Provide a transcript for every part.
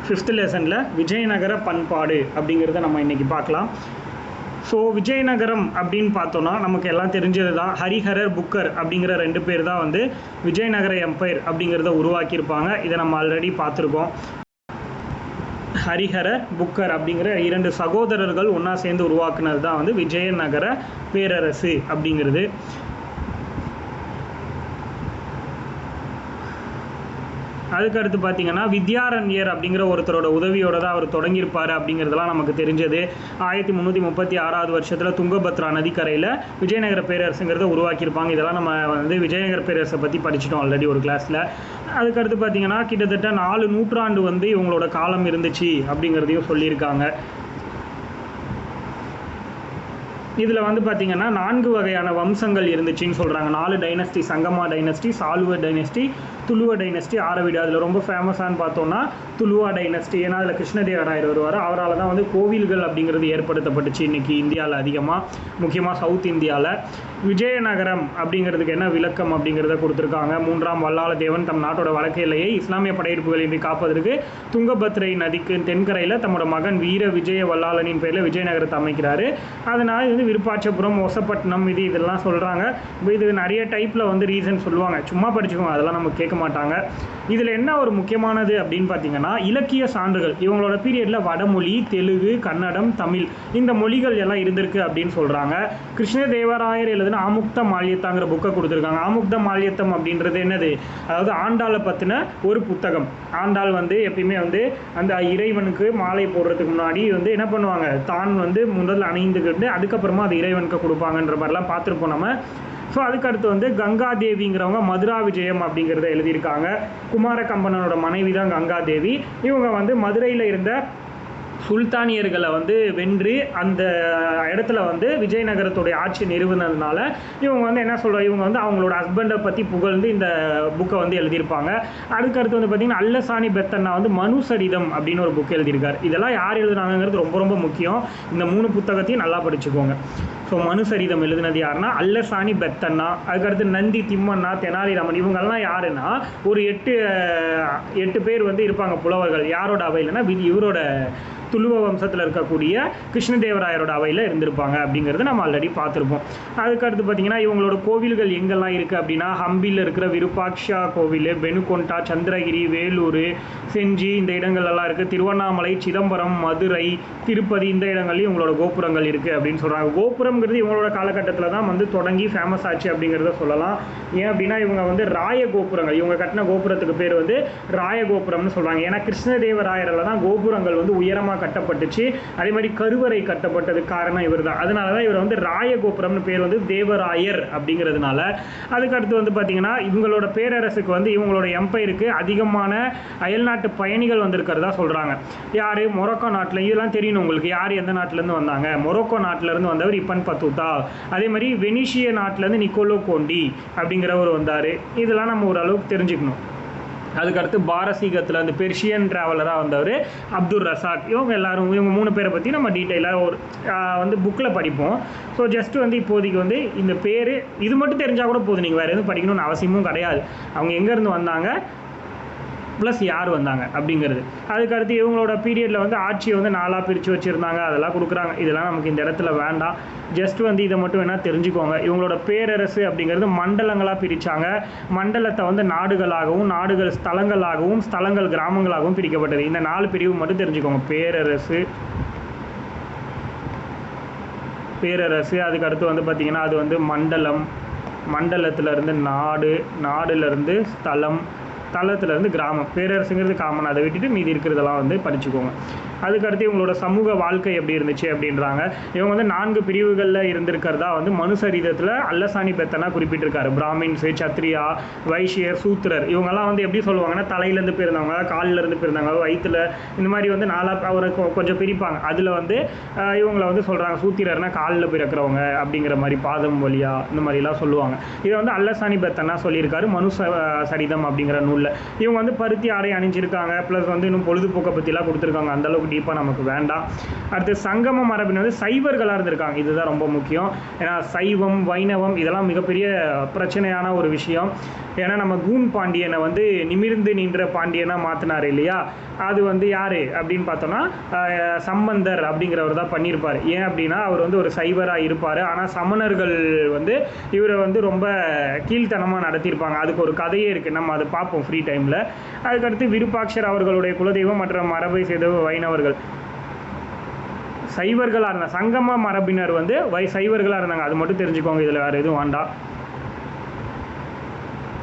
Fifth லெசனில் விஜயநகர பண்பாடு அப்படிங்கிறத நம்ம இன்றைக்கி பார்க்கலாம். ஸோ விஜயநகரம் அப்படின்னு பார்த்தோன்னா நமக்கு எல்லாம் தெரிஞ்சது தான். ஹரிஹரர், புக்கர் அப்படிங்கிற 2 பேர் தான் வந்து விஜயநகர எம்பையர் அப்படிங்கிறத உருவாக்கியிருப்பாங்க. இதை நம்ம ஆல்ரெடி பார்த்துருக்கோம். ஹரிஹரர், புக்கர் அப்படிங்கிற 2 சகோதரர்கள் ஒன்றா சேர்ந்து உருவாக்குனது தான் வந்து விஜயநகர பேரரசு அப்படிங்கிறது. அதுக்கடுத்து பார்த்தீங்கன்னா வித்யாரண்யர் அப்படிங்கிற ஒருத்தரோட உதவியோடு தான் அவர் தொடங்கியிருப்பார் அப்படிங்கிறதுலாம் நமக்கு தெரிஞ்சது. 1336 வருஷத்தில் துங்கபத்ரா நதிக்கரையில் விஜயநகர பேரரசுங்கிறத உருவாக்கியிருப்பாங்க. இதெல்லாம் நம்ம வந்து விஜயநகர பேரரசை பற்றி படிச்சிட்டோம் ஆல்ரெடி ஒரு கிளாஸில். அதுக்கடுத்து பார்த்தீங்கன்னா கிட்டத்தட்ட 4 நூற்றாண்டு வந்து இவங்களோட காலம் இருந்துச்சு அப்படிங்கிறதையும் சொல்லியிருக்காங்க. இதில் வந்து பார்த்திங்கன்னா 4 வகையான வம்சங்கள் இருந்துச்சுன்னு சொல்கிறாங்க. 4 dynasty: Sangama dynasty, Saluva dynasty, Tuluva dynasty, Aravidu. அதில் ரொம்ப ஃபேமஸானு பார்த்தோன்னா துளுவா டைனஸ்டி. ஏன்னா அதில் கிருஷ்ணதேவராயர் வருவார். அவரால் தான் வந்து கோவில்கள் அப்படிங்கிறது ஏற்படுத்தப்பட்டுச்சு இன்றைக்கி இந்தியாவில் அதிகமாக, முக்கியமாக சவுத் இந்தியாவில். விஜயநகரம் அப்படிங்கிறதுக்கு என்ன விளக்கம் அப்படிங்கிறத கொடுத்துருக்காங்க. 3ஆம் வல்லாளதேவன் தம் நாட்டோட வடக்கு எல்லையை இஸ்லாமிய படையெடுப்புகளின்றி காப்பதற்கு துங்கபத்ரை நதிக்கு தென்கரையில் தம்மோட மகன் வீர விஜய வல்லாளனின் பேரில் விஜயநகரத்தை அமைக்கிறாரு. அதனால் இது விருப்பாட்சபுரம், ஒசப்பட்டினம், இதெல்லாம் சொல்கிறாங்க. இது நிறைய டைப்பில் வந்து ரீசன் சொல்லுவாங்க. சும்மா படிச்சுக்கோங்க, அதெல்லாம் நம்ம கேட்க மாட்டாங்க. இதில் என்ன ஒரு முக்கியமானது அப்படின்னு பார்த்தீங்கன்னா இலக்கிய சான்றுகள். இவங்களோட பீரியடில் வடமொழி, தெலுங்கு, கன்னடம், தமிழ் இந்த மொழிகள் எல்லாம் இருந்திருக்கு அப்படின்னு சொல்கிறாங்க. கிருஷ்ணதேவராயர் எழுதின ஆமுக்த மால்யத்தாங்கிற புக்கை கொடுத்துருக்காங்க. ஆமுக்த மால்யத்தம் அப்படின்றது என்னது? அதாவது ஆண்டாளை பற்றின ஒரு புத்தகம். ஆண்டாள் வந்து எப்பயுமே வந்து அந்த இறைவனுக்கு மாலை போடுறதுக்கு முன்னாடி வந்து என்ன பண்ணுவாங்க, தான் வந்து முதல் அணிந்துக்கிட்டு அதுக்கப்புறமா அது இறைவனுக்கு கொடுப்பாங்கன்ற மாதிரிலாம் பார்த்துருப்போம் நம்ம. ஸோ அதுக்கடுத்து வந்து கங்காதேவிங்கிறவங்க மதுரா விஜயம் அப்படிங்கிறத எழுதியிருக்காங்க. குமார கம்பனோட மனைவி தான் கங்காதேவி. இவங்க வந்து மதுரையில் இருந்த சுல்தானியர்களை வந்து வென்று அந்த இடத்துல வந்து விஜயநகரத்துடைய ஆட்சி நிறுவனதுனால இவங்க வந்து என்ன சொல்கிறாங்க, இவங்க வந்து அவங்களோட ஹஸ்பண்டை பற்றி புகழ்ந்து இந்த புக்கை வந்து எழுதியிருப்பாங்க. அதுக்கடுத்து வந்து பார்த்திங்கன்னா அல்லசானி பெத்தன்னா வந்து மனுசரிதம் அப்படின்னு ஒரு புக் எழுதியிருக்காரு. இதெல்லாம் யார் எழுதுனாங்கிறது ரொம்ப ரொம்ப முக்கியம். இந்த 3 புத்தகத்தையும் நல்லா படிச்சுக்கோங்க. ஸோ மனுசரிதம் எழுதினது யாருன்னா அல்லசானி பெத்தன்னா. அதுக்கடுத்து நந்தி, திம்மண்ணா, தெனாலிராமன் இவங்கெல்லாம் யாருன்னா ஒரு 8 பேர் வந்து இருப்பாங்க புலவர்கள். யாரோட அவையில்னா இவரோட துளுவ வம்சத்தில் இருக்கக்கூடிய கிருஷ்ணதேவராயரோட அவையில் இருந்திருப்பாங்க அப்படிங்கிறத நம்ம ஆல்ரெடி பார்த்துருப்போம். அதுக்கடுத்து பார்த்திங்கன்னா இவங்களோட கோவில்கள் எங்கெல்லாம் இருக்குது அப்படின்னா ஹம்பியில் இருக்கிற விருப்பாட்சா கோவில், பெனுகொண்டா, சந்திரகிரி, வேலூர், செஞ்சி இந்த இடங்கள்லாம் இருக்குது. திருவண்ணாமலை, சிதம்பரம், மதுரை, திருப்பதி இந்த இடங்கள்லையும் இவங்களோட கோபுரங்கள் இருக்குது அப்படின்னு சொல்கிறாங்க. கோபுரம்ங்கிறது இவங்களோட காலகட்டத்தில் தான் வந்து தொடங்கி ஃபேமஸ் ஆச்சு அப்படிங்கிறத சொல்லலாம். ஏன் அப்படின்னா இவங்க வந்து ராய கோபுரங்கள், இவங்க கட்டின கோபுரத்துக்கு பேர் வந்து ராய கோபுரம்னு சொல்கிறாங்க. ஏன்னா கிருஷ்ணதேவராயரில் தான் கோபுரங்கள் வந்து உயரமாக கட்டப்பட்டுச்சு. அதே மாதிரி கருவறை கட்டப்பட்டது காரணம் இவர் தான். அதனால தான் இவர் வந்து ராயகோபுரம்னு பேர் வந்து தேவராயர் அப்படிங்கிறதுனால. அதுக்கடுத்து வந்து பார்த்தீங்கன்னா இவங்களோட பேரரசுக்கு வந்து இவங்களோட எம்பையருக்கு அதிகமான அயல்நாட்டு பயணிகள் வந்திருக்கிறதா சொல்கிறாங்க. யார்? மொரோக்கோ நாட்டில். இதெல்லாம் தெரியணும் உங்களுக்கு. யார் எந்த நாட்டிலேருந்து வந்தாங்க? மொரோக்கோ நாட்டிலேருந்து வந்தவர் இப்பன் பத்துதா. அதே மாதிரி வெனிஷிய நாட்டிலேருந்து நிக்கோலோ கோண்டி அப்படிங்கிறவர் வந்தார். இதெல்லாம் நம்ம ஓரளவுக்கு தெரிஞ்சுக்கணும். அதுக்கடுத்து பாரசீகத்தில் அந்த பெர்ஷியன் ட்ராவலராக வந்தவர் அப்துல் ரசாக். இவங்க 3 பேரை பற்றி நம்ம டீட்டெயிலாக ஒரு வந்து புக்கில் படிப்போம். ஸோ ஜஸ்ட் வந்து இப்போதைக்கு வந்து இந்த பேர் இது மட்டும் தெரிஞ்சால் கூட போதும். நீங்கள் வேறு எதுவும் படிக்கணும்னு அவசியமும் கிடையாது. அவங்க எங்கேருந்து வந்தாங்க ப்ளஸ் யார் வந்தாங்க அப்படிங்கிறது. அதுக்கடுத்து இவங்களோட பீரியடில் வந்து ஆட்சியை வந்து 4ஆக பிரித்து வச்சுருந்தாங்க. அதெல்லாம் கொடுக்குறாங்க. இதெல்லாம் நமக்கு இந்த இடத்துல வேண்டாம். ஜஸ்ட் வந்து இதை மட்டும் வேணால் தெரிஞ்சுக்கோங்க. இவங்களோட பேரரசு அப்படிங்கிறது மண்டலங்களாக பிரித்தாங்க. மண்டலத்தை வந்து நாடுகளாகவும், நாடுகள் ஸ்தலங்களாகவும், ஸ்தலங்கள் கிராமங்களாகவும் பிரிக்கப்பட்டது. இந்த 4 பிரிவு மட்டும் தெரிஞ்சுக்கோங்க. பேரரசு அதுக்கடுத்து வந்து பார்த்திங்கன்னா அது வந்து மண்டலம், மண்டலத்திலேருந்து நாடு, நாடுலேருந்து ஸ்தலம், தளத்துலேருந்து கிராமம். பேரரசுங்கிறது காமன். அதை விட்டுட்டு மீதி இருக்கிறதெல்லாம் வந்து படிச்சுக்கோங்க. அதுக்கடுத்து இவங்களோட சமூக வாழ்க்கை எப்படி இருந்துச்சு அப்படின்றாங்க. இவங்க வந்து 4 பிரிவுகளில் இருந்திருக்கிறதா வந்து மனுசரிதத்தில் அல்லசானி பெத்தனா குறிப்பிட்டிருக்காரு. பிராமின்ஸு, சத்ரியா, வைஷ்யர், சூத்திரர் இவங்கெல்லாம் வந்து எப்படி சொல்லுவாங்கன்னா தலையிலேருந்து பிறந்தவங்க, காலிலேருந்து பிறந்தவங்க, வயிற்றுல இந்த மாதிரி வந்து 4 அவரை கொஞ்சம் பிரிப்பாங்க. அதில் வந்து இவங்களை வந்து சொல்கிறாங்க சூத்திரர்னா காலில் பிறக்கிறவங்க அப்படிங்கிற மாதிரி, பாதம் வழியா இந்த மாதிரிலாம் சொல்லுவாங்க. இதை வந்து அல்லசானி பெத்தனா சொல்லியிருக்காரு மனுசரிதம் அப்படிங்கிற நூலில். இவங்க வந்து பருத்தி ஆடை அணிஞ்சிருக்காங்க. ப்ளஸ் வந்து இன்னும் பொழுதுபோக்கை பற்றிலாம் கொடுத்துருக்காங்க. அந்தளவுக்கு டீப்பாக நமக்கு வேண்டாம். அடுத்து சங்கம மரபின் வந்து சைவர்களாக இருந்திருக்காங்க. இதுதான் ரொம்ப முக்கியம். ஏன்னா சைவம், வைணவம் இதெல்லாம் மிகப்பெரிய பிரச்சனையான ஒரு விஷயம். ஏன்னா நம்ம கூன் பாண்டியனை வந்து நிமிர்ந்து நின்ற பாண்டியனாக மாற்றினார் இல்லையா, அது வந்து யார் அப்படின்னு பார்த்தோன்னா சம்பந்தர் அப்படிங்கிறவர் தான் பண்ணியிருப்பார். ஏன் அப்படின்னா அவர் வந்து ஒரு சைவராக இருப்பார், ஆனால் சமணர்கள் வந்து இவரை வந்து ரொம்ப கீழ்த்தனமாக நடத்தியிருப்பாங்க. அதுக்கு ஒரு கதையே இருக்குது, நம்ம அதை பார்ப்போம் ஃப்ரீ டைமில். அதுக்கடுத்து விருப்பாட்சர் அவர்களுடைய குலதெய்வம் மற்ற மரபை செய்த வைணவர்கள். சைவர்களாக இருந்தாங்க, சங்கம மரபினர் வந்து சைவர்களாக இருந்தாங்க, அது மட்டும் தெரிஞ்சுக்கோங்க, இதில் வேறு எதுவும் வேண்டாம்.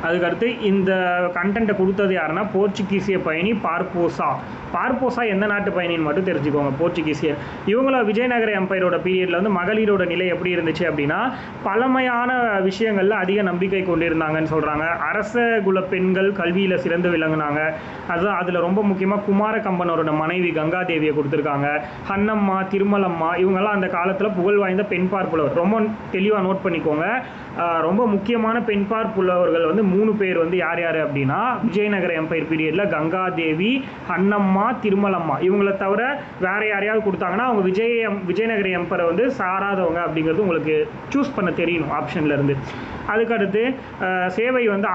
அதுக்கடுத்து இந்த கண்டென்ட்டை கொடுத்தது யாருன்னா போர்ச்சுகீசிய பயணி பார்போசா. பார்போசா எந்த நாட்டு பயணின்னு மட்டும் தெரிஞ்சுக்கோங்க, போர்ச்சுகீசியர். இவங்கள விஜயநகர எம்பையரோட பீரியடில் வந்து மகளிரோட நிலை எப்படி இருந்துச்சு அப்படின்னா பழமையான விஷயங்களில் அதிக நம்பிக்கை கொண்டிருந்தாங்கன்னு சொல்கிறாங்க. அரச குல பெண்கள் கல்வியில் சிறந்து விளங்குனாங்க. அதுதான் அதில் ரொம்ப முக்கியமாக குமார கம்பனோட மனைவி கங்காதேவியை கொடுத்துருக்காங்க. ஹன்னம்மா, திருமலம்மா இவங்கெல்லாம் அந்த காலத்தில் புகழ் வாய்ந்த பெண்பார் புலவர். ரொம்ப தெளிவாக நோட் பண்ணிக்கோங்க, ரொம்ப முக்கியமான பெண்பார் புலவர்கள் வந்து 3 பேர் வந்து யார் யார் அப்படின்னா விஜயநகர எம்பையர் பீரியடில் கங்காதேவி, ஹன்னம்மா, திருமலம்மா. இவங்களை தவிர வேறு யாரையாவது கொடுத்தாங்கன்னா அவங்க விஜயநகர எம்பரை வந்து சாராதவங்க அப்படிங்கிறது உங்களுக்கு சூஸ் பண்ண தெரியணும் ஆப்ஷனில் இருந்து. அதுக்கடுத்து சேவை வந்து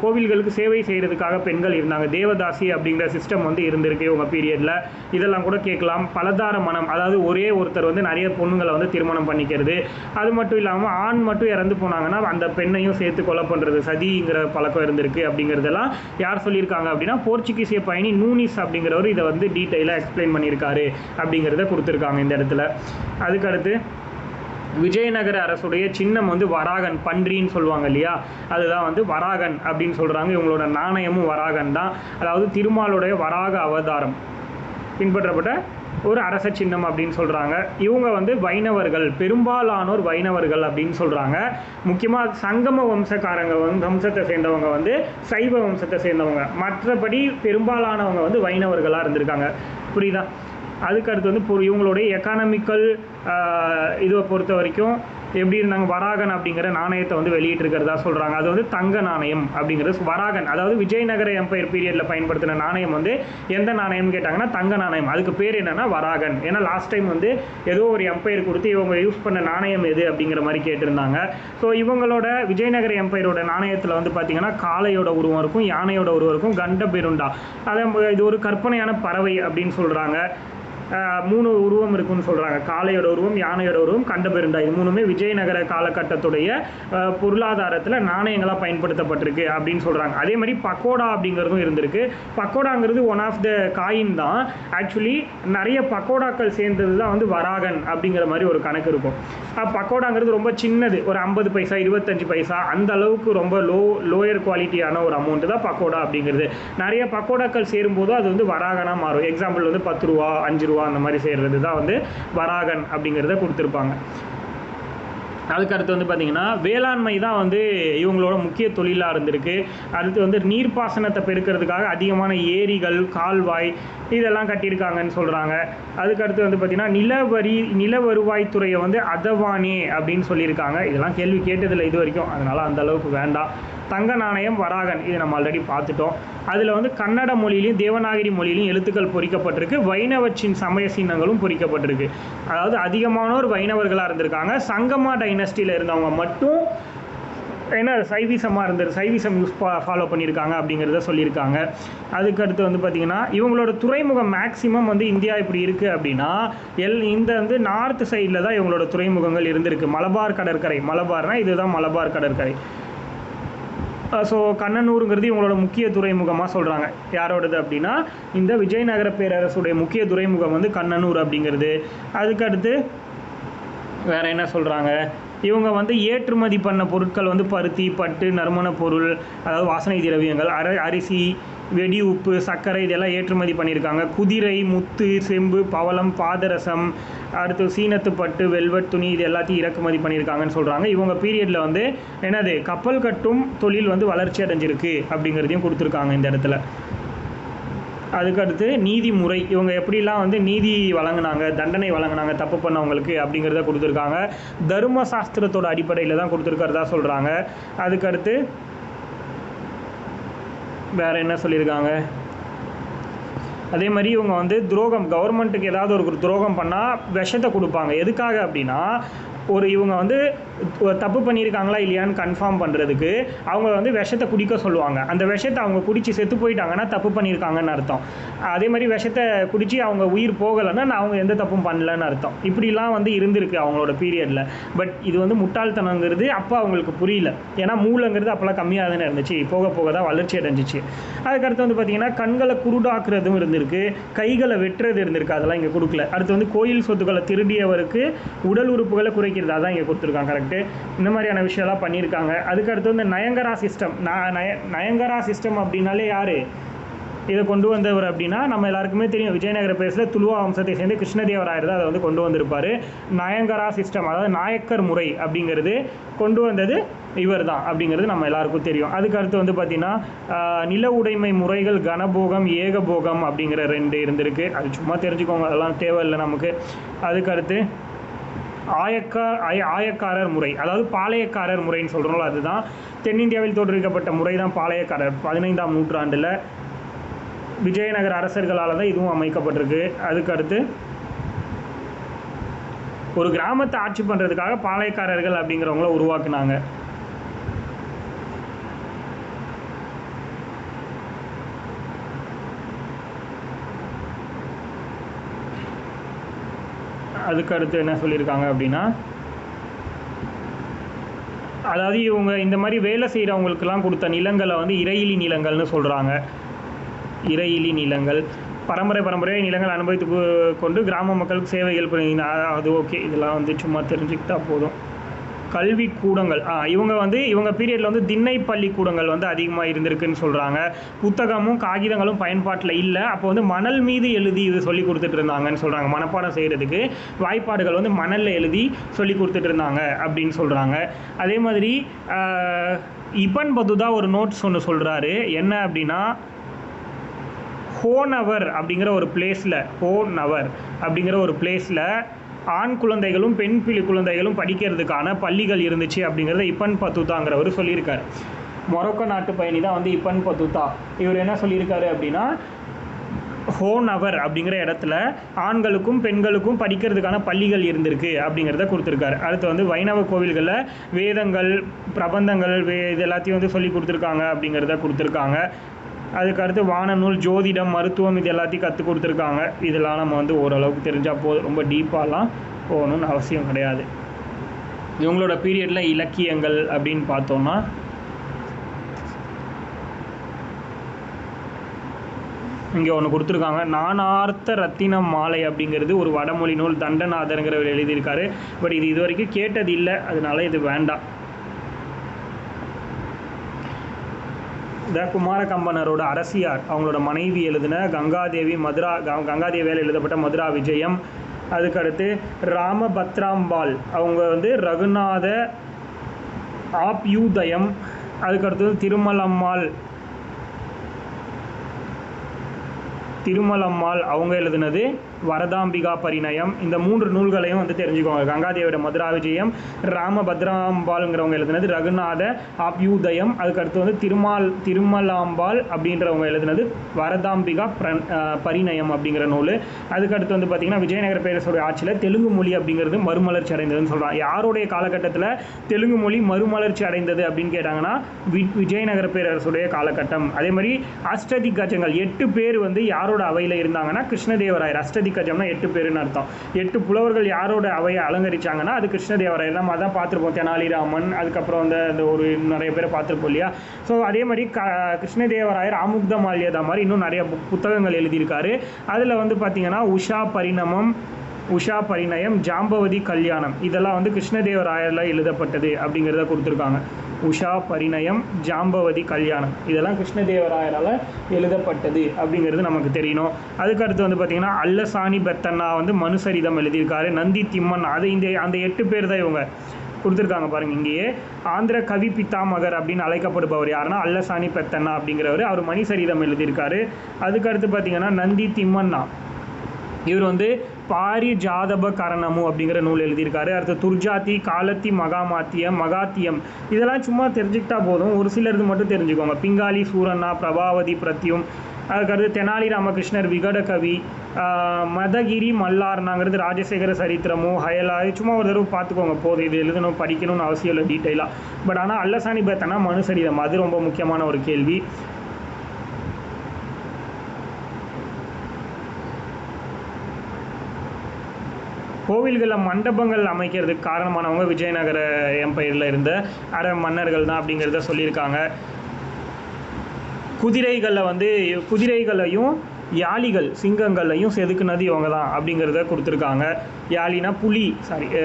கோவில்களுக்கு சேவை செய்கிறதுக்காக பெண்கள் இருந்தாங்க. தேவதாசி அப்படிங்கிற சிஸ்டம் வந்து இருந்திருக்கு இவங்க பீரியடில். இதெல்லாம் கூட கேட்கலாம். பலதார மனம், அதாவது ஒரே ஒருத்தர் வந்து நிறைய பொண்ணுங்களை வந்து திருமணம் பண்ணிக்கிறது. அது மட்டும் இல்லாமல் ஆண் மட்டும் இறந்து போனாங்கன்னா அந்த பெண்ணையும் சேர்த்து கொலை பண்ணுறது, சதிங்கிற பழக்கம் இருந்திருக்கு. அப்படிங்கிறதெல்லாம் யார் சொல்லியிருக்காங்க அப்படின்னா போர்ச்சுகீசிய பயணி நூனிஸ் அப்படிங்கிறவர் இதை வந்து டீட்டெயிலாக எக்ஸ்பிளைன் பண்ணியிருக்காரு அப்படிங்கிறத கொடுத்துருக்காங்க இந்த இடத்துல. அதுக்கடுத்து விஜயநகர அரசுடைய சின்னம் வந்து வராகன், பன்றின்னு சொல்லுவாங்க இல்லையா, அதுதான் வந்து வராகன் அப்படின்னு சொல்கிறாங்க. இவங்களோட நாணயமும் வராகன் தான், அதாவது திருமாலுடைய வராக அவதாரம் பின்பற்றப்பட்ட ஒரு அரச சின்னம் அப்படின்னு சொல்கிறாங்க. இவங்க வந்து வைணவர்கள், பெரும்பாலானோர் வைணவர்கள் அப்படின்னு சொல்கிறாங்க. முக்கியமாக சங்கம வம்சக்காரங்க வம்சத்தை சேர்ந்தவங்க வந்து சைவ வம்சத்தை சேர்ந்தவங்க, மற்றபடி பெரும்பாலானவங்க வந்து வைணவர்களாக இருந்திருக்காங்க. புரியுதா? அதுக்கடுத்து வந்து இவங்களுடைய எக்கானமிக்கல் இதை பொறுத்த வரைக்கும் எப்படி இருந்தாங்க, வராகன் அப்படிங்கிற நாணயத்தை வந்து வெளியிட்டிருக்கிறதா சொல்கிறாங்க. அது வந்து தங்க நாணயம் அப்படிங்கிறது வராகன், அதாவது விஜயநகர எம்பையர் பீரியடில் பயன்படுத்தின நாணயம் வந்து எந்த நாணயம்னு கேட்டாங்கன்னா தங்க நாணயம். அதுக்கு பேர் என்னென்னா வராகன். ஏன்னா லாஸ்ட் டைம் வந்து ஏதோ ஒரு எம்பையர் கொடுத்து இவங்க யூஸ் பண்ண நாணயம் எது அப்படிங்கிற மாதிரி கேட்டிருந்தாங்க. ஸோ இவங்களோட விஜயநகர எம்பையரோட நாணயத்தில் வந்து பார்த்திங்கன்னா காளையோட உருவம் இருக்கும், யானையோட உருவம் இருக்கும், கண்ட பெருண்டா, அதை இது ஒரு கற்பனையான பறவை அப்படின்னு சொல்கிறாங்க. 3 உருவம் இருக்குன்னு சொல்கிறாங்க, காளையோட உருவம், யானையோட உருவம், கண்டபெருண்டா. இது 3மே விஜயநகர காலகட்டத்துடைய பொருளாதாரத்தில் நாணயங்களாக பயன்படுத்தப்பட்டிருக்கு அப்படின்னு சொல்கிறாங்க. அதே மாதிரி பக்கோடா அப்படிங்கிறதும் இருந்திருக்கு. பக்கோடாங்கிறது ஒன் ஆஃப் த காயின் தான். ஆக்சுவலி நிறைய பக்கோடாக்கள் சேர்ந்தது தான் வந்து வராகன் அப்படிங்கிற மாதிரி ஒரு கணக்கு இருக்கும். பக்கோடாங்கிறது ரொம்ப சின்னது, ஒரு 50 பைசா 25 பைசா அந்த அளவுக்கு ரொம்ப லோயர் குவாலிட்டியான ஒரு அமௌண்ட்டு தான் பக்கோடா அப்படிங்கிறது. நிறைய பக்கோடாக்கள் சேரும்போது அது வந்து வராகனாக மாறும். எக்ஸாம்பிள் வந்து 10 ரூபா 5 ரூபா அந்த மாதிரி செய்கிறது தான் வந்து வராகன் அப்படிங்கிறத கொடுத்துருப்பாங்க. அதுக்கடுத்து வந்து பார்த்திங்கன்னா வேளாண்மை தான் வந்து இவங்களோட முக்கிய தொழிலாக இருந்திருக்கு. அடுத்து வந்து நீர்ப்பாசனத்தை பெருக்கிறதுக்காக அதிகமான ஏரிகள், கால்வாய் இதெல்லாம் கட்டியிருக்காங்கன்னு சொல்கிறாங்க. அதுக்கடுத்து வந்து பார்த்திங்கன்னா நில வருவாய்த்துறையை வந்து அதவானே அப்படின்னு சொல்லியிருக்காங்க. இதெல்லாம் கேள்வி கேட்டதில்லை இது வரைக்கும், அதனால் அந்த அளவுக்கு வேண்டாம். தங்க நாணயம் வராகன் இது நம்ம ஆல்ரெடி பார்த்துட்டோம். அதில் வந்து கன்னட மொழியிலையும் தேவநாகரி மொழியிலையும் எழுத்துக்கள் பொறிக்கப்பட்டிருக்கு. வைணவச்சின் சமய சின்னங்களும் பொறிக்கப்பட்டிருக்கு. அதாவது அதிகமானோர் வைணவர்களாக இருந்திருக்காங்க. சங்கமா டைனஸ்டியில் இருந்தவங்க மட்டும் ஏன்னா சைவிசமாக இருந்தது, சைவிசம் ஃபாலோ பண்ணியிருக்காங்க அப்படிங்கிறத சொல்லியிருக்காங்க. அதுக்கடுத்து வந்து பார்த்திங்கன்னா இவங்களோட துறைமுகம் மேக்ஸிமம் வந்து இந்தியா இப்படி இருக்குது அப்படின்னா இந்த வந்து நார்த் சைடில் தான் இவங்களோட துறைமுகங்கள் இருந்திருக்கு. மலபார் கடற்கரை, மலபார்னால் இதுதான் மலபார் கடற்கரை. ஸோ கண்ணனூருங்கிறது இவங்களோட முக்கிய துறைமுகமாக சொல்கிறாங்க. யாரோடது அப்படின்னா இந்த விஜயநகர பேரரசுடைய முக்கிய துறைமுகம் வந்து கண்ணனூர் அப்படிங்கிறது. அதுக்கடுத்து வேறு என்ன சொல்கிறாங்க, இவங்க வந்து ஏற்றுமதி பண்ண பொருட்கள் வந்து பருத்தி, பட்டு, நறுமண பொருள், அதாவது வாசனை திரவியங்கள், அரிசி, வெடி உப்பு, சர்க்கரை இதெல்லாம் ஏற்றுமதி பண்ணியிருக்காங்க. குதிரை, முத்து, செம்பு, பவளம், பாதரசம், அடுத்து சீனத்து பட்டு, வெல்வெட் துணி இது எல்லாத்தையும் இறக்குமதி பண்ணியிருக்காங்கன்னு சொல்கிறாங்க. இவங்க பீரியடில் வந்து என்னது கப்பல் கட்டும் தொழில் வந்து வளர்ச்சி அடைஞ்சிருக்கு அப்படிங்கிறதையும் கொடுத்துருக்காங்க இந்த இடத்துல. அதுக்கடுத்து நீதிமுறை, இவங்க எப்படிலாம் வந்து நீதி வழங்கினாங்க, தண்டனை வழங்கினாங்க தப்பு பண்ணவங்களுக்கு அப்படிங்கிறத கொடுத்துருக்காங்க. தர்ம சாஸ்திரத்தோட அடிப்படையில் தான் கொடுத்துருக்கிறதா சொல்கிறாங்க. அதுக்கடுத்து வேறு என்ன சொல்லியிருக்காங்க, அதே மாதிரி இவங்க வந்து துரோகம், கவர்மெண்ட்டுக்கு ஏதாவது ஒரு துரோகம் பண்ணால் விஷத்தை கொடுப்பாங்க. எதுக்காக அப்படின்னா இவங்க வந்து தப்பு பண்ணியிருக்காங்களா இல்லையான்னு கன்ஃபார்ம் பண்ணுறதுக்கு அவங்க வந்து விஷத்தை குடிக்க சொல்லுவாங்க. அந்த விஷத்தை அவங்க குடித்து செத்து போயிட்டாங்கன்னா தப்பு பண்ணியிருக்காங்கன்னு அர்த்தம். அதே மாதிரி விஷத்தை குடித்து அவங்க உயிர் போகலைன்னா அவங்க எந்த தப்பும் பண்ணலன்னு அர்த்தம். இப்படிலாம் வந்து இருந்திருக்கு அவங்களோட பீரியடில். பட் இது வந்து முட்டாள்தனங்கிறது அப்போ அவங்களுக்கு புரியல. ஏன்னா மூளைங்கிறது அப்போல்லாம் கம்மியாக தானே இருந்துச்சு, போக போக தான் வளர்ச்சி அடைஞ்சிச்சு. அதுக்கடுத்து வந்து பார்த்திங்கன்னா கண்களை குருடாக்குறதும் இருந்திருக்கு, கைகளை வெட்டுறது இருந்திருக்கு, அதெல்லாம் இங்கே கொடுக்கல. அடுத்து வந்து கோயில் சொத்துக்களை திருடியவருக்கு உடல் உறுப்புகளை குறைக்கிறது, அதான் இங்கே கொடுத்துருக்காங்க. கரெக்டு. இந்த மாதிரியான விஷயம்லாம் பண்ணியிருக்காங்க. அதுக்கடுத்து வந்து நயங்கரா சிஸ்டம். நயங்கரா சிஸ்டம் அப்படின்னாலே யார் இதை கொண்டு வந்தவர் அப்படின்னா நம்ம எல்லாருக்குமே தெரியும், விஜயநகர பேரில் துளுவா வம்சத்தை சேர்ந்து கிருஷ்ணதேவராயர் தான் அதை வந்து கொண்டு வந்திருப்பார். நயங்கரா சிஸ்டம், அதாவது நாயக்கர் முறை அப்படிங்கிறது கொண்டு வந்தது இவர் தான் அப்படிங்கிறது நம்ம எல்லாருக்கும் தெரியும். அதுக்கடுத்து வந்து பார்த்திங்கன்னா நில உடைமை முறைகள் கனபோகம் ஏகபோகம் அப்படிங்கிற 2 இருந்திருக்கு. அது சும்மா தெரிஞ்சுக்கோங்க, அதெல்லாம் தேவையில்லை நமக்கு. அதுக்கடுத்து ஆயக்காரர் முறை, அதாவது பாளையக்காரர் முறைன்னு சொல்கிறோம்ல, அதுதான் தென்னிந்தியாவில் தோற்றுவிக்கப்பட்ட முறை தான் பாளையக்காரர். 15ஆம் நூற்றாண்டில் விஜயநகர அரசர்களால் தான் இதுவும் அமைக்கப்பட்டிருக்கு. அதுக்கடுத்து ஒரு கிராமத்தை ஆட்சி பண்ணுறதுக்காக பாளையக்காரர்கள் அப்படிங்கிறவங்கள உருவாக்குனாங்க. அதுக்கடுத்து என்ன சொல்லியிருக்காங்க அப்படின்னா, அதாவது இவங்க இந்த மாதிரி வேலை செய்கிறவங்களுக்கெல்லாம் கொடுத்த நிலங்களை வந்து இறையிலி நிலங்கள்னு சொல்கிறாங்க. இறையிலி நிலங்கள் பரம்பரையாக நிலங்கள் அனுபவித்து கொண்டு கிராம மக்களுக்கு சேவைகள் பண்ணி, அது ஓகே, இதெல்லாம் வந்து சும்மா தெரிஞ்சுக்கிட்டா போதும். கல்வி கூடங்கள், இவங்க வந்து இவங்க பீரியடில் வந்து திண்ணை பள்ளிக்கூடங்கள் வந்து அதிகமாக இருந்திருக்குன்னு சொல்கிறாங்க. புத்தகமும் காகிதங்களும் பயன்பாட்டில் இல்லை. அப்போ வந்து மணல் மீது எழுதி இது சொல்லி கொடுத்துட்டு இருந்தாங்கன்னு சொல்கிறாங்க. மனப்பாடம் செய்கிறதுக்கு வாய்ப்பாடுகள் வந்து மணலில் எழுதி சொல்லி கொடுத்துட்டு இருந்தாங்க அப்படின்னு சொல்கிறாங்க. அதே மாதிரி இபன் பத்துதா ஒரு நோட்ஸ் ஒன்று சொல்கிறாரு. என்ன அப்படின்னா, ஹோனவர் அப்படிங்கிற ஒரு பிளேஸில் ஆண் குழந்தைகளும் பெண் குழந்தைகளும் படிக்கிறதுக்கான பள்ளிகள் இருந்துச்சு அப்படிங்கிறத இபன் பத்துதாங்கிறவர் சொல்லியிருக்காரு. மொரோக்கோ நாட்டு பயணி தான் வந்து இபன் பத்துதா. இவர் என்ன சொல்லியிருக்காரு அப்படின்னா, ஹோனவர் அப்படிங்கிற இடத்துல ஆண்களுக்கும் பெண்களுக்கும் படிக்கிறதுக்கான பள்ளிகள் இருந்திருக்கு அப்படிங்கிறத கொடுத்துருக்காரு. அடுத்து வந்து வைணவ கோவில்களில் வேதங்கள், பிரபந்தங்கள், இது எல்லாத்தையும் வந்து சொல்லி கொடுத்துருக்காங்க அப்படிங்கிறத கொடுத்துருக்காங்க. அதுக்கடுத்து வானநூல், ஜோதிடம், மருத்துவம், இது எல்லாத்தையும் கற்றுக் கொடுத்துருக்காங்க. இதெல்லாம் நம்ம வந்து ஓரளவுக்கு தெரிஞ்சால் போதும், ரொம்ப டீப்பாலாம் போகணுன்னு அவசியம் கிடையாது. இவங்களோட பீரியடில் இலக்கியங்கள் அப்படின்னு பார்த்தோம்னா, இங்கே ஒன்று கொடுத்துருக்காங்க. நானார்த்த ரத்தினம் மாலை அப்படிங்கிறது ஒரு வடமொழி நூல், தண்டநாதருங்கிறவர் எழுதியிருக்காரு. பட் இது வரைக்கும் கேட்டது இல்லை, அதனால இது வேண்டாம். குமாரகம்பனரோட அரசியார், அவங்களோட மனைவி எழுதின கங்காதேவியால் எழுதப்பட்ட மதுரா விஜயம். அதுக்கடுத்து ராமபத்ராம்பாள், அவங்க வந்து ரகுநாத ஆப்யூதயம். அதுக்கடுத்து திருமலம்மாள் அவங்க எழுதினது வரதாம்பிகா பரிணயம். இந்த 3 நூல்களையும் வந்து தெரிஞ்சுக்கோங்க. கங்காதேவியோட மதுரா விஜயம், ராமபத்ராம்பாள்ங்கிறவங்க எழுதினது ரகுநாத ஆப்யூதயம். அதுக்கடுத்து வந்து திருமலாம்பாள் அப்படின்றவங்க எழுதினது வரதாம்பிகா பரிணயம் அப்படிங்கிற நூல். அதுக்கடுத்து வந்து பார்த்திங்கன்னா விஜயநகர பேரரசோட ஆட்சியில் தெலுங்கு மொழி அப்படிங்கிறது மறுமலர்ச்சி அடைந்ததுன்னு சொல்கிறாங்க. யாருடைய காலகட்டத்தில் தெலுங்கு மொழி மறுமலர்ச்சி அடைந்தது அப்படின்னு கேட்டாங்கன்னா விஜயநகர பேரரசுடைய காலகட்டம். அதே மாதிரி அஷ்டதிக்கஜங்கள் 8 பேர் வந்து யாரோட அவையில் இருந்தாங்கன்னா கிருஷ்ணதேவராயர். அஷ்டதிக்கஜம்னா 8 பேருன்னு அர்த்தம். 8 புலவர்கள் யாரோட அவையை அலங்கரிச்சாங்கன்னா அது கிருஷ்ணதேவராயர். நம்ம அதான் பார்த்துருப்போம், தெனாலிராமன், அதுக்கப்புறம் அந்த ஒரு நிறைய பேரை பார்த்துருப்போம் இல்லையா. ஸோ அதே மாதிரி கிருஷ்ணதேவராயர் ஆமுக்த மால்யதா மாதிரி இன்னும் நிறைய புத்தகங்கள் எழுதியிருக்காரு. அதில் வந்து பார்த்திங்கன்னா உஷா பரிணயம், ஜாம்பவதி கல்யாணம், இதெல்லாம் வந்து கிருஷ்ணதேவராயரில் எழுதப்பட்டது அப்படிங்கிறத கொடுத்துருக்காங்க. உஷா பரிணயம், ஜாம்பவதி கல்யாணம், இதெல்லாம் கிருஷ்ணதேவராயரால் எழுதப்பட்டது அப்படிங்கிறது நமக்கு தெரியணும். அதுக்கடுத்து வந்து பார்த்திங்கன்னா அல்லசாணி பெத்தண்ணா வந்து மனுசரிதம் எழுதியிருக்காரு. நந்தி திம்மன், அது அந்த 8 பேர் தான் இவங்க கொடுத்துருக்காங்க பாருங்கள். இங்கேயே ஆந்திர கவி பித்தாமகர் அப்படின்னு அழைக்கப்படுபவர் யாருன்னா அல்லசாணி பெத்தண்ணா அப்படிங்கிறவர். அவர் மணிசரிதம் எழுதியிருக்காரு. அதுக்கடுத்து பார்த்திங்கன்னா நந்தி திம்மண்ணா, இவர் வந்து பாரி ஜாதப கரணமு அப்படிங்கிற நூல் எழுதியிருக்காரு. அடுத்து துர்ஜாதி, காலத்தி, மகாத்தியம், இதெல்லாம் சும்மா தெரிஞ்சுக்கிட்டா போதும். ஒரு சிலருக்கு மட்டும் தெரிஞ்சுக்கோங்க. பிங்காலி, சூரண்ணா, பிரபாவதி, பிரத்யும், அதுக்கடுத்து தெனாலி ராமகிருஷ்ணர் விகட கவி, மதகிரி மல்லார்னாங்கிறது ராஜசேகர சரித்திரமோ ஹயலாய் சும்மா ஒரு தடவை பார்த்துக்கோங்க போதும். இது எழுதணும் படிக்கணும்னு அவசியம் இல்லை டீட்டெயிலாக. பட் ஆனால் அல்லசானி பேத்தனா மனு சரீரம் அது ரொம்ப முக்கியமான ஒரு கேள்வி. கோவில்களில் மண்டபங்கள் அமைக்கிறதுக்கு காரணமானவங்க விஜயநகர எம்பையரில் இருந்த மன்னர்கள் தான் அப்படிங்கிறத சொல்லியிருக்காங்க. குதிரைகளையும் யாளிகள் சிங்கங்களையும் செதுக்குனது இவங்க தான் அப்படிங்கிறத கொடுத்துருக்காங்க. யாளினா புலி,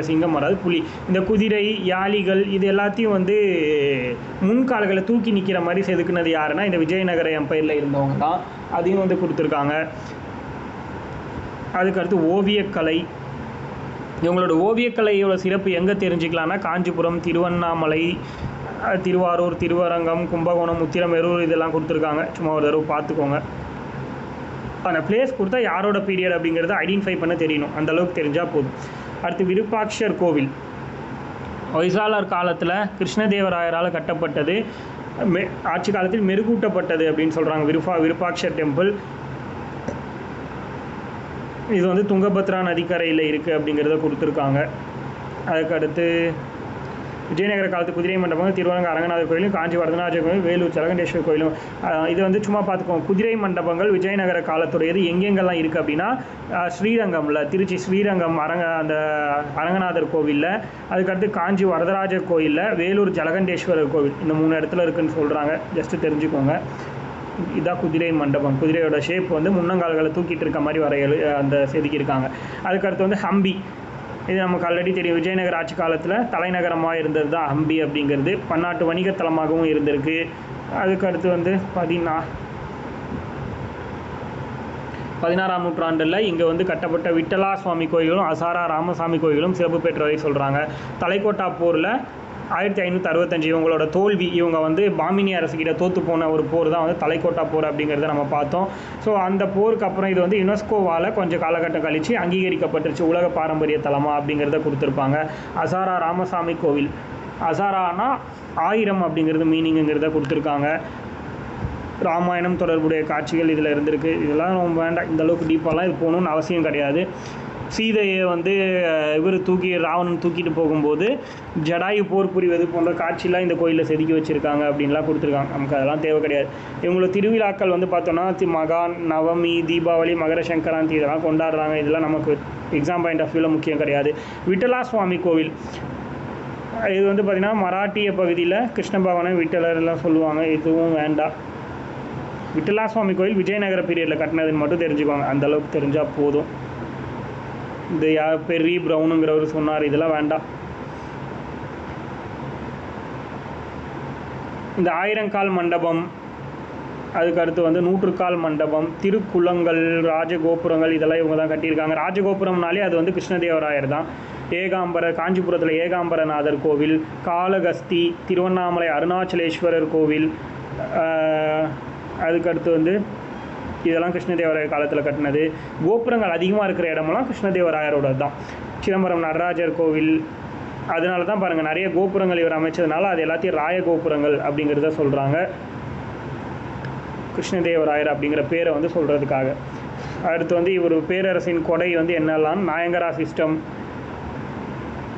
சிங்கம் வராது, புலி. இந்த குதிரை யாளிகள் இது எல்லாத்தையும் முன்கால்களை தூக்கி நிற்கிற மாதிரி செதுக்குனது யாருன்னா இந்த விஜயநகர எம்பையரில் இருந்தவங்க தான். அதையும் கொடுத்துருக்காங்க. அதுக்கடுத்து ஓவியக்கலை. இவங்களோட ஓவியக்கலையோட சிறப்பு எங்கே தெரிஞ்சுக்கலான்னா காஞ்சிபுரம், திருவண்ணாமலை, திருவாரூர், திருவரங்கம், கும்பகோணம், உத்திரமேரூர் இதெல்லாம் கொடுத்துருக்காங்க. சும்மா ஒரு தடவை பார்த்துக்கோங்க. அந்த பிளேஸ் கொடுத்தா யாரோட பீரியட் அப்படிங்கிறத ஐடென்டிஃபை பண்ண தெரியணும். அந்தளவுக்கு தெரிஞ்சால் போதும். அடுத்து விருப்பாட்சர் கோவில். ஹொய்சாலர் காலத்தில் கிருஷ்ணதேவராயரால் கட்டப்பட்டது. ஆட்சி காலத்தில் மெருகூட்டப்பட்டது அப்படின்னு சொல்கிறாங்க. விருப்பாட்சர் டெம்பிள் இது துங்கபத்ரா நதிக்கரையில் இருக்குது அப்படிங்கிறத கொடுத்துருக்காங்க. அதுக்கடுத்து விஜயநகர காலத்து குதிரை மண்டபம், திருவரங்க அரங்கநாதர் கோயிலும், காஞ்சி வரதராஜர் கோயில், வேலூர் ஜலகண்டேஸ்வர் கோயிலும். இது சும்மா பார்த்துக்கோங்க. குதிரை மண்டபங்கள் விஜயநகர காலத்துடையது எங்கெங்கெல்லாம் இருக்குது அப்படின்னா ஸ்ரீரங்கமில், திருச்சி ஸ்ரீரங்கம் அந்த அரங்கநாதர் கோவிலில், அதுக்கடுத்து காஞ்சி வரதராஜர் கோயிலில், வேலூர் ஜலகண்டேஸ்வரர் கோவில் இந்த 3 இடத்துல இருக்குதுன்னு சொல்கிறாங்க. ஜஸ்ட்டு தெரிஞ்சுக்கோங்க. இதான் குதிரை மண்டபம். குதிரையோட ஷேப் முன்னங்கால்களை தூக்கிட்டு இருக்க மாதிரி செதுக்கியிருக்காங்க. அதுக்கடுத்து ஹம்பி. இது நமக்கு ஆல்ரெடி தெரியும். விஜயநகர ஆட்சி காலத்தில் தலைநகரமாக இருந்தது தான் ஹம்பி அப்படிங்கிறது. பன்னாட்டு வணிகத்தலமாகவும் இருந்திருக்கு. அதுக்கடுத்து 16ஆம் நூற்றாண்டில் இங்கே கட்டப்பட்ட விட்டலா சுவாமி கோயிலும் அசாரா ராமசாமி கோயிலும் சிறப்பு பெற்றவை சொல்கிறாங்க. தலைக்கோட்டா போரில் 1565 இவங்களோட தோல்வி, இவங்க பாமினி அரசுக்கிட்ட தோற்று போன ஒரு போர் தான் தலைக்கோட்டா போர் அப்படிங்கிறத நம்ம பார்த்தோம். ஸோ அந்த போருக்கு அப்புறம் இது யுனெஸ்கோவால் கொஞ்சம் காலகட்டம் கழித்து அங்கீகரிக்கப்பட்டுருச்சு உலக பாரம்பரிய தலமாக அப்படிங்கிறத கொடுத்துருப்பாங்க. அசாரா ராமசாமி கோவில். அசாரானா 1000 அப்படிங்கிறது மீனிங்கிறத கொடுத்துருக்காங்க. ராமாயணம் தொடர்புடைய காட்சிகள் இதில் இருந்திருக்கு. இதெல்லாம் ரொம்ப வேண்டாம், இந்தளவுக்கு டீப்பாலாம் இது போகணுன்னு அவசியம் கிடையாது. சீதையை ராவணன் தூக்கிட்டு போகும்போது ஜடாயு போர் புரிவது போன்ற காட்சியெலாம் இந்த கோயிலில் செதுக்கி வச்சுருக்காங்க அப்படின்லாம் கொடுத்துருக்காங்க. நமக்கு அதெல்லாம் தேவை கிடையாது. இவங்களோட திருவிழாக்கள் பார்த்தோன்னா மகான், நவமி, தீபாவளி, மகர சங்கராந்தி இதெல்லாம் கொண்டாடுறாங்க. இதெல்லாம் நமக்கு எக்ஸாம் பாயிண்ட் ஆஃப் வியூவில் முக்கியம் கிடையாது. விட்டலா சுவாமி கோவில் இது பார்த்திங்கன்னா மராட்டிய பகுதியில் கிருஷ்ண பகவானை விட்டலர்லாம் சொல்லுவாங்க. இதுவும் வேண்டாம். விட்டலா சுவாமி கோயில் விஜயநகர பீரியடில் கட்டினதுன்னு மட்டும் தெரிஞ்சுக்கோங்க. அந்தளவுக்கு தெரிஞ்சால் போதும். இந்த பெர்ரி ப்ரௌனுங்கிறவர் சொன்னார், இதெல்லாம் வேண்டாம். இந்த 1000 கால் மண்டபம், அதுக்கடுத்து 100 கால் மண்டபம், திருக்குளங்கள், ராஜகோபுரங்கள் இதெல்லாம் இவங்க தான் கட்டியிருக்காங்க. ராஜகோபுரம்னாலே அது கிருஷ்ணதேவராயர் தான். காஞ்சிபுரத்தில் ஏகாம்பரநாதர் கோவில், காளகஸ்தி, திருவண்ணாமலை அருணாச்சலேஸ்வரர் கோவில், அதுக்கடுத்து இதெல்லாம் கிருஷ்ணதேவராயர் காலத்தில் கட்டினது. கோபுரங்கள் அதிகமாக இருக்கிற இடமெல்லாம் கிருஷ்ணதேவராயரோட தான். சிதம்பரம் நடராஜர் கோவில், அதனால தான் பாருங்கள் நிறைய கோபுரங்கள் இவர் அமைச்சதுனால அது எல்லாத்தையும் ராய கோபுரங்கள் அப்படிங்கிறத சொல்கிறாங்க. கிருஷ்ணதேவராயர் அப்படிங்கிற பேரை சொல்கிறதுக்காக. அடுத்து இவர் பேரரசின் கொடை என்னெல்லாம் நாயங்கரா சிஸ்டம்.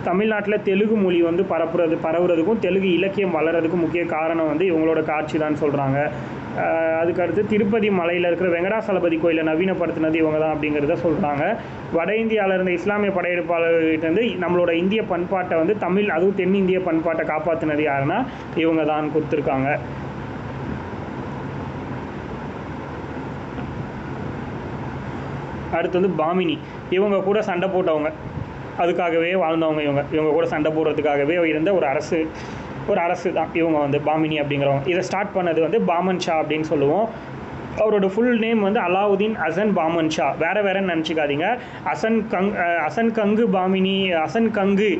தமிழ்நாட்டில் தெலுங்கு மொழி பரவுறதுக்கும் தெலுங்கு இலக்கியம் வளர்கிறதுக்கும் முக்கிய காரணம் இவங்களோட காட்சி தான் சொல்கிறாங்க. அதுக்கடுத்து திருப்பதி மலையில் இருக்கிற வெங்கடாசலபதி கோயிலை நவீனப்படுத்தினது இவங்க தான் அப்படிங்கிறத சொல்கிறாங்க. வட இந்தியாவில் இருந்த இஸ்லாமிய படையெடுப்பாளர்கிட்ட நம்மளோட இந்திய பண்பாட்டை தமிழ் அதுவும் தென்னிந்திய பண்பாட்டை காப்பாற்றினது யாருன்னா இவங்க தான் கொடுத்துருக்காங்க. அடுத்து பாமினி. இவங்க கூட சண்டை போட்டவங்க, அதுக்காகவே வாழ்ந்தவங்க. இவங்க கூட சண்டை போடுறதுக்காகவே இருந்த ஒரு அரசு தான் இவங்க பாமினி அப்படிங்கிறவங்க. இதை ஸ்டார்ட் பண்ணது பாமன் ஷா அப்படின்னு சொல்லுவோம். அவரோட ஃபுல் நேம் அலாவுதீன் அசன் பாமன் ஷா. வேறேன்னு நினச்சிக்காதீங்க. அசன் கங்கு பாமினி, அசன் கங்கு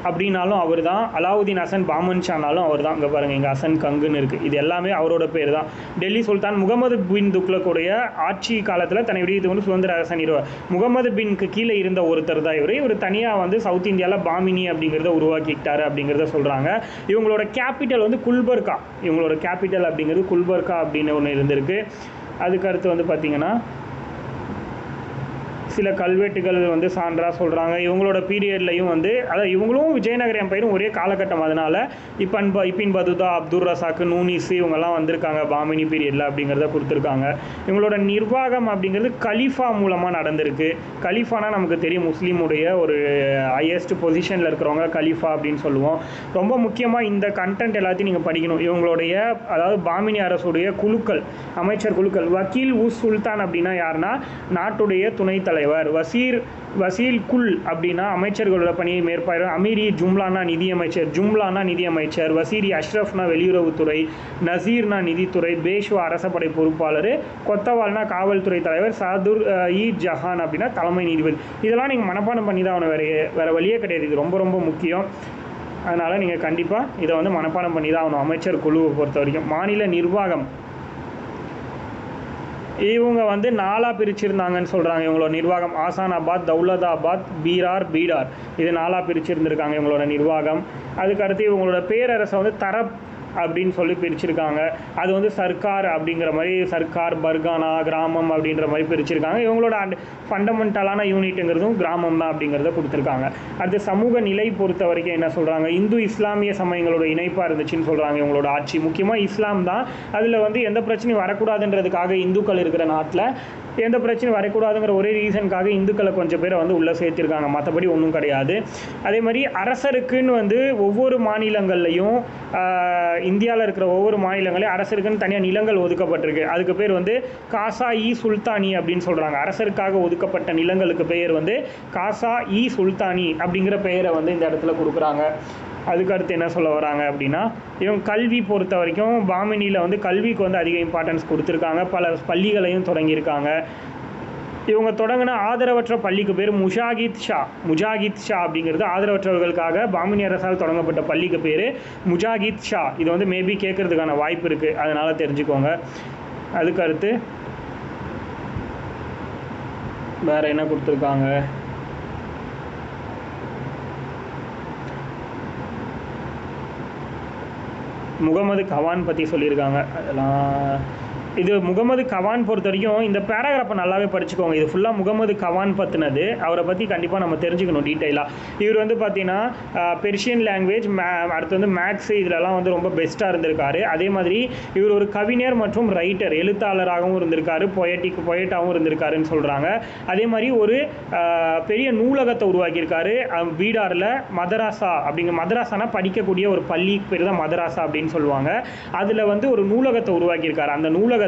அப்படின்னாலும் அவர் தான். அலாவுதீன் அசன் பாமன் ஷானாலும் அவர் தான். இங்கே பாருங்கள், இங்கே அசன் கங்குன்னு இருக்குது. இது எல்லாமே அவரோட பேர் தான். டெல்லி சுல்தான் முகமது பின் துக்ளக்குடைய ஆட்சி காலத்தில் தன்னை விடுவித்து சுதந்திர அரசன் இருவார். முகமது பின்க்கு கீழே இருந்த ஒருத்தர் தான் இவர் தனியாக சவுத் இந்தியாவில் பாமினி அப்படிங்கிறத உருவாக்கிட்டார் அப்படிங்கிறத சொல்கிறாங்க. இவங்களோட கேபிட்டல் குல்பர்கா. இவங்களோட கேபிட்டல் அப்படிங்கிறது குல்பர்கா அப்படின்னு ஒன்று இருந்திருக்கு. அதுக்கடுத்து வந்து பார்த்திங்கன்னா சில கல்வெட்டுகள் வந்து சான்றாக சொல்கிறாங்க. இவங்களோட பீரியட்லையும் வந்து அதாவது இவங்களும் விஜயநகர எம்பையரும் ஒரே காலகட்டம். அதனால் இபின் பதுதா, அப்துல் ரசாக்கு, நூனிஸ் இவங்கெல்லாம் வந்திருக்காங்க பாமினி பீரியடில் அப்படிங்கிறத கொடுத்துருக்காங்க. இவங்களோட நிர்வாகம் அப்படிங்கிறது கலீஃபா மூலமாக நடந்திருக்கு. கலீஃபானா நமக்கு தெரியும், முஸ்லீமுடைய ஒரு ஹையஸ்ட் பொசிஷனில் இருக்கிறவங்க கலீஃபா அப்படின்னு சொல்லுவோம். ரொம்ப முக்கியமாக இந்த கண்டென்ட் எல்லாத்தையும் நீங்கள் படிக்கணும். இவங்களுடைய அதாவது பாமினி அரசுடைய குழுக்கள், அமைச்சர் குழுக்கள். வக்கீல் உஸ் சுல்தான் அப்படின்னா யாருன்னா நாட்டுடைய துணைத் தலைவர். வசீல் குல் அப்படின்னா அமைச்சர்களோட பணியை மேற்பார்வை. அமீரி ஜும்லானா நிதியமைச்சர். வசீரி அஷ்ரஃப்னா வெளியுறவுத்துறை. நசீர்னா நிதித்துறை. பேஷ்வா அரசப்படை பொறுப்பாளர். கொத்தவால்னா காவல்துறை தலைவர். சாதுர் இ ஜஹான் அப்படின்னா தலைமை நீதிபதி. இதெல்லாம் நீங்கள் மனப்பாடம் பண்ணி தான் அவனை வேறு வழியே கிடையாது. இது ரொம்ப ரொம்ப முக்கியம். அதனால் நீங்கள் கண்டிப்பாக இதை வந்து மனப்பாடம் பண்ணி தான் ஆகணும். அமைச்சர் குழுவை பொறுத்த வரைக்கும். மாநில நிர்வாகம் இவங்க வந்து 4ஆக பிரிச்சிருந்தாங்கன்னு சொல்கிறாங்க. இவங்களோட நிர்வாகம் ஆசானாபாத், தௌலதாபாத், பீடார் இது 4ஆக பிரிச்சிருந்துருக்காங்க இவங்களோட நிர்வாகம். அதுக்கடுத்து இவங்களோட பேரரசை வந்து தரப் அப்படின்னு சொல்லி பிரிச்சிருக்காங்க. அது வந்து சர்க்கார் அப்படிங்கிற மாதிரி, சர்க்கார், பர்கானா, கிராமம் அப்படின்ற மாதிரி பிரிச்சிருக்காங்க. இவங்களோட ஃபண்டமெண்டலான யூனிட்டுங்கிறதும் கிராமம் தான் அப்படிங்கிறத கொடுத்துருக்காங்க. அடுத்து சமூக நிலை பொறுத்த வரைக்கும் என்ன சொல்கிறாங்க, இந்து இஸ்லாமிய சமயங்களோட இணைப்பாக இருந்துச்சுன்னு சொல்கிறாங்க. இவங்களோட ஆட்சி முக்கியமாக இஸ்லாம் தான். அதில் வந்து எந்த பிரச்சனையும் வரக்கூடாதுன்றதுக்காக இந்துக்கள் இருக்கிற நாட்டில் எந்த பிரச்சனையும் வரக்கூடாதுங்கிற ஒரே ரீசனுக்காக இந்துக்களை கொஞ்சம் பேரை வந்து உள்ளே சேர்த்திருக்காங்க. மற்றபடி ஒன்றும் கிடையாது. அதே மாதிரி அரசருக்குன்னு வந்து ஒவ்வொரு மாநிலங்கள்லையும் இந்தியாவில் இருக்கிற ஒவ்வொரு மாநிலங்களையும் அரசருக்குன்னு தனியாக நிலங்கள் ஒதுக்கப்பட்டிருக்கு. அதுக்கு பேர் வந்து காசா இ சுல்தானி அப்படின்னு சொல்கிறாங்க. அரசருக்காக ஒதுக்கப்பட்ட நிலங்களுக்கு பெயர் வந்து காசா இ சுல்தானி அப்படிங்கிற பெயரை வந்து இந்த இடத்துல கொடுக்குறாங்க. அதுக்கடுத்து என்ன சொல்ல வராங்க அப்படின்னா, இவங்க கல்வி பொறுத்த வரைக்கும் பாமினியில் வந்து கல்விக்கு வந்து அதிக இம்பார்ட்டன்ஸ் கொடுத்துருக்காங்க. பல பள்ளிகளையும் தொடங்கியிருக்காங்க. இவங்க தொடங்கின ஆதரவற்ற பள்ளிக்கு பேர் முஜாகித் ஷா அப்படிங்கிறது ஆதரவற்றவர்களுக்காக பாமினி அரசால் தொடங்கப்பட்ட பள்ளிக்கு பேர் முஜாகித் ஷா. இது வந்து மேபி கேட்கறதுக்கான வாய்ப்பு இருக்குது, அதனால் தெரிஞ்சுக்கோங்க. அதுக்கடுத்து வேறு என்ன கொடுத்துருக்காங்க, முகமது கவான் பற்றி சொல்லியிருக்காங்க. அதெல்லாம் இது முகமது கவான் பொறுத்த வரைக்கும் இந்த பேராகிராஃபை நல்லாவே படிச்சுக்கோங்க. இது ஃபுல்லாக முகமது கவான் பற்றினது. அவரை பற்றி கண்டிப்பாக நம்ம தெரிஞ்சுக்கணும் டீட்டெயிலாக. இவர் வந்து பார்த்திங்கன்னா பெர்ஷியன் லாங்குவேஜ், அடுத்து வந்து மேக்ஸு, இதிலலாம் வந்து ரொம்ப பெஸ்ட்டாக இருந்திருக்காரு. அதே மாதிரி இவர் ஒரு கவிஞர் மற்றும் ரைட்டர், எழுத்தாளராகவும் இருந்திருக்காரு, பொயட்டாகவும் இருந்திருக்காருன்னு சொல்கிறாங்க. அதே மாதிரி ஒரு பெரிய நூலகத்தை உருவாக்கியிருக்காரு பீடாரில். மதராசானா படிக்கக்கூடிய ஒரு பள்ளி பேர் தான் மதராசா அப்படின்னு சொல்லுவாங்க. அதில் வந்து ஒரு நூலகத்தை உருவாக்கியிருக்காரு. அந்த நூலகத்தில்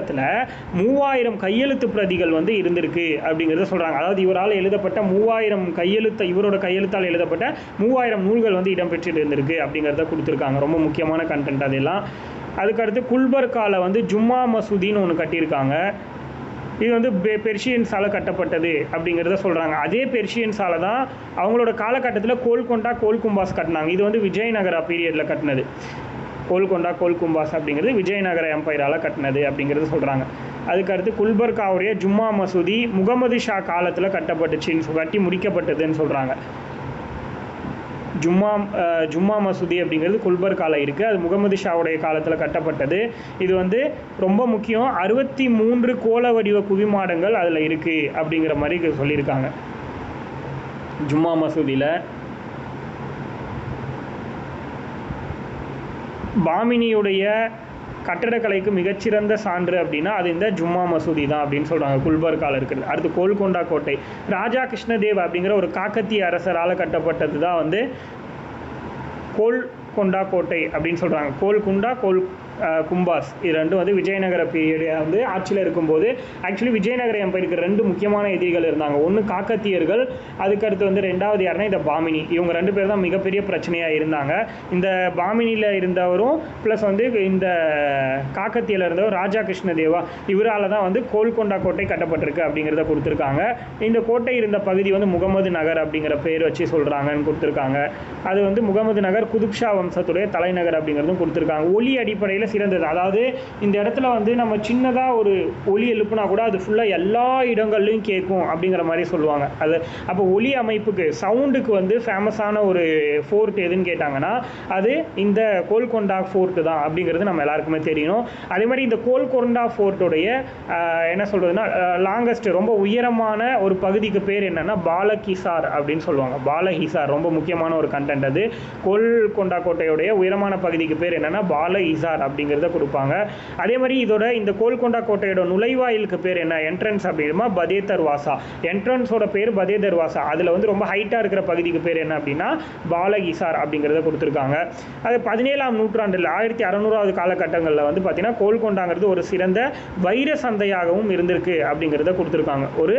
3000 கையெழுத்து பிரதிகள் வந்து இருந்திருக்கு அப்படிங்கிறத சொல்கிறாங்க. அதாவது இவரால் எழுதப்பட்ட 3000 இவரோட கையெழுத்தால் எழுதப்பட்ட 3000 நூல்கள் வந்து இடம்பெற்று இருந்திருக்கு அப்படிங்கிறத கொடுத்துருக்காங்க. ரொம்ப முக்கியமான கண்டென்ட் அதெல்லாம். அதுக்கடுத்து குல்பர்காவில் வந்து ஜும்மா மசூதின்னு ஒன்று கட்டியிருக்காங்க. இது வந்து பெர்ஷியன்ஸால் கட்டப்பட்டது அப்படிங்கிறத சொல்கிறாங்க. அதே பெர்ஷியன்ஸால் தான் அவங்களோட காலகட்டத்தில் கோல்கொண்டா, கோல்கும்பாஸ் கட்டினாங்க. இது வந்து விஜயநகரா பீரியடில் கட்டினது. கோல்கொண்டா, கோல்கும்பாஸ் அப்படிங்கிறது விஜயநகர எம்பையரால் கட்டினது அப்படிங்கிறது சொல்கிறாங்க. அதுக்கடுத்து குல்பர்காவுடைய ஜும்மா மசூதி முகமது ஷா காலத்தில் கட்டி முடிக்கப்பட்டதுன்னு சொல்கிறாங்க. ஜும்மா மசூதி அப்படிங்கிறது குல்பர்காவில் இருக்குது. அது முகமது ஷாவுடைய காலத்தில் கட்டப்பட்டது. இது வந்து ரொம்ப முக்கியம். 63 கோள வடிவ குவிமாடங்கள் அதில் இருக்குது அப்படிங்கிற மாதிரி சொல்லியிருக்காங்க ஜும்மா மசூதியில். பாமினியுடைய கட்டடக்கலைக்கு மிகச்சிறந்த சான்று அப்படின்னா அது இந்த ஜும்மா மசூதி தான் அப்படின்னு சொல்கிறாங்க, குல்பர்காவில் இருக்கிறது. அடுத்து கோல்கொண்டா கோட்டை, ராஜா கிருஷ்ணதேவ் அப்படிங்கிற ஒரு காக்கத்திய அரசரால் கட்டப்பட்டது தான் வந்து கோல்கொண்டா கோட்டை அப்படின்னு சொல்கிறாங்க. கோல்குண்டா, கும்பாஸ், இது ரெண்டும் வந்து விஜயநகர பீரியட் வந்து ஆட்சியில் இருக்கும்போது ஆக்சுவலி விஜயநகர எம்பையருக்கு 2 முக்கியமான எதிரிகள் இருந்தாங்க. ஒன்று காக்கத்தியர்கள், அதுக்கடுத்து வந்து 2வது யாருன்னா இந்த பாமினி. இவங்க 2 பேர் தான் மிகப்பெரிய பிரச்சனையாக இருந்தாங்க. இந்த பாமினியில் இருந்தவரும் ப்ளஸ் வந்து இந்த காக்கத்தியில் இருந்தவர் ராஜா கிருஷ்ணதேவா, இவரால் தான் வந்து கோல்கொண்டா கோட்டை கட்டப்பட்டிருக்கு அப்படிங்கிறத கொடுத்துருக்காங்க. இந்த கோட்டை இருந்த பகுதி வந்து முகமது நகர் அப்படிங்கிற பேர் வச்சு சொல்கிறாங்கன்னு கொடுத்துருக்காங்க. அது வந்து முகமது நகர் குதுப்ஷா வம்சத்துடைய தலைநகர் அப்படிங்கிறதும் கொடுத்துருக்காங்க. ஒலி அடிப்படையில் துறையில் சிறந்தது. அதாவது இந்த இடத்துல வந்து நம்ம சின்னதாக ஒரு ஒலி எழுப்புனா கூட அது ஃபுல்லாக எல்லா இடங்கள்லையும் கேட்கும் அப்படிங்கிற மாதிரி சொல்லுவாங்க. அது அப்போ ஒலி அமைப்புக்கு சவுண்டுக்கு வந்து ஃபேமஸான ஒரு ஃபோர்ட் எதுன்னு கேட்டாங்கன்னா அது இந்த கோல்கொண்டா ஃபோர்ட்டு தான் அப்படிங்கிறது நம்ம எல்லாருக்குமே தெரியணும். அதே மாதிரி இந்த கோல்கொண்டா ஃபோர்ட்டுடைய என்ன சொல்கிறதுனா லாங்கஸ்ட் ரொம்ப உயரமான ஒரு பகுதிக்கு பேர் என்னென்னா பாலஹிசார் அப்படின்னு சொல்லுவாங்க. பாலஹிசார் ரொம்ப முக்கியமான ஒரு கண்டென்ட். அது கோல்கொண்டா கோட்டையுடைய உயரமான பகுதிக்கு பேர் என்னென்னா பாலஹிசார் அப்படிங்கிறத கொடுப்பாங்க. அதே மாதிரி இதோட இந்த கோல்கொண்டா கோட்டையோட நுழைவாயிலுக்கு பேர் என்ன, என்ட்ரன்ஸ் அப்படின்னா பதே தர்வாசா. என்ட்ரன்ஸோட பேர் பதே தர்வாசா. அதில் வந்து ரொம்ப ஹைட்டாக இருக்கிற பகுதிக்கு பேர் என்ன அப்படின்னா பாலஹிசார் அப்படிங்கிறத கொடுத்துருக்காங்க. அது 17ஆம் நூற்றாண்டில் 1600வது காலகட்டங்களில் வந்து பார்த்தீங்கன்னா கோல்கொண்டாங்கிறது ஒரு சிறந்த வைர சந்தையாகவும் இருந்திருக்கு அப்படிங்கிறத கொடுத்துருக்காங்க. ஒரு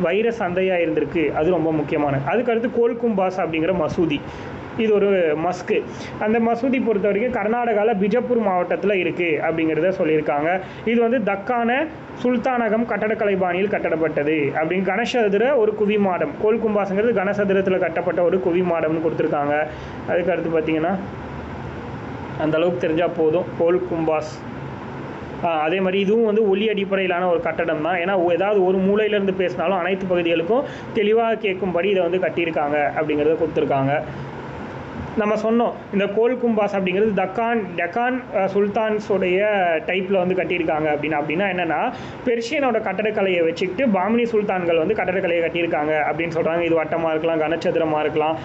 வைர சந்தையாக இருந்திருக்கு, அது ரொம்ப முக்கியமானது. அதுக்கடுத்து கோல்கும்பாஸ் அப்படிங்கிற மசூதி, இது ஒரு மஸ்கு. அந்த மசூதி பொறுத்த வரைக்கும் கர்நாடகாவில் பிஜப்பூர் மாவட்டத்தில் இருக்குது அப்படிங்கிறத சொல்லியிருக்காங்க. இது வந்து தக்கான சுல்தானகம் கட்டடக்கலை பாணியில் கட்டப்பட்டது அப்படின்னு கனசதுர ஒரு குவிமாடம். கோல்கும்பாஸ்ங்கிறது கனசதுரத்தில் கட்டப்பட்ட ஒரு குவிமாடம்னு கொடுத்துருக்காங்க. அதுக்கடுத்து பார்த்திங்கன்னா அந்த அளவுக்கு தெரிஞ்சால் போதும். கோல்கும்பாஸ் அதே மாதிரி இதுவும் வந்து ஒலி அடிப்படையிலான ஒரு கட்டடம் தான். ஏன்னா ஏதாவது ஒரு மூலையிலேருந்து பேசினாலும் அனைத்து பகுதிகளுக்கும் தெளிவாக கேட்கும்படி இதை வந்து கட்டியிருக்காங்க அப்படிங்கிறத கொடுத்துருக்காங்க. நம்ம சொன்னோம் இந்த கோல்கும்பாஸ் அப்படிங்கிறது டெக்கான் சுல்தான்ஸோடைய டைப்பில் வந்து கட்டியிருக்காங்க அப்படின்னா என்னென்னா பெர்ஷியனோட கட்டடக்கலையை வச்சுக்கிட்டு பாமினி சுல்தான்கள் வந்து கட்டடக்கலையை கட்டியிருக்காங்க அப்படின்னு சொல்கிறாங்க. இது வட்டமாக இருக்கலாம், கனச்சதுரமாக இருக்கலாம்.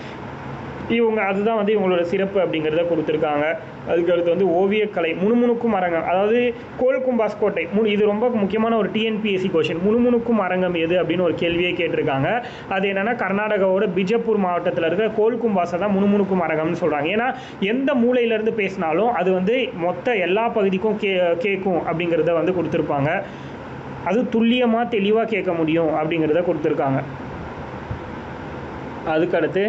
இவங்க அதுதான் வந்து இவங்களோட சிறப்பு அப்படிங்கிறத கொடுத்துருக்காங்க. அதுக்கடுத்து வந்து ஓவியக்கலை, முணுமுணுக்கும் அரங்கம். அதாவது கோல்கும்பாஸ் கோட்டை இது ரொம்ப முக்கியமான ஒரு டிஎன்பிஎஸ்சி கொஷின். முணுமுணுக்கும் அரங்கம் எது அப்படின்னு ஒரு கேள்வியே கேட்டிருக்காங்க. அது என்னென்னா கர்நாடகாவோட பிஜப்பூர் மாவட்டத்தில் இருக்கிற கோல்கும்பாஸை தான் முணுமுணுக்கும் அரங்கம்னு சொல்கிறாங்க. ஏன்னா எந்த மூலையிலேருந்து பேசினாலும் அது வந்து மொத்த எல்லா பகுதிக்கும் கேட்கும் அப்படிங்கிறத வந்து கொடுத்துருப்பாங்க. அது துல்லியமாக தெளிவாக கேட்க முடியும் அப்படிங்கிறத கொடுத்துருக்காங்க. அதுக்கடுத்து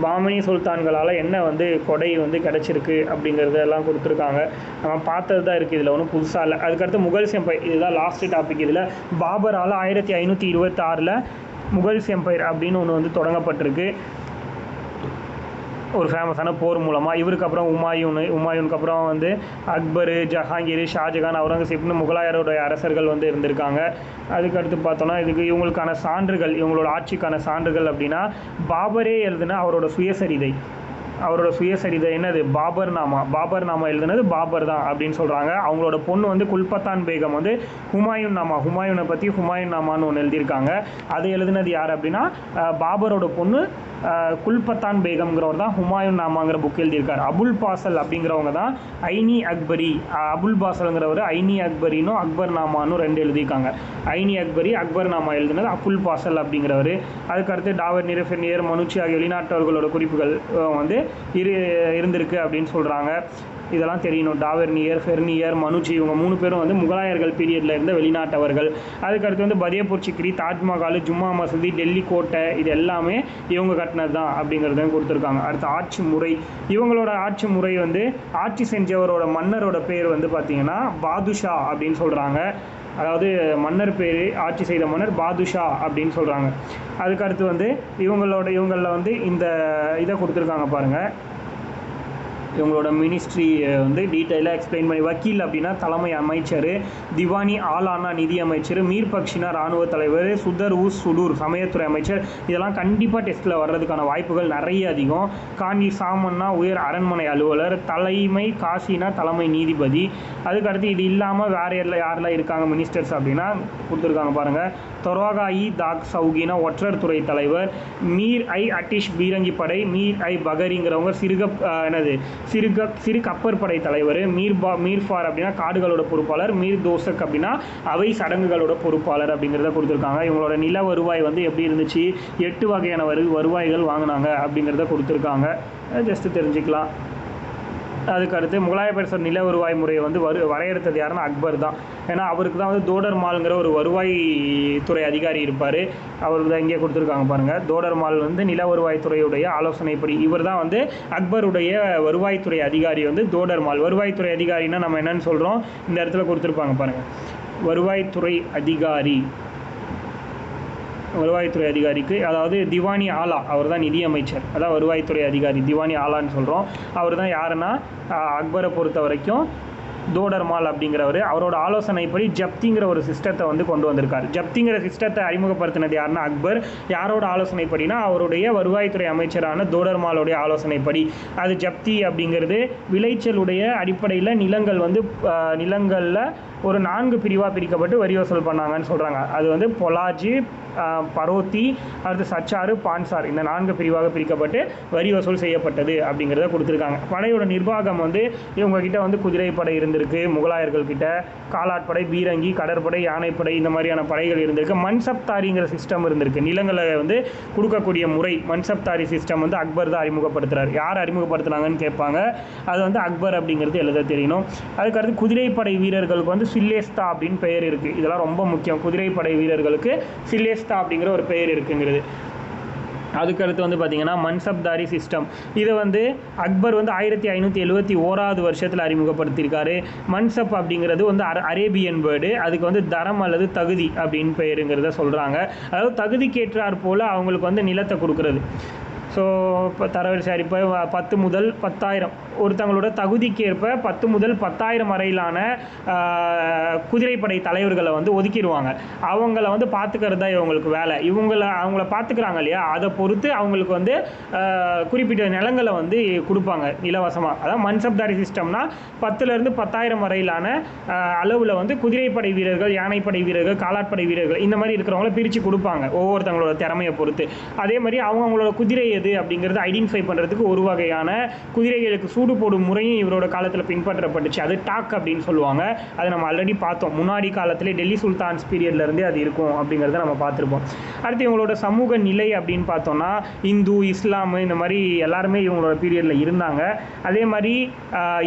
பாமினி சுல்தான்களால் என்ன வந்து கொடை வந்து கிடச்சிருக்கு அப்படிங்கிறதெல்லாம் கொடுத்துருக்காங்க. நம்ம பார்த்தது தான் இருக்குது, இதில் ஒன்றும் புதுசாக இல்லை. அதுக்கடுத்து முகல்ஸ் எம்பையர், இதுதான் லாஸ்ட்டு டாபிக். இதில் பாபரால் 1526 முகல்ஸ் எம்பையர் அப்படின்னு ஒன்று வந்து தொடங்கப்பட்டிருக்கு. ஒரு ஃபேமஸான போர் மூலமாக. இவருக்கு அப்புறம் உமாயூனுக்கு அப்புறம் வந்து அக்பர், ஜஹாங்கீர், ஷாஜகான், அவுரங்கசீப்னு முகலாயருடைய அரசர்கள் வந்து இருந்திருக்காங்க. அதுக்கடுத்து பார்த்தோன்னா இதுக்கு இவங்களுக்கான சான்றுகள், இவங்களோட ஆட்சிக்கான சான்றுகள் அப்படின்னா பாபரே எழுதுன அவரோட சுயசரிதை என்னது பாபர் நாமா எழுதுனது பாபர் தான் அப்படின்னு சொல்கிறாங்க. அவங்களோட பொண்ணு வந்து குல்பத்தான் பேகம் வந்து ஹுமாயூனை பற்றி ஹுமாயூன் நாமான்னு ஒன்று எழுதியிருக்காங்க. அதை எழுதுனது யார் அப்படின்னா பாபரோட பொண்ணு குல்பத்தான் பேகம்ங்கிறவர் தான் ஹுமாயூன் நாமாங்கிற புக் எழுதியிருக்காரு. அபுல் பாசல் அப்படிங்கிறவங்க தான் ஐனி அக்பரி. அபுல் பாசல்ங்கிறவர் ஐனி அக்பரினும் அக்பர் நாமானும் 2 எழுதியிருக்காங்க. ஐனி அக்பரி, அக்பர் நாமா எழுதுனது அபுல் பாசல் அப்படிங்கிறவர். அதுக்கடுத்து டாவர் நிரஃபெர்னியர், மனுச்சி ஆகிய வெளிநாட்டவர்களோட குறிப்புகள் வந்து இருந்திருக்கு அப்படின்னு சொல்கிறாங்க. இதெல்லாம் தெரியணும். டாவர்னியர், ஃபெர்னியர், மனுச்சி இவங்க 3 பேரும் வந்து முகலாயர்கள் பீரியடில் இருந்த வெளிநாட்டவர்கள். அதுக்கடுத்து வந்து பதேபூர் சிக்ரி, தாஜ்மஹால், ஜும்மா மசூதி, டெல்லி கோட்டை, இது எல்லாமே இவங்க கட்டினது தான் அப்படிங்கிறத கொடுத்துருக்காங்க. அடுத்து ஆட்சி முறை. இவங்களோட ஆட்சி முறை வந்து ஆட்சி செஞ்சவரோட மன்னரோட பேர் வந்து பார்த்திங்கன்னா பாதுஷா அப்படின்னு சொல்கிறாங்க. அதாவது மன்னர் பேர், ஆட்சி செய்த மன்னர் பாதுஷா அப்படின்னு சொல்கிறாங்க. அதுக்கடுத்து வந்து இவங்களில் வந்து இந்த இதை கொடுத்துருக்காங்க பாருங்கள். இவங்களோட மினிஸ்ட்ரி வந்து டீட்டெயிலாக எக்ஸ்பிளைன் பண்ணி. வக்கீல் அப்படின்னா தலைமை அமைச்சர், திவானி ஆலானா நிதி அமைச்சர், மீர் பக்ஷினா இராணுவ தலைவர், சுடூர் சமயத்துறை அமைச்சர். இதெல்லாம் கண்டிப்பாக டெஸ்ட்டில் வர்றதுக்கான வாய்ப்புகள் நிறைய அதிகம். காணி சாமன்னா உயர் அரண்மனை அலுவலர், தலைமை காசினா தலைமை நீதிபதி. அதுக்கடுத்து இது இல்லாமல் வேறு யாரெல்லாம் இருக்காங்க மினிஸ்டர்ஸ் அப்படின்னா கொடுத்துருக்காங்க பாருங்கள். தொராகாயி தாக் சவுகினா ஒற்றர் துறை தலைவர், மீர் ஐ அட்டிஷ் பீரங்கி படை, மீர் ஐ பகரிங்கிறவங்க சிறு கப்பற்படை தலைவர், மீர்ஃபார் அப்படின்னா காடுகளோட பொறுப்பாளர், மீர் தோசக் அப்படின்னா அவை சடங்குகளோட பொறுப்பாளர் அப்படிங்கிறத கொடுத்துருக்காங்க. இவங்களோட நில வருவாய் வந்து எப்படி இருந்துச்சு, 8 வகையான வருவாய்கள் வாங்கினாங்க அப்படிங்கிறத கொடுத்துருக்காங்க. ஜஸ்ட்டு தெரிஞ்சுக்கலாம். அதுக்கடுத்து முகலாய பேரரசர் நில வருவாய் முறையை வந்து வரையறுத்தது யாருன்னா அக்பர் தான். ஏன்னா அவருக்கு தான் வந்து தோடர்மால்ங்கிற ஒரு வருவாய்த்துறை அதிகாரி இருப்பார். அவருக்கு தான் இங்கே கொடுத்துருக்காங்க பாருங்கள். தோடர்மால் வந்து நில வருவாய்த்துறையுடைய ஆலோசனைப்படி இவர் தான் வந்து அக்பருடைய வருவாய்த்துறை அதிகாரி வந்து தோடர்மால். வருவாய்த்துறை அதிகாரின்னா நம்ம என்னென்னு சொல்கிறோம், இந்த இடத்துல கொடுத்துருப்பாங்க பாருங்கள். வருவாய்த்துறை அதிகாரி வருவாய்த்துறை அதிகாரிக்கு, அதாவது திவானி ஆலா, அவர் தான் நிதியமைச்சர், அதான் வருவாய்த்துறை அதிகாரி திவானி ஆலான்னு சொல்கிறோம். அவர் தான் யாருன்னா அக்பரை பொறுத்த வரைக்கும் தோடர்மால் அப்படிங்கிறவர். அவரோட ஆலோசனைப்படி ஜப்திங்கிற ஒரு சிஸ்டத்தை வந்து கொண்டு வந்திருக்கார். ஜப்திங்கிற சிஸ்டத்தை அறிமுகப்படுத்தினது யாருன்னா அக்பர். யாரோட ஆலோசனைப்படினா அவருடைய வருவாய்த்துறை அமைச்சரான தோடர்மாலோடைய ஆலோசனைப்படி. அது ஜப்தி அப்படிங்கிறது விளைச்சலுடைய அடிப்படையில் நிலங்கள் வந்து நிலங்களில் ஒரு 4 பிரிவாக பிரிக்கப்பட்டு வரி வசூல் பண்ணாங்கன்னு சொல்கிறாங்க. அது வந்து பொலாஜி, பரோத்தி, அடுத்து சச்சாறு, பான்சார், இந்த 4 பிரிவாக பிரிக்கப்பட்டு வரி வசூல் செய்யப்பட்டது அப்படிங்கிறத கொடுத்துருக்காங்க. படையோட நிர்வாகம் வந்து இவங்ககிட்ட வந்து குதிரைப்படை இருந்திருக்கு, முகலாயர்கள் கிட்ட காலாட்படை, பீரங்கி, கடற்படை, யானைப்படை, இந்த மாதிரியான படைகள் இருந்திருக்கு. மன்சப்தாரிங்கிற சிஸ்டம் இருந்திருக்கு. நிலங்களை வந்து கொடுக்கக்கூடிய முறை மன்சப்தாரி சிஸ்டம் வந்து அக்பர் தான் அறிமுகப்படுத்துகிறார். யார் அறிமுகப்படுத்துனாங்கன்னு கேட்பாங்க. அது வந்து அக்பர் அப்படிங்கிறது எழுத தெரியணும். அதுக்கடுத்து குதிரைப்படை வீரர்களுக்கு வந்து சில்லேஸ்தா அப்படின்னு பெயர் இருக்குது. இதெல்லாம் ரொம்ப முக்கியம். குதிரைப்படை வீரர்களுக்கு சில்லேஸ்தா அப்படிங்கிற ஒரு பெயர் இருக்குங்கிறது. அதுக்கடுத்து வந்து பார்த்திங்கன்னா மன்சப்தாரி சிஸ்டம். இதை வந்து அக்பர் வந்து 1571 வருஷத்தில் அறிமுகப்படுத்தியிருக்காரு. மன்சப் அப்படிங்கிறது வந்து அரேபியன் வேர்டு. அதுக்கு வந்து தரம் அல்லது தகுதி அப்படின்னு பெயருங்கிறத சொல்கிறாங்க. அதாவது தகுதிக்கேற்றார் போல் அவங்களுக்கு வந்து நிலத்தை கொடுக்குறது. ஸோ இப்போ தரவரிசை இப்போ 10 முதல் 10,000 ஒருத்தங்களோட தகுதிக்கேற்ப 10 முதல் 10,000 வரையிலான குதிரைப்படை தலைவர்களை வந்து ஒதுக்கிடுவாங்க. அவங்கள வந்து பார்த்துக்கிறது தான் இவங்களுக்கு வேலை. அவங்கள பார்த்துக்கிறாங்க இல்லையா, அதை பொறுத்து அவங்களுக்கு வந்து குறிப்பிட்ட நிலங்களை வந்து கொடுப்பாங்க இலவசமாக. அதாவது மன்சப்தாரி சிஸ்டம்னா 10,000 10,000 வரையிலான அளவில் வந்து குதிரைப்படை வீரர்கள், யானைப்படை வீரர்கள், காலாட்படை வீரர்கள், இந்த மாதிரி இருக்கிறவங்கள பிரித்து கொடுப்பாங்க ஒவ்வொருத்தங்களோட திறமையை பொறுத்து. அதே மாதிரி அவங்களோட குதிரை எது அப்படிங்கிறது ஐடென்டிஃபை பண்ணுறதுக்கு ஒரு வகையான குதிரைகளுக்கு சூடு போடும் முறையும் இவரோட காலத்தில் பின்பற்றப்பட்டுச்சு. அது டாக் அப்படின்னு சொல்லுவாங்க. அதை நம்ம ஆல்ரெடி பார்த்தோம். முன்னாடி காலத்திலே டெல்லி சுல்தான்ஸ் பீரியட்லேருந்தே அது இருக்கும் அப்படிங்கிறத நம்ம பார்த்துருப்போம். அடுத்து இவங்களோட சமூக நிலை அப்படின்னு பார்த்தோம்னா இந்து, இஸ்லாம், இந்த மாதிரி எல்லாருமே இவங்களோட பீரியடில் இருந்தாங்க. அதே மாதிரி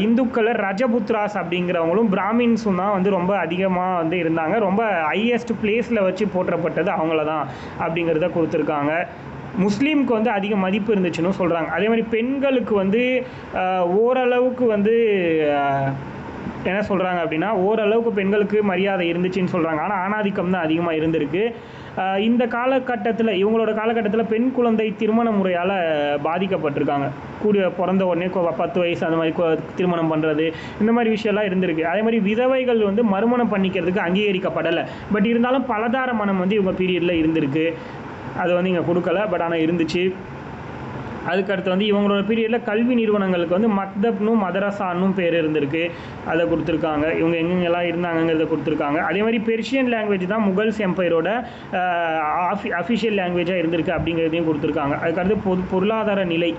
இந்துக்களை ரஜபுத்ராஸ் அப்படிங்கிறவங்களும் பிராமின்ஸும் தான் வந்து ரொம்ப அதிகமாக வந்து இருந்தாங்க. ரொம்ப ஹையஸ்ட் பிளேஸில் வச்சு போற்றப்பட்டது அவங்கள தான் அப்படிங்கிறத கொடுத்துருக்காங்க. முஸ்லீமுக்கு வந்து அதிக மதிப்பு இருந்துச்சுன்னு சொல்கிறாங்க. அதே மாதிரி பெண்களுக்கு வந்து ஓரளவுக்கு வந்து என்ன சொல்கிறாங்க அப்படின்னா ஓரளவுக்கு பெண்களுக்கு மரியாதை இருந்துச்சுன்னு சொல்கிறாங்க. ஆனால் ஆணாதிக்கம் தான் அதிகமாக இருந்திருக்கு. இந்த காலகட்டத்தில் இவங்களோட காலகட்டத்தில் பெண் குழந்தை திருமண முறையால் பாதிக்கப்பட்டிருக்காங்க. பிறந்த உடனே 10 வயசு அந்த மாதிரி திருமணம் பண்ணுறது, இந்த மாதிரி விஷயம்லாம் இருந்திருக்கு. அதே மாதிரி விதவைகள் வந்து மறுமணம் பண்ணிக்கிறதுக்கு அங்கீகரிக்கப்படலை. பட் இருந்தாலும் பலதார மனம் வந்து இவங்க பீரியடில் இருந்திருக்கு. அது வந்து இங்கே கொடுக்கல, பட் ஆனால் இருந்துச்சு. அதுக்கடுத்து வந்து இவங்களோட பீரியடில் கல்வி நிறுவனங்களுக்கு வந்து மக்தப்னும் மதரசான்னும் பேர் இருந்திருக்கு. அதை கொடுத்துருக்காங்க. இவங்க எங்கெங்கெல்லாம் இருந்தாங்கங்கிறத கொடுத்துருக்காங்க. அதே மாதிரி பெர்ஷியன் லாங்குவேஜ் தான் முகல்ஸ் எம்பையரோட அஃபிஷியல் லாங்குவேஜாக இருந்திருக்கு அப்படிங்கிறதையும் கொடுத்துருக்காங்க. அதுக்கடுத்து பொருளாதார நிலை.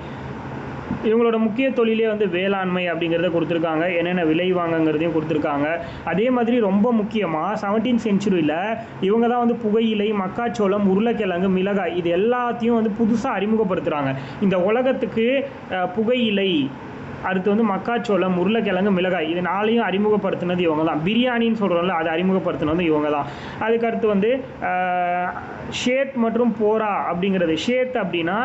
இவங்களோட முக்கிய தொழிலே வந்து வேளாண்மை அப்படிங்கிறத கொடுத்துருக்காங்க. என்னென்ன விலை வாங்கங்கிறதையும் கொடுத்துருக்காங்க. அதே மாதிரி ரொம்ப முக்கியமாக 17th செஞ்சுரியில் இவங்க தான் வந்து புகையிலை, மக்காச்சோளம், உருளைக்கிழங்கு, மிளகாய், இது எல்லாத்தையும் வந்து புதுசாக அறிமுகப்படுத்துகிறாங்க. இந்த உலகத்துக்கு புகையிலை, அடுத்து வந்து மக்காச்சோளம், உருளைக்கிழங்கு, மிளகாய், இது 4ஐயும் அறிமுகப்படுத்தினது இவங்க தான். பிரியாணின்னு சொல்கிறோம்ல, அதை அறிமுகப்படுத்தினது இவங்க தான். அதுக்கடுத்து வந்து ஷேத் மற்றும் போரா அப்படிங்கிறது. ஷேத் அப்படின்னா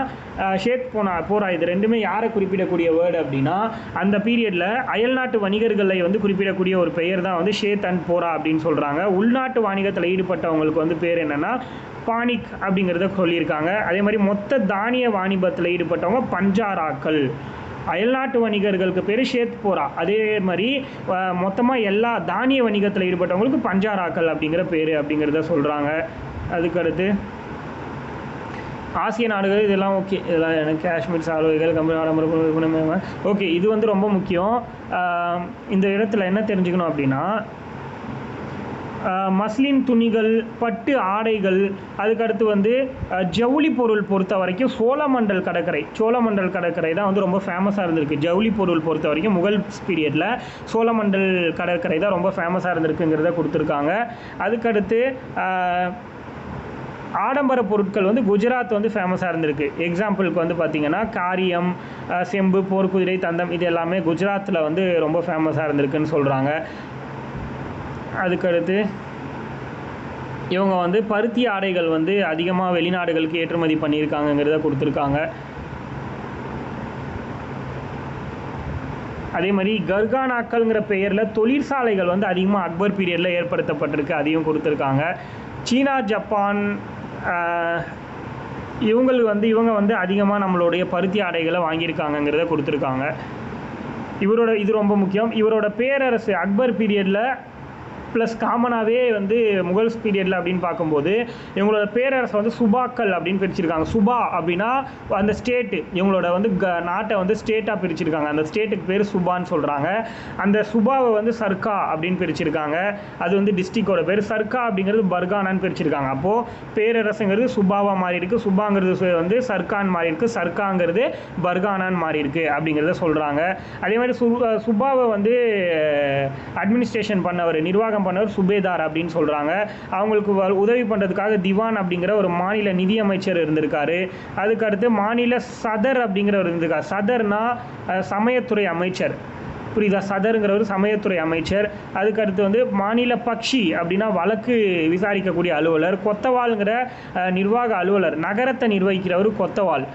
ஷேத் போரா, இது ரெண்டுமே யாரை குறிப்பிடக்கூடிய வேர்டு அப்படின்னா அந்த பீரியடில் அயல்நாட்டு வணிகர்களை வந்து குறிப்பிடக்கூடிய ஒரு பெயர் தான் வந்து ஷேத் அண்ட் போரா அப்படின்னு சொல்கிறாங்க. உள்நாட்டு வாணிகத்தில் ஈடுபட்டவங்களுக்கு வந்து பேர் என்னென்னா பானிக் அப்படிங்கிறத சொல்லியிருக்காங்க. அதே மாதிரி மொத்த தானிய வாணிபத்தில் ஈடுபட்டவங்க பஞ்சாராக்கள். அயல்நாட்டு வணிகர்களுக்கு பேர் ஷேத் போரா. அதே மாதிரி மொத்தமாக எல்லா தானிய வணிகத்தில் ஈடுபட்டவங்களுக்கு பஞ்சாராக்கள் அப்படிங்கிற பேர் அப்படிங்கிறத சொல்கிறாங்க. அதுக்கடுத்து ஆசிய நாடுகள் இதெல்லாம் ஓகே. இதெல்லாம் எனக்கு காஷ்மீர் சால்வைகள், கம்பெனி, ஓகே. இது வந்து ரொம்ப முக்கியம். இந்த இடத்துல என்ன தெரிஞ்சுக்கணும் அப்படின்னா மஸ்லின் துணிகள், பட்டு ஆடைகள், அதுக்கடுத்து வந்து ஜவுளி பொருள் பொறுத்த வரைக்கும் சோழமண்டல் கடற்கரை தான் வந்து ரொம்ப ஃபேமஸாக இருந்திருக்கு. ஜவுளி பொருள் பொறுத்த வரைக்கும் முகல்ஸ் பீரியடில் சோழமண்டல் கடற்கரை தான் ரொம்ப ஃபேமஸாக இருந்திருக்குங்கிறத கொடுத்துருக்காங்க. அதுக்கடுத்து ஆடம்பர பொருட்கள் வந்து குஜராத் வந்து ஃபேமஸாக இருந்திருக்கு. எக்ஸாம்பிளுக்கு வந்து பார்த்திங்கன்னா காரியம், செம்பு, போர்க்குதிரை, தந்தம், இது எல்லாமே குஜராத்தில் வந்து ரொம்ப ஃபேமஸாக இருந்திருக்குன்னு சொல்கிறாங்க. அதுக்கடுத்து இவங்க வந்து பருத்தி ஆடைகள் வந்து அதிகமாக வெளிநாடுகளுக்கு ஏற்றுமதி பண்ணியிருக்காங்கங்கிறத கொடுத்துருக்காங்க. அதே மாதிரி கர்கானாக்கள்ங்கிற பெயரில் தொழிற்சாலைகள் வந்து அதிகமாக அக்பர் பீரியடில் ஏற்படுத்தப்பட்டிருக்கு, அதையும் கொடுத்துருக்காங்க. சீனா, ஜப்பான், இவங்க வந்து அதிகமாக நம்மளுடைய பருத்தி ஆடைகளை வாங்கியிருக்காங்கங்கிறத கொடுத்துருக்காங்க. இது ரொம்ப முக்கியம். இவரோட பேரரசு அக்பர் பீரியடில் ப்ளஸ் காமனாகவே வந்து முகல்ஸ் பீரியடில் அப்படின்னு பார்க்கும்போது இவங்களோட பேரரசை வந்து சுபாக்கள் அப்படின்னு பிரிச்சிருக்காங்க. சுபா அப்படின்னா அந்த ஸ்டேட்டு, இவங்களோட வந்து நாட்டை வந்து ஸ்டேட்டாக பிரிச்சிருக்காங்க. அந்த ஸ்டேட்டுக்கு பேர் சுபான்னு சொல்கிறாங்க. அந்த சுபாவை வந்து சர்க்கா அப்படின்னு பிரிச்சிருக்காங்க. அது வந்து டிஸ்ட்ரிக்டோட பேர். சர்க்கா அப்படிங்கிறது பர்கானான்னு பிரிச்சிருக்காங்க. அப்போது பேரரசுங்கிறது சுபாவாக மாறி இருக்குது, சுபாங்கிறது வந்து சர்க்கான்னு மாறி இருக்குது, சர்க்காங்கிறது பர்கானான்னு மாறி இருக்குது அப்படிங்கிறத சொல்கிறாங்க. அதே மாதிரி சுபாவை வந்து அட்மினிஸ்ட்ரேஷன் பண்ணவர், நிர்வாகம் பண்ணவர் சுபேதார் அப்படின்னு சொல்கிறாங்க. அவங்களுக்கு உதவி பண்ணுறதுக்காக திவான் அப்படிங்கிற ஒரு மாநில நிதி அமைச்சர் இருந்திருக்காரு. அதுக்கடுத்து மாநில சதர் அப்படிங்கிறவர் இருந்திருக்கார். சதர்னா சமயத்துறை அமைச்சர், புரியுதா? சதருங்கிறவர் சமயத்துறை அமைச்சர். அதுக்கடுத்து வந்து மாநில பக்ஷி அப்படின்னா வழக்கு விசாரிக்கக்கூடிய அலுவலர். கொத்தவால்ங்கிற நிர்வாக அலுவலர், நகரத்தை நிர்வகிக்கிறவர் கொத்தவால்.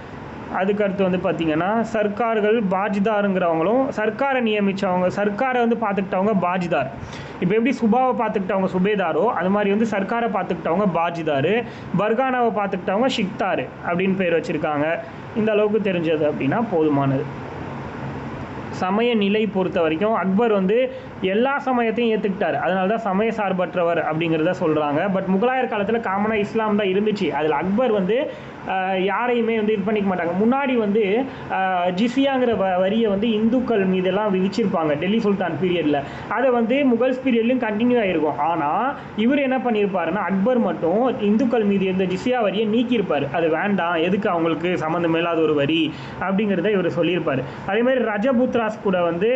அதுக்கடுத்து வந்து பார்த்திங்கன்னா சர்க்கார்கள் பாஜ்தாருங்கிறவங்களும், சர்க்காரை நியமித்தவங்க, சர்க்காரை வந்து பார்த்துக்கிட்டவங்க பாஜ்தார். இப்போ எப்படி சுபாவை பார்த்துக்கிட்டவங்க சுபேதாரோ அது மாதிரி வந்து சர்க்காரை பார்த்துக்கிட்டவங்க பாஜ்தார், பர்கானாவை பார்த்துக்கிட்டவங்க ஷிக்தார் அப்படின்னு பேர் வச்சுருக்காங்க. இந்த அளவுக்கு தெரிஞ்சது அப்படின்னா போதுமானது. சமய நிலை பொறுத்த வரைக்கும் அக்பர் வந்து எல்லா சமயத்தையும் ஏற்றுக்கிட்டார். அதனால தான் சமய சார்பற்றவர் அப்படிங்கிறத சொல்கிறாங்க. பட் முகலாயர் காலத்தில் காமனாக இஸ்லாம் தான் இருந்துச்சு. அதில் அக்பர் வந்து யாரையுமே வந்து இது பண்ணிக்க மாட்டாங்க. முன்னாடி வந்து ஜிசியாங்கிற வரியை வந்து இந்துக்கள் மீதெல்லாம் விதிச்சிருப்பாங்க டெல்லி சுல்தான் பீரியடில். அதை வந்து முகல்ஸ் பீரியட்லையும் கண்டினியூ ஆகிருக்கும். ஆனால் இவர் என்ன பண்ணியிருப்பாருன்னா அக்பர் மட்டும் இந்துக்கள் மீது இருந்த ஜிசியா வரியை நீக்கியிருப்பார். அது வேண்டாம், எதுக்கு அவங்களுக்கு சம்மந்தம் இல்லாத ஒரு வரி அப்படிங்கிறத இவர் சொல்லியிருப்பார். அதேமாதிரி ரஜபுத்ராஸ் கூட வந்து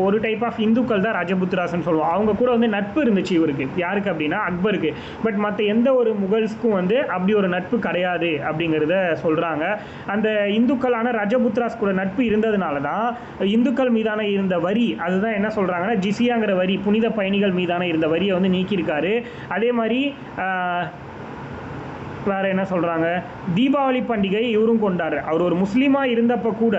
ஒரு டைப் ஆஃப் இந்துக்கள் தான் ரஜபுத்ராஸ்ன்னு சொல்லுவோம். அவங்க கூட வந்து நட்பு இருந்துச்சு இவருக்கு. யாருக்கு அப்படின்னா அக்பருக்கு. பட் மற்ற எந்த ஒரு முகல்ஸ்க்கும் வந்து அப்படி ஒரு நட்பு கிடையாது அப்படிங்கிறத சொல்கிறாங்க. அந்த இந்துக்களான ரஜபுத்ராஸ் கூட நட்பு இருந்ததுனால தான் இந்துக்கள் மீதான இருந்த வரி, அதுதான் என்ன சொல்கிறாங்கன்னா ஜிசியாங்கிற வரி, புனித பயணிகள் மீதான இருந்த வரியை வந்து நீக்கியிருக்காரு. அதே மாதிரி வேறு என்ன சொல்கிறாங்க, தீபாவளி பண்டிகை இவரும் கொண்டாடுற. அவர் ஒரு முஸ்லீமாக இருந்தப்போ கூட,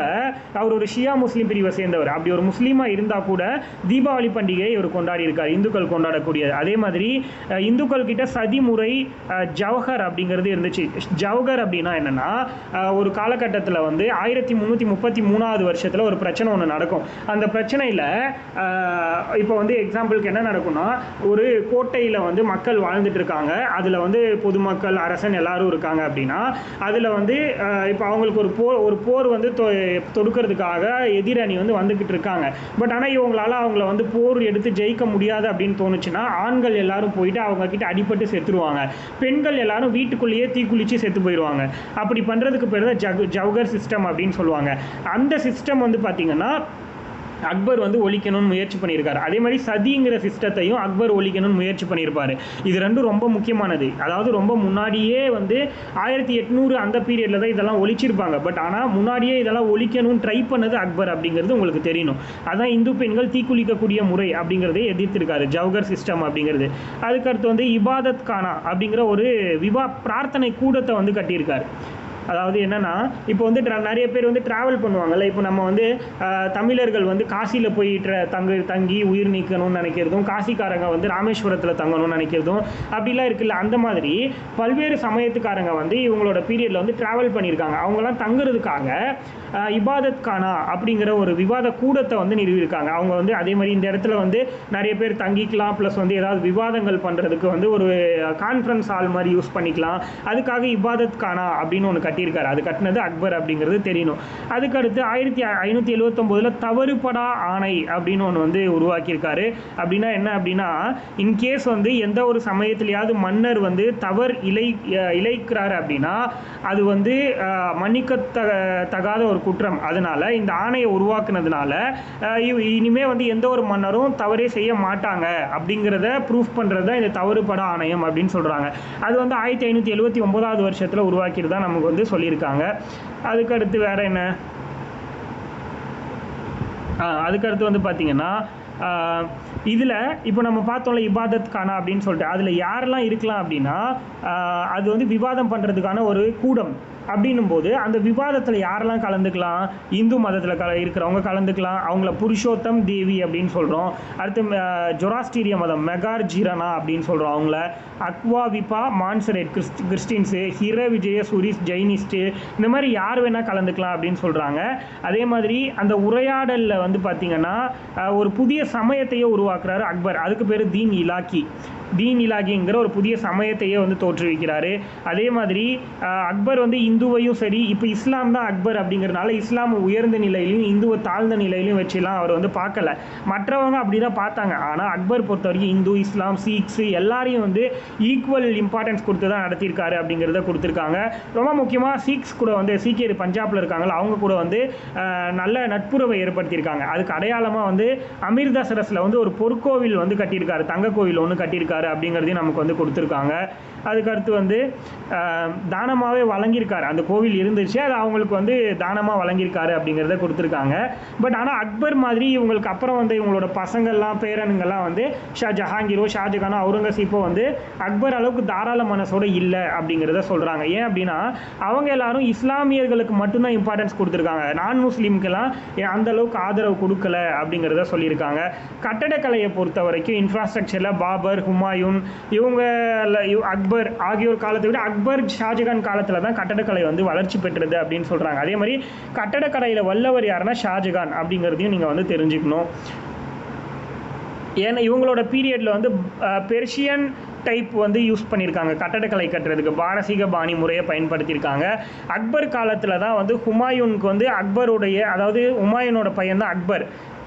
அவர் ஒரு ஷியா முஸ்லீம் பிரிவை சேர்ந்தவர். அப்படி ஒரு முஸ்லீமாக இருந்தால் கூட தீபாவளி பண்டிகை இவர் கொண்டாடி இருக்கார், இந்துக்கள் கொண்டாடக்கூடியது. அதே மாதிரி இந்துக்கள் கிட்ட சதி முறை ஜவஹர் அப்படிங்கிறது இருந்துச்சு. ஜவஹர் அப்படின்னா என்னென்னா, ஒரு காலகட்டத்தில் வந்து 1333 வருஷத்தில் ஒரு பிரச்சனை ஒன்று நடக்கும். அந்த பிரச்சனையில் இப்போ வந்து எக்ஸாம்பிளுக்கு என்ன நடக்கும்னா, ஒரு கோட்டையில் வந்து மக்கள் வாழ்ந்துட்டு இருக்காங்க. அதில் வந்து பொதுமக்கள், அரசன் எல்லாரும் இருக்காங்க அப்படின்னா அதில் வந்து இப்போ அவங்களுக்கு ஒரு போர் வந்து தொடுக்கிறதுக்காக எதிரணி வந்து வந்துக்கிட்டு இருக்காங்க. பட் ஆனால் இவங்களால அவங்கள வந்து போர் எடுத்து ஜெயிக்க முடியாது அப்படின்னு தோணுச்சுன்னா ஆண்கள் எல்லாரும் போயிட்டு அவங்க கிட்ட அடிபட்டு செத்துருவாங்க. பெண்கள் எல்லாரும் வீட்டுக்குள்ளேயே தீக்குளிச்சு செத்து போயிடுவாங்க. அப்படி பண்ணுறதுக்கு பேர் தான் ஜவஹர் சிஸ்டம் அப்படின்னு சொல்லுவாங்க. அந்த சிஸ்டம் வந்து பார்த்திங்கன்னா அக்பர் வந்து ஒழிக்கணும்னு முயற்சி பண்ணியிருக்காரு. அதே மாதிரி சதிங்கிற சிஸ்டத்தையும் அக்பர் ஒழிக்கணும்னு முயற்சி பண்ணியிருப்பார். இது ரெண்டும் ரொம்ப முக்கியமானது. அதாவது ரொம்ப முன்னாடியே வந்து 1800 அந்த பீரியடில் தான் இதெல்லாம் ஒழிச்சிருப்பாங்க. பட் ஆனால் முன்னாடியே இதெல்லாம் ஒழிக்கணும்னு ட்ரை பண்ணது அக்பர் அப்படிங்கிறது உங்களுக்கு தெரியணும். அதான் இந்து பெண்கள் தீக்குளிக்கக்கூடிய முறை அப்படிங்கிறதே எதிர்த்திருக்காரு, ஜவஹர் சிஸ்டம் அப்படிங்கிறது. அதுக்கடுத்து வந்து இபாதத் கானா அப்படிங்கிற ஒரு பிரார்த்தனை கூடத்தை வந்து கட்டியிருக்காரு. அதாவது என்னென்னா, இப்போ வந்து நிறைய பேர் வந்து ட்ராவல் பண்ணுவாங்கல்ல. இப்போ நம்ம வந்து தமிழர்கள் வந்து காசியில் போய் தங்கி உயிர் நீக்கணும்னு நினைக்கிறதும், காசிக்காரங்க வந்து ராமேஸ்வரத்தில் தங்கணும்னு நினைக்கிறதும் அப்படிலாம் இருக்குல்ல. அந்த மாதிரி பல்வேறு சமயத்துக்காரங்க வந்து இவங்களோட பீரியடில் வந்து ட்ராவல் பண்ணியிருக்காங்க. அவங்களாம் தங்குறதுக்காக இபாதத் கானா அப்படிங்கிற ஒரு விவாத கூடத்தை வந்து நிறுவியிருக்காங்க. அவங்க வந்து அதே மாதிரி இந்த இடத்துல வந்து நிறைய பேர் தங்கிக்கலாம், ப்ளஸ் வந்து ஏதாவது விவாதங்கள் பண்ணுறதுக்கு வந்து ஒரு கான்ஃபரன்ஸ் ஹால் மாதிரி யூஸ் பண்ணிக்கலாம். அதுக்காக இபாதத் கானா அப்படின்னு ஒன்று கட்டியிருக்காரு. அது கட்டினது அக்பர் அப்படிங்கிறது தெரியணும். அதுக்கடுத்து 1579 தவறுபடா ஆணை அப்படின்னு ஒன்று வந்து உருவாக்கியிருக்காரு. அப்படின்னா என்ன அப்படின்னா, இன்கேஸ் வந்து எந்த ஒரு சமயத்திலேயாவது மன்னர் வந்து இழைக்கிறாரு அப்படின்னா அது வந்து மன்னிக்கத்தகாத ஒரு குற்றம். அதனால இந்த ஆணையை உருவாக்குனதுனால இனிமே வந்து எந்த ஒரு மன்னரும் தவறே செய்ய மாட்டாங்க அப்படிங்கிறத ப்ரூஃப் பண்ணுறது தான் இந்த தவறுபடா ஆணையம் அப்படின்னு சொல்கிறாங்க. அது வந்து 1579 வருஷத்தில் உருவாக்கிட்டு தான் நமக்கு வந்து சொல்லியிருக்காங்க. அதுக்கடுத்து வேற என்ன, அதுக்கடுத்து வந்து பார்த்திங்கன்னா இதில் இப்போ நம்ம பார்த்தோம்ல இபாதத் கானா அப்படின்னு சொல்லிட்டு, அதில் யாரெல்லாம் இருக்கலாம் அப்படின்னா அது வந்து விவாதம் பண்ணுறதுக்கான ஒரு கூடம். அப்படின்னும் போது அந்த விவாதத்தில் யாரெல்லாம் கலந்துக்கலாம்? இந்து மதத்தில் இருக்கிறவங்க கலந்துக்கலாம். அவங்கள புருஷோத்தம் தேவி அப்படின்னு சொல்கிறோம். அடுத்து ஜொராஸ்டீரிய மதம் மெகார் ஜீரனா அப்படின்னு சொல்கிறோம் அவங்கள. அக்வா விபா மான்சரேட் கிறிஸ்டின்ஸு, ஹிர விஜய சுரிஸ் ஜெயினிஸ்ட்டு, இந்த மாதிரி யார் வேணால் கலந்துக்கலாம் அப்படின்னு சொல்கிறாங்க. அதே மாதிரி அந்த உரையாடலில் வந்து பார்த்திங்கன்னா ஒரு புதிய சமயத்தையே உருவாக்குறாரு அக்பர். அதுக்கு பேர் தீன் இலாகிங்கிற ஒரு புதிய சமயத்தையே வந்து தோற்றுவிக்கிறாரு. அதே மாதிரி அக்பர் வந்து இந்துவையும் சரி, இப்போ இஸ்லாம் தான் அக்பர் அப்படிங்கிறதுனால இஸ்லாம் உயர்ந்த நிலையிலையும் இந்துவை தாழ்ந்த நிலையிலையும் வச்சுலாம் அவர் வந்து பார்க்கல. மற்றவங்க அப்படி தான் பார்த்தாங்க. ஆனால் அக்பர் பொறுத்த வரைக்கும் இந்து, இஸ்லாம், சீக்ஸ் எல்லாரையும் வந்து ஈக்குவல் இம்பார்ட்டன்ஸ் கொடுத்து தான் நடத்தியிருக்காரு அப்படிங்கிறத கொடுத்துருக்காங்க. ரொம்ப முக்கியமாக சீக்ஸ் கூட வந்து சீக்கியர் பஞ்சாபில் இருக்காங்களா, அவங்க கூட வந்து நல்ல நட்புறவை ஏற்படுத்தியிருக்காங்க. அதுக்கு அடையாளமாக வந்து அமிர்தசரஸில் வந்து ஒரு பொற்கோவில் வந்து கட்டியிருக்காரு, தங்க கோவில் ஒன்று கட்டியிருக்காரு அப்படிங்கிறதையும் நமக்கு வந்து கொடுத்துருக்காங்க. அதுக்கடுத்து வந்து தானமாகவே வழங்கியிருக்காரு. அந்த கோவில் இருந்துச்சு, அது அவங்களுக்கு வந்து தானமாக வழங்கியிருக்காரு அப்படிங்கிறத கொடுத்துருக்காங்க. பட் ஆனால் அக்பர் மாதிரி இவங்களுக்கு அப்புறம் வந்து இவங்களோட பசங்கள்லாம் பேரனுங்கள்லாம் வந்து ஜஹாங்கீரோ ஷாஜகானோ அவுரங்கசீப்போ வந்து அக்பர் அளவுக்கு தாராள மனசோடு இல்லை அப்படிங்கிறத சொல்கிறாங்க. ஏன் அப்படின்னா அவங்க எல்லாரும் இஸ்லாமியர்களுக்கு மட்டும்தான் இம்பார்ட்டன்ஸ் கொடுத்துருக்காங்க, நான் முஸ்லீமுக்கெல்லாம் அந்த அளவுக்கு ஆதரவு கொடுக்கல அப்படிங்கிறத சொல்லியிருக்காங்க. கட்டடக்கலையை பொறுத்த வரைக்கும் இன்ஃப்ராஸ்ட்ரக்சரில் பாபர், ஹுமாயூன், இவங்க அக்பர் ஆகியோர் காலத்தை விட அக்பர் ஷாஜகான் காலத்தில் தான் கட்டடக்கலை வந்து வளர்ச்சி பெற்றது அப்படின்னு சொல்கிறாங்க. அதே மாதிரி கட்டடக்கலையில் வல்லவர் யாருன்னா ஷாஜகான் அப்படிங்கிறதையும் நீங்கள் வந்து தெரிஞ்சுக்கணும். ஏன்னா இவங்களோட பீரியடில் வந்து பெர்ஷியன் டைப் வந்து யூஸ் பண்ணியிருக்காங்க கட்டடக்கலை கட்டுறதுக்கு, பாரசீக பாணி முறையை பயன்படுத்தியிருக்காங்க. அக்பர் காலத்தில் தான் வந்து ஹுமாயூனுக்கு வந்து அக்பருடைய, அதாவது ஹுமாயூனோட பையன் தான் அக்பர்,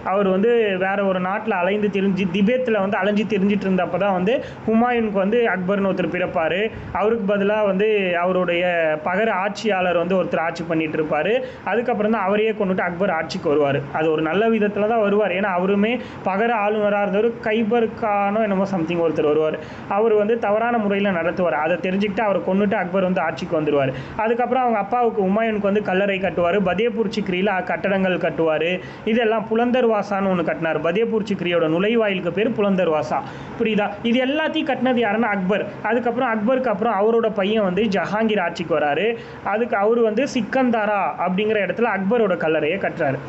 அவர் வந்து வேற ஒரு நாட்டில் அலைந்து திரிஞ்சு திபேத்தில் வந்து அலைஞ்சு திரிஞ்சிட்டு இருந்தப்போ தான் வந்து ஹுமாயூனுக்கு வந்து அக்பர்னு ஒருத்தர் பிறப்பார். அவருக்கு பதிலாக வந்து அவருடைய பகர ஆட்சியாளர் வந்து ஒருத்தர் ஆட்சி பண்ணிட்டு இருப்பார். அதுக்கப்புறம் தான் அவரையே கொண்டுட்டு அக்பர் ஆட்சிக்கு வருவார். அது ஒரு நல்ல விதத்தில் தான் வருவார். ஏன்னா அவருமே பகர ஆளுநராக இருந்தவர், கைபர் கானோ என்னமோ சம்திங் ஒருத்தர் வருவார். அவர் வந்து தவறான முறையில் நடத்துவார். அதை தெரிஞ்சுக்கிட்டு அவரை கொண்டுட்டு அக்பர் வந்து ஆட்சிக்கு வந்துடுவார். அதுக்கப்புறம் அவங்க அப்பாவுக்கு ஹுமாயூனுக்கு வந்து கல்லறை கட்டுவார், பதேபூர் சிக்ரியில் கட்டடங்கள் கட்டுவார். இதெல்லாம் புலந்தர் வாசான்னு ஒன்று கட்டினார். பதேபூர் சிக்ரியோட நுழைவாயிலுக்கு பேர் புலந்தர் வாசா. புரியுதா? இது எல்லாத்தையும் கட்டினது யாருன்னா அக்பர். அதுக்கப்புறம் அக்பருக்கு அப்புறம் அவரோட பையன் வந்து ஜஹாங்கீர் ஆட்சிக்கு வராரு. அதுக்கு அவர் வந்து சிக்கந்தாரா அப்படிங்கிற இடத்துல அக்பரோட கல்லறையை கட்டுறாரு.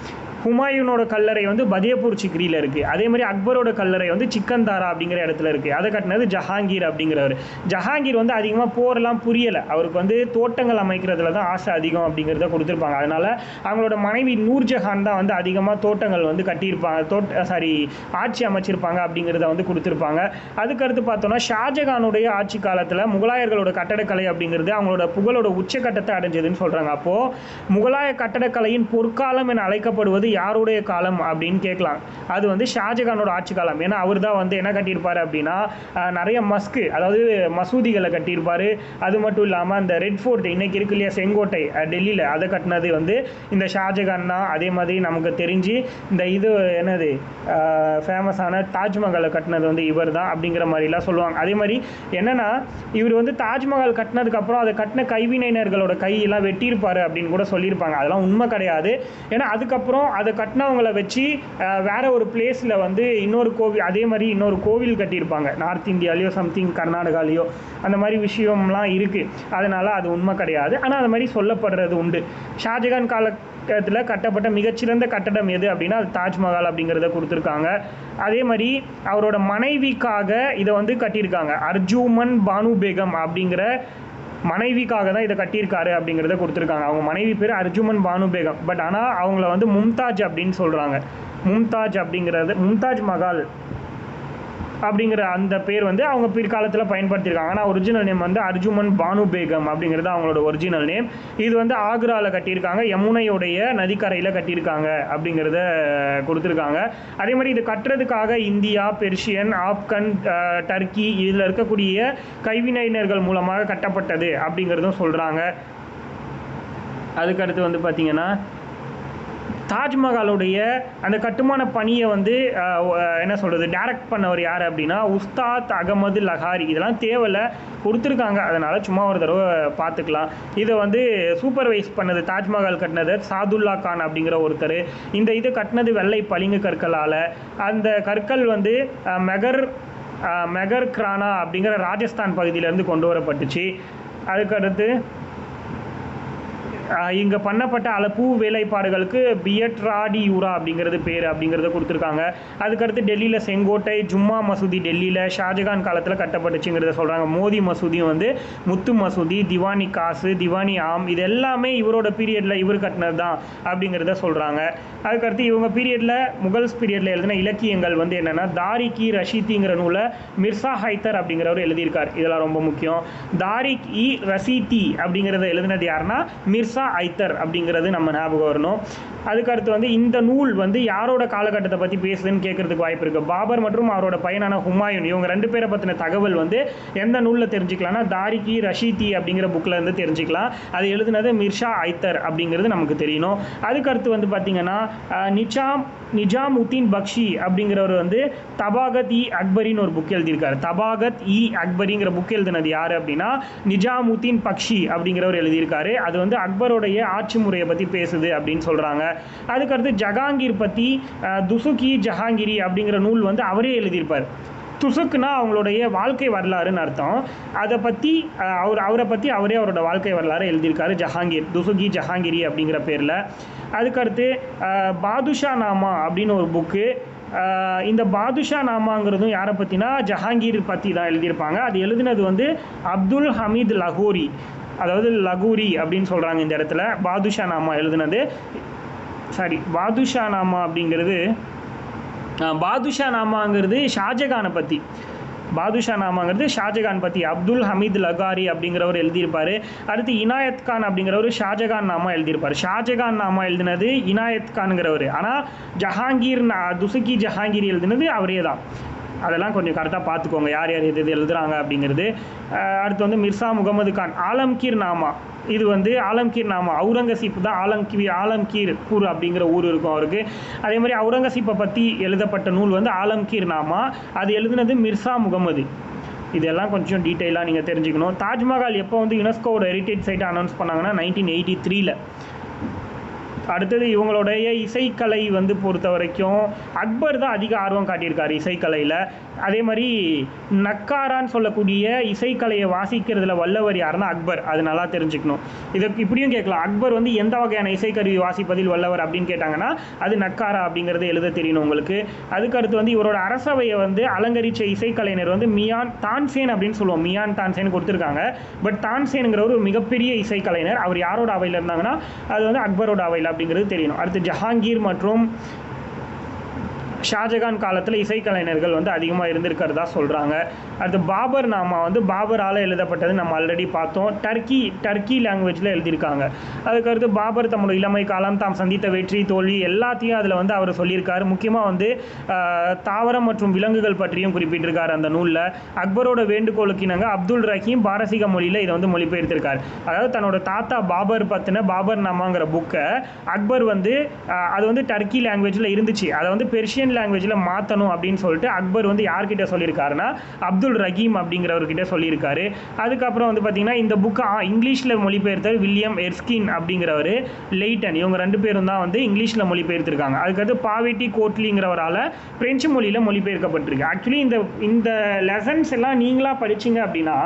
ஹுமாயூனோட கல்லறை வந்து பதேபூர் சிக்ரியில் இருக்குது. அதே மாதிரி அக்பரோட கல்லறை வந்து சிக்கந்தாரா அப்படிங்கிற இடத்துல இருக்குது. அதை கட்டினது ஜஹாங்கீர் அப்படிங்கிறவர். ஜஹாங்கீர் வந்து அதிகமாக போரெல்லாம் புரியலை, அவருக்கு வந்து தோட்டங்கள் அமைக்கிறதுல தான் ஆசை அதிகம் அப்படிங்கிறத கொடுத்துருப்பாங்க. அதனால் அவங்களோட மனைவி நூர்ஜஹான் தான் வந்து அதிகமாக தோட்டங்கள் வந்து கட்டியிருப்பாங்க, ஆட்சி அமைச்சிருப்பாங்க அப்படிங்கிறத வந்து கொடுத்துருப்பாங்க. அதுக்கடுத்து பார்த்தோன்னா ஷாஜகானுடைய ஆட்சி காலத்தில் முகலாயர்களோட கட்டடக்கலை அப்படிங்கிறது அவங்களோட புகழோட உச்சக்கட்டத்தை அடைஞ்சதுன்னு சொல்கிறாங்க. அப்போது முகலாய கட்டடக்கலையின் பொற்காலம் என அழைக்கப்படுவது யாருடைய காலம் அப்படின்னு கேட்கலாம். அது வந்து ஷாஜகானோட ஆட்சி காலம். ஏன்னா அவர் தான் வந்து என்ன கட்டியிருப்பார் அப்படின்னா நிறைய மஸ்கு, அதாவது மசூதிகளை கட்டியிருப்பார். அது மட்டும் இல்லாமல் அந்த ரெட் ஃபோர்ட் இன்னைக்கு இருக்கு இல்லையா, செங்கோட்டை டெல்லியில், அதை கட்டினது வந்து இந்த ஷாஜகான் தான். அதே மாதிரி நமக்கு தெரிஞ்சு இந்த இது என்னது ஃபேமஸான தாஜ்மஹாலை கட்டினது வந்து இவர் தான் அப்படிங்கிற மாதிரிலாம் சொல்லுவாங்க. அதே மாதிரி என்னென்னா இவர் வந்து தாஜ்மஹால் கட்டினதுக்கப்புறம் அதை கட்டின கைவினைஞர்களோட கையெல்லாம் வெட்டியிருப்பார் அப்படின்னு கூட சொல்லியிருப்பாங்க. அதெல்லாம் உண்மை கிடையாது. ஏன்னா அதுக்கப்புறம் அதை கட்டினவங்களை வச்சு வேற ஒரு பிளேஸில் வந்து இன்னொரு கோவில், அதே மாதிரி இன்னொரு கோவில் கட்டியிருப்பாங்க நார்த் இந்தியாலேயோ சம்திங் கர்நாடகாலேயோ, அந்த மாதிரி விஷயம்லாம் இருக்குது. அதனால் அது உண்மை கிடையாது. ஆனால் அது மாதிரி சொல்லப்படுறது உண்டு. ஷாஜகான் காலத்தில் கட்டப்பட்ட மிகச்சிறந்த கட்டடம் எது அப்படின்னா அது தாஜ்மஹால் அப்படிங்கிறத கொடுத்துருக்காங்க. அதே மாதிரி அவரோட மனைவிக்காக இதை வந்து கட்டியிருக்காங்க. அர்ஜுமன் பானு பேகம் அப்படிங்கிற மனைவிக்காக தான் இதை கட்டியிருக்காரு அப்படிங்கிறத கொடுத்துருக்காங்க. அவங்க மனைவி பேர் அர்ஜுமன் பானு பேகம். பட் ஆனால் அவங்கள வந்து மும்தாஜ் அப்படின்னு சொல்கிறாங்க. மும்தாஜ் அப்படிங்கிறது மும்தாஜ் மஹால் அப்படிங்கிற அந்த பேர் வந்து அவங்க பிற்காலத்தில் பயன்படுத்தியிருக்காங்க. ஆனால் ஒரிஜினல் நேம் வந்து அர்ஜுமன் பானு பேகம் அப்படிங்கிறது அவங்களோட ஒரிஜினல் நேம். இது வந்து ஆக்ராவில் கட்டியிருக்காங்க, யமுனையுடைய நதிக்கரையில் கட்டியிருக்காங்க அப்படிங்கிறத கொடுத்துருக்காங்க. அதே மாதிரி இது கட்டுறதுக்காக இந்தியா, பெர்ஷியன், ஆப்கன், டர்க்கி இதில் இருக்கக்கூடிய கைவினைஞர்கள் மூலமாக கட்டப்பட்டது அப்படிங்கிறதும் சொல்கிறாங்க. அதுக்கடுத்து வந்து பார்த்திங்கன்னா தாஜ்மஹாலுடைய அந்த கட்டுமான பணியை வந்து என்ன சொல்கிறது டைரக்ட் பண்ணவர் யார் அப்படின்னா உஸ்தாத் அகமது லஹாரி. இதெல்லாம் தேவையில்லை, கொடுத்துருக்காங்க, அதனால் சும்மா ஒரு தடவை பார்த்துக்கலாம். இதை வந்து சூப்பர்வைஸ் பண்ணது தாஜ்மஹால் கட்டினது சாதுல்லா கான் அப்படிங்கிற ஒருத்தர். இந்த இது கட்டினது வெள்ளை பளிங்கு கற்களால். அந்த கற்கள் வந்து மெகர் கிரானா அப்படிங்கிற ராஜஸ்தான் பகுதியிலேருந்து கொண்டு வரப்பட்டுச்சு. அதுக்கடுத்து இங்கே பண்ணப்பட்ட பூ வேலைப்பாடுகளுக்கு பியட்ராடியூரா அப்படிங்கிறது பேர் அப்படிங்கிறத கொடுத்துருக்காங்க. அதுக்கடுத்து டெல்லியில் செங்கோட்டை, ஜும்மா மசூதி டெல்லியில் ஷாஜகான் காலத்தில் கட்டப்பட்டுச்சுங்கிறத சொல்கிறாங்க. மோதி மசூதியும் வந்து முத்து மசூதி, திவானி காசு, திவானி ஆம், இது எல்லாமே இவரோட பீரியடில் இவர் கட்டினது தான் அப்படிங்கிறத சொல்கிறாங்க. அதுக்கடுத்து இவங்க பீரியடில் முகல்ஸ் பீரியடில் எழுதின இலக்கியங்கள் வந்து என்னென்னா தாரிக்-இ ரஷீதிங்கிற நூலை மிர்சா ஹைதர் அப்படிங்கிறவர் எழுதியிருக்கார். இதெல்லாம் ரொம்ப முக்கியம். தாரிக்-இ ரஷீதி அப்படிங்கிறத எழுதினது யாருன்னா மிர்சா ஐத்தர் அப்படிங்கிறது நம்ம ஞாபகம் வரணும். அதுக்கடுத்து வந்து இந்த நூல் வந்து யாரோட காலகட்டத்தை பற்றி பேசுதுன்னு கேட்கறதுக்கு வாய்ப்பு இருக்குது. பாபர் மற்றும் அவரோட பையனான ஹுமாயூன், இவங்க 2 பேரை பற்றின தகவல் வந்து எந்த நூலில் தெரிஞ்சுக்கலாம்னா தாரிக்-இ ரஷீதி அப்படிங்கிற புக்கில் இருந்து தெரிஞ்சுக்கலாம். அது எழுதுனது மிர்சா ஐத்தர் அப்படிங்கிறது நமக்கு தெரியணும். அதுக்கடுத்து வந்து பார்த்திங்கன்னா நிஜாமுத்தீன் பக்ஷி அப்படிங்கிறவர் வந்து தபாகத்-இ அக்பரின்னு ஒரு புக் எழுதியிருக்காரு. தபாகத்-இ அக்பரிங்கிற புக் எழுதினது யார் அப்படின்னா நிஜாமுத்தீன் பக்ஷி அப்படிங்கிறவர் எழுதியிருக்காரு. அது வந்து அக்பருடைய ஆட்சி முறையை பற்றி பேசுது அப்படின்னு சொல்கிறாங்க. அதுக்கடுத்து ஜஹாங்கீர் பற்றி துசுக்-இ ஜஹாங்கீரி அப்படிங்கிற நூல் வந்து அவரே எழுதியிருப்பார். துசுக்னா அவங்களுடைய வாழ்க்கை வரலாறுன்னு அர்த்தம். அதை பற்றி அவரை பற்றி அவரே அவரோட வாழ்க்கை வரலாறு எழுதியிருக்காரு ஜஹாங்கீர், துசுக்-இ ஜஹாங்கீரி அப்படிங்கிற பேரில். அதுக்கடுத்து பாதுஷா நாமா அப்படின்னு ஒரு புக்கு. இந்த பாதுஷா நாமாங்கிறதும் யாரை பற்றினா ஜஹாங்கீர் பற்றி தான் எழுதியிருப்பாங்க. அது எழுதினது வந்து அப்துல் ஹமீத் லகோரி, அதாவது லகூரி அப்படின்னு சொல்கிறாங்க இந்த இடத்துல. பாதுஷா நாமா எழுதுனது பாதுஷா நாமா அப்படிங்கிறது பாதுஷா நாமாங்கிறது ஷாஜகானை பற்றி. பாதுஷா நாமாங்கிறது ஷாஜகான் பற்றி அப்துல் ஹமீத் லகாரி அப்படிங்கிறவர் எழுதியிருப்பார். அடுத்து இனாயத் கான் அப்படிங்கிறவர் ஷாஜகான் நாமா எழுதியிருப்பார். ஷாஜகான் நாமா எழுதினது இனாயத் கான்ங்கிறவர். ஆனால் ஜஹாங்கீர் துசுக்-இ ஜஹாங்கீர் எழுதினது அவரே தான். அதெல்லாம் கொஞ்சம் கரெக்டாக பார்த்துக்கோங்க யார் யார் எது எழுதுகிறாங்க அப்படிங்கிறது. அடுத்து வந்து மிர்சா முகமது கான் ஆலம்கீர் நாமா. இது வந்து ஆலம்கீர் நாமா அவுரங்கசீப் தான் ஆலம்கீர்பூர் அப்படிங்கிற ஊர் இருக்கும் அவருக்கு. அதே மாதிரி அவுரங்கசீப்பை பற்றி எழுதப்பட்ட நூல் வந்து ஆலம்கீர் நாமா. அது எழுதுனது மிர்சா முகமது. இதெல்லாம் கொஞ்சம் டீட்டெயிலாக நீங்கள் தெரிஞ்சுக்கணும். தாஜ்மஹால் எப்போ வந்து யுனெஸ்கோவோட ஹெரிட்டேஜ் சைட்டை அனௌன்ஸ் பண்ணாங்கன்னா 1983. அடுத்தது இவங்களுடைய இசைக்கலை வந்து பொறுத்த வரைக்கும் அக்பர் தான் அதிக ஆர்வம் காட்டியிருக்காரு இசைக்கலையில். அதே மாதிரி நக்காரான்னு சொல்லக்கூடிய இசைக்கலையை வாசிக்கிறதுல வல்லவர் யாருன்னா அக்பர். அது நல்லா தெரிஞ்சுக்கணும். இதுக்கு இப்படியும் கேட்கலாம், அக்பர் வந்து எந்த வகையான இசைக்கருவி வாசிப்பதில் வல்லவர் அப்படின்னு கேட்டாங்கன்னா அது நக்காரா அப்படிங்கிறது எழுத தெரியணும் உங்களுக்கு. அதுக்கடுத்து வந்து இவரோட அரசவையை வந்து அலங்கரித்த இசைக்கலைஞர் வந்து மியான் தான்சேன் அப்படின்னு சொல்லுவோம். மியான் தான்சேன் கொடுத்துருக்காங்க. பட் தான்சேனுங்கிற ஒரு மிகப்பெரிய இசைக்கலைஞர். அவர் யாரோட அவையில் இருந்தாங்கன்னா அது வந்து அக்பரோட அவையில் அப்படிங்கிறது தெரியணும். அடுத்து ஜஹாங்கீர் மற்றும் ஷாஜகான் காலத்தில் இசைக்கலைஞர்கள் வந்து அதிகமாக இருந்திருக்கிறதா சொல்கிறாங்க. அடுத்து பாபர் நாமா வந்து பாபரால் எழுதப்பட்டது நம்ம ஆல்ரெடி பார்த்தோம். டர்க்கி லாங்குவேஜில் எழுதியிருக்காங்க. அதுக்கடுத்து பாபர் தம்மோட இளமை காலம், தாம் சந்தித்த வெற்றி தோல்வி எல்லாத்தையும் அதில் வந்து அவர் சொல்லியிருக்காரு. முக்கியமாக வந்து தாவரம் மற்றும் விலங்குகள் பற்றியும் குறிப்பிட்டிருக்கார் அந்த நூலில். அக்பரோட வேண்டுகோளுக்கு இணங்க அப்துல் ரஹீம் பாரசீக மொழியில் இதை வந்து மொழிபெயர்த்திருக்கார். அதாவது தன்னோட தாத்தா பாபர் பற்றின பாபர் நாமாங்கிற புக்கை அக்பர் வந்து அது வந்து டர்க்கி லாங்குவேஜில் இருந்துச்சு, அதை வந்து பெர்ஷியன் லாங்குவேஜில் மாற்றணும் அப்படின்னு சொல்லிட்டு அக்பர் வந்து யார்கிட்ட சொல்லியிருக்காருன்னா அப்துல் ரஹீம் அப்படிங்கிறவர்கிட்ட சொல்லியிருக்காரு. அதுக்கப்புறம் வந்து பார்த்திங்கன்னா இந்த புக்கு இங்கிலீஷில் மொழிபெயர்த்தவர் வில்லியம் எர்ஸ்கின் அப்படிங்கிறவர், லெய்டன், இவங்க 2 பேரும் தான் வந்து இங்கிலீஷில் மொழிபெயர்த்திருக்காங்க. அதுக்கடுத்து பாவிட்டி கோட்லிங்கிறவரால் பிரெஞ்சு மொழியில் மொழிபெயர்க்கப்பட்டிருக்கு. ஆக்சுவலி இந்த லெசன்ஸ் எல்லாம் நீங்களாக படிச்சிங்க அப்படின்னா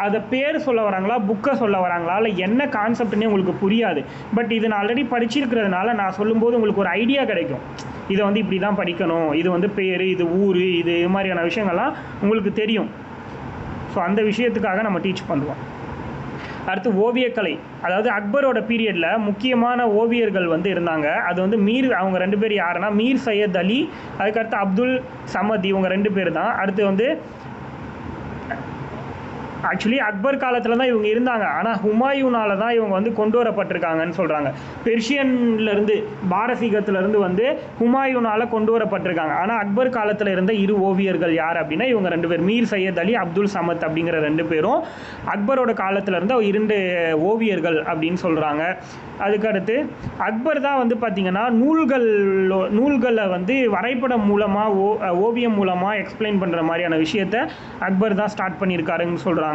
அதை பேர் சொல்ல வராங்களா புக்கை சொல்ல வராங்களா இல்லை என்ன கான்செப்ட்னே உங்களுக்கு புரியாது. பட் இது நான் ஆல்ரெடி படிச்சிருக்கிறதுனால நான் சொல்லும்போது உங்களுக்கு ஒரு ஐடியா கிடைக்கும். இதை வந்து இப்படி தான் படிக்கணும், இது வந்து பேர், இது ஊர், இது மாதிரியான விஷயங்கள்லாம் உங்களுக்கு தெரியும். ஸோ அந்த விஷயத்துக்காக நம்ம டீச் பண்ணுவோம். அடுத்து ஓவியக்கலை. அதாவது அக்பரோட பீரியடில் முக்கியமான ஓவியர்கள் வந்து இருந்தாங்க. அது வந்து அவங்க 2 பேர் யாருன்னா மீர் சையத் அலி, அதுக்கடுத்து அப்துல் சமத், இவங்க 2 பேர் தான். அடுத்து வந்து ஆக்சுவலி அக்பர் காலத்தில் தான் இவங்க இருந்தாங்க. ஆனால் ஹுமாயூனால் தான் இவங்க வந்து கொண்டு வரப்பட்டிருக்காங்கன்னு சொல்கிறாங்க. பெர்ஷியன்லேருந்து பாரசீகத்திலேருந்து வந்து ஹுமாயூனால் கொண்டு வரப்பட்டிருக்காங்க. ஆனால் அக்பர் காலத்தில் இருந்த 2 ஓவியர்கள் யார் அப்படின்னா இவங்க 2 பேர், மீர் சையத் அலி, அப்துல் சமத் அப்படிங்கிற 2 பேரும் அக்பரோட காலத்தில் இருந்த 2 ஓவியர்கள் அப்படின்னு சொல்கிறாங்க. அதுக்கடுத்து அக்பர் தான் வந்து பார்த்திங்கன்னா நூல்களை வந்து வரைபடம் மூலமாக ஓவியம் மூலமாக எக்ஸ்பிளைன் பண்ணுற மாதிரியான விஷயத்தை அக்பர் தான் ஸ்டார்ட் பண்ணியிருக்காருன்னு சொல்கிறாங்க.